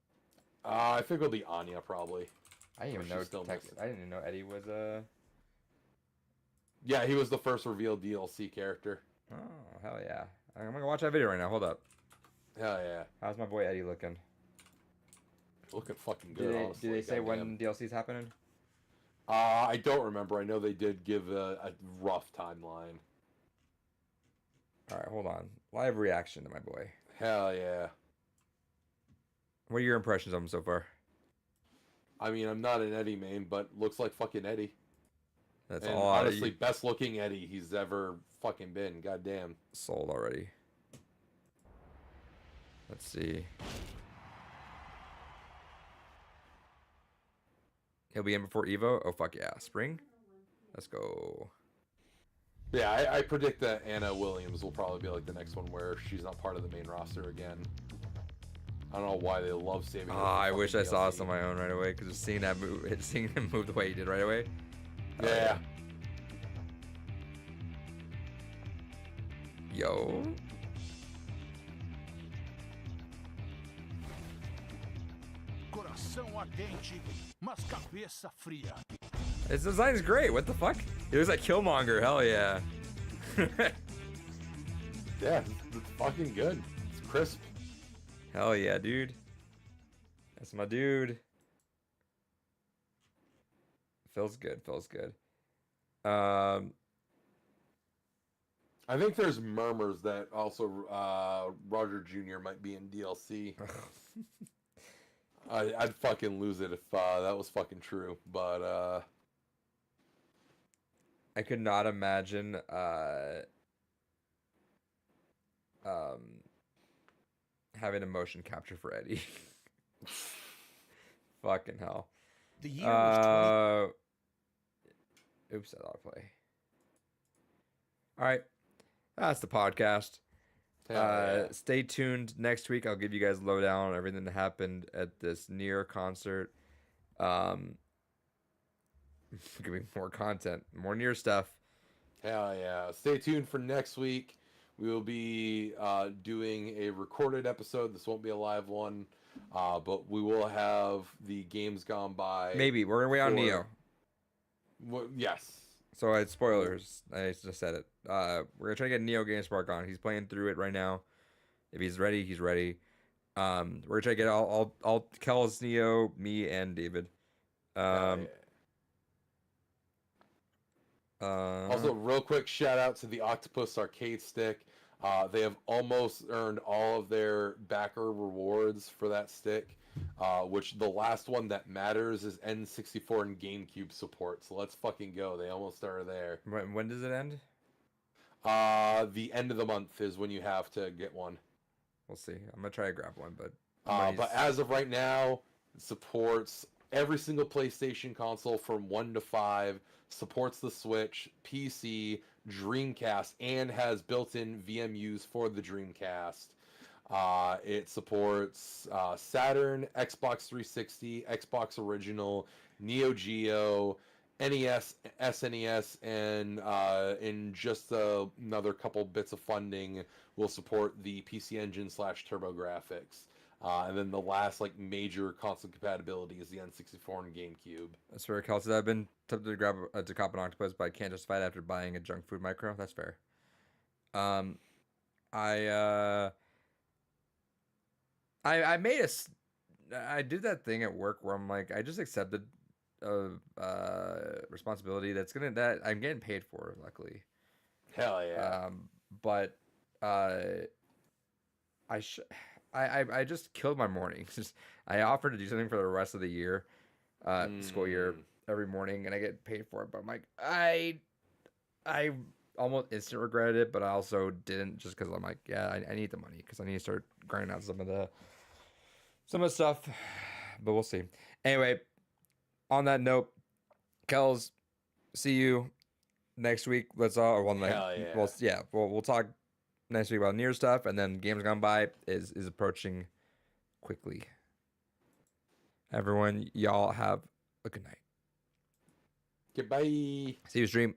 I think it'll be Anya probably. I didn't even know. I didn't even know Eddie was a. Yeah, he was the first revealed DLC character. Oh hell yeah! I'm gonna watch that video right now. Hold up. Hell yeah! How's my boy Eddie looking? Looking fucking good. Honestly, did they say when DLC's happening? I don't remember. I know they did give a rough timeline. All right, hold on. Live reaction to my boy. Hell yeah! What are your impressions of him so far? I mean, I'm not an Eddie main, but looks like fucking Eddie. That's and all. Honestly, best looking Eddie he's ever fucking been. Goddamn. Sold already. Let's see. He'll be in before Evo. Oh fuck yeah! Spring. Let's go. Yeah, I predict that Anna Williams will probably be like the next one where she's not part of the main roster again. I don't know why they love saving her. I wish I saw this on my own right away because seeing that move, seeing him move the way he did right away. Yeah. Yo. Coração ardente, mas cabeça fria. His design is great. What the fuck? He looks like Killmonger. Hell yeah. Yeah, it's fucking good. It's crisp. Hell yeah, dude. That's my dude. Feels good. Feels good. I think there's murmurs that also Roger Jr. might be in DLC. I'd fucking lose it if that was fucking true, but I could not imagine having a motion capture for Eddie. Fucking hell. The year was 20. Oops, I autoplay. All right, that's the podcast. Hell Stay tuned next week. I'll give you guys lowdown on everything that happened at this Nier concert. Giving more content, more Nier stuff. Hell yeah. Stay tuned for next week. We will be doing a recorded episode. This won't be a live one, but we will have the games gone by. Maybe we're gonna wait on for- Neo. Yes. So it's spoilers. I just said it. We're gonna try to get Neo GameSpark on. He's playing through it right now. If he's ready, he's ready. We're gonna try to get all Kel's Neo, me and David. Hell yeah. Also, real quick shout out to the Octopus Arcade Stick. They have almost earned all of their backer rewards for that stick, which the last one that matters is N64 and GameCube support. So let's fucking go. They almost are there. when does it end? The end of the month is when you have to get one. We'll see. I'm gonna try to grab one, but But as of right now, it supports every single PlayStation console from 1 to 5, supports the Switch, PC, Dreamcast, and has built-in VMUs for the Dreamcast. It supports Saturn, Xbox 360, Xbox Original, Neo Geo, NES, SNES, and in just another couple bits of funding, will support the PC Engine / TurboGrafx. And then the last like major console compatibility is the N64 and GameCube. that's fair. Kel said I've been tempted to grab a cop an octopus, but I can't justify it after buying a junk food micro. That's fair. I made I did that thing at work where I'm like I just accepted responsibility that I'm getting paid for, luckily. Hell yeah. But I just killed my mornings. I offered to do something for the rest of the year, school year, every morning, and I get paid for it. But I'm like, I almost instant regretted it, but I also didn't, just because I'm like, yeah, I need the money because I need to start grinding out some of the stuff. But we'll see. Anyway, on that note, Kels, see you next week. Let's all one night. Hell yeah. Well, yeah, we'll talk next week about Nier stuff, and then Games Gone By is approaching quickly. Everyone, y'all have a good night. Goodbye. See you stream.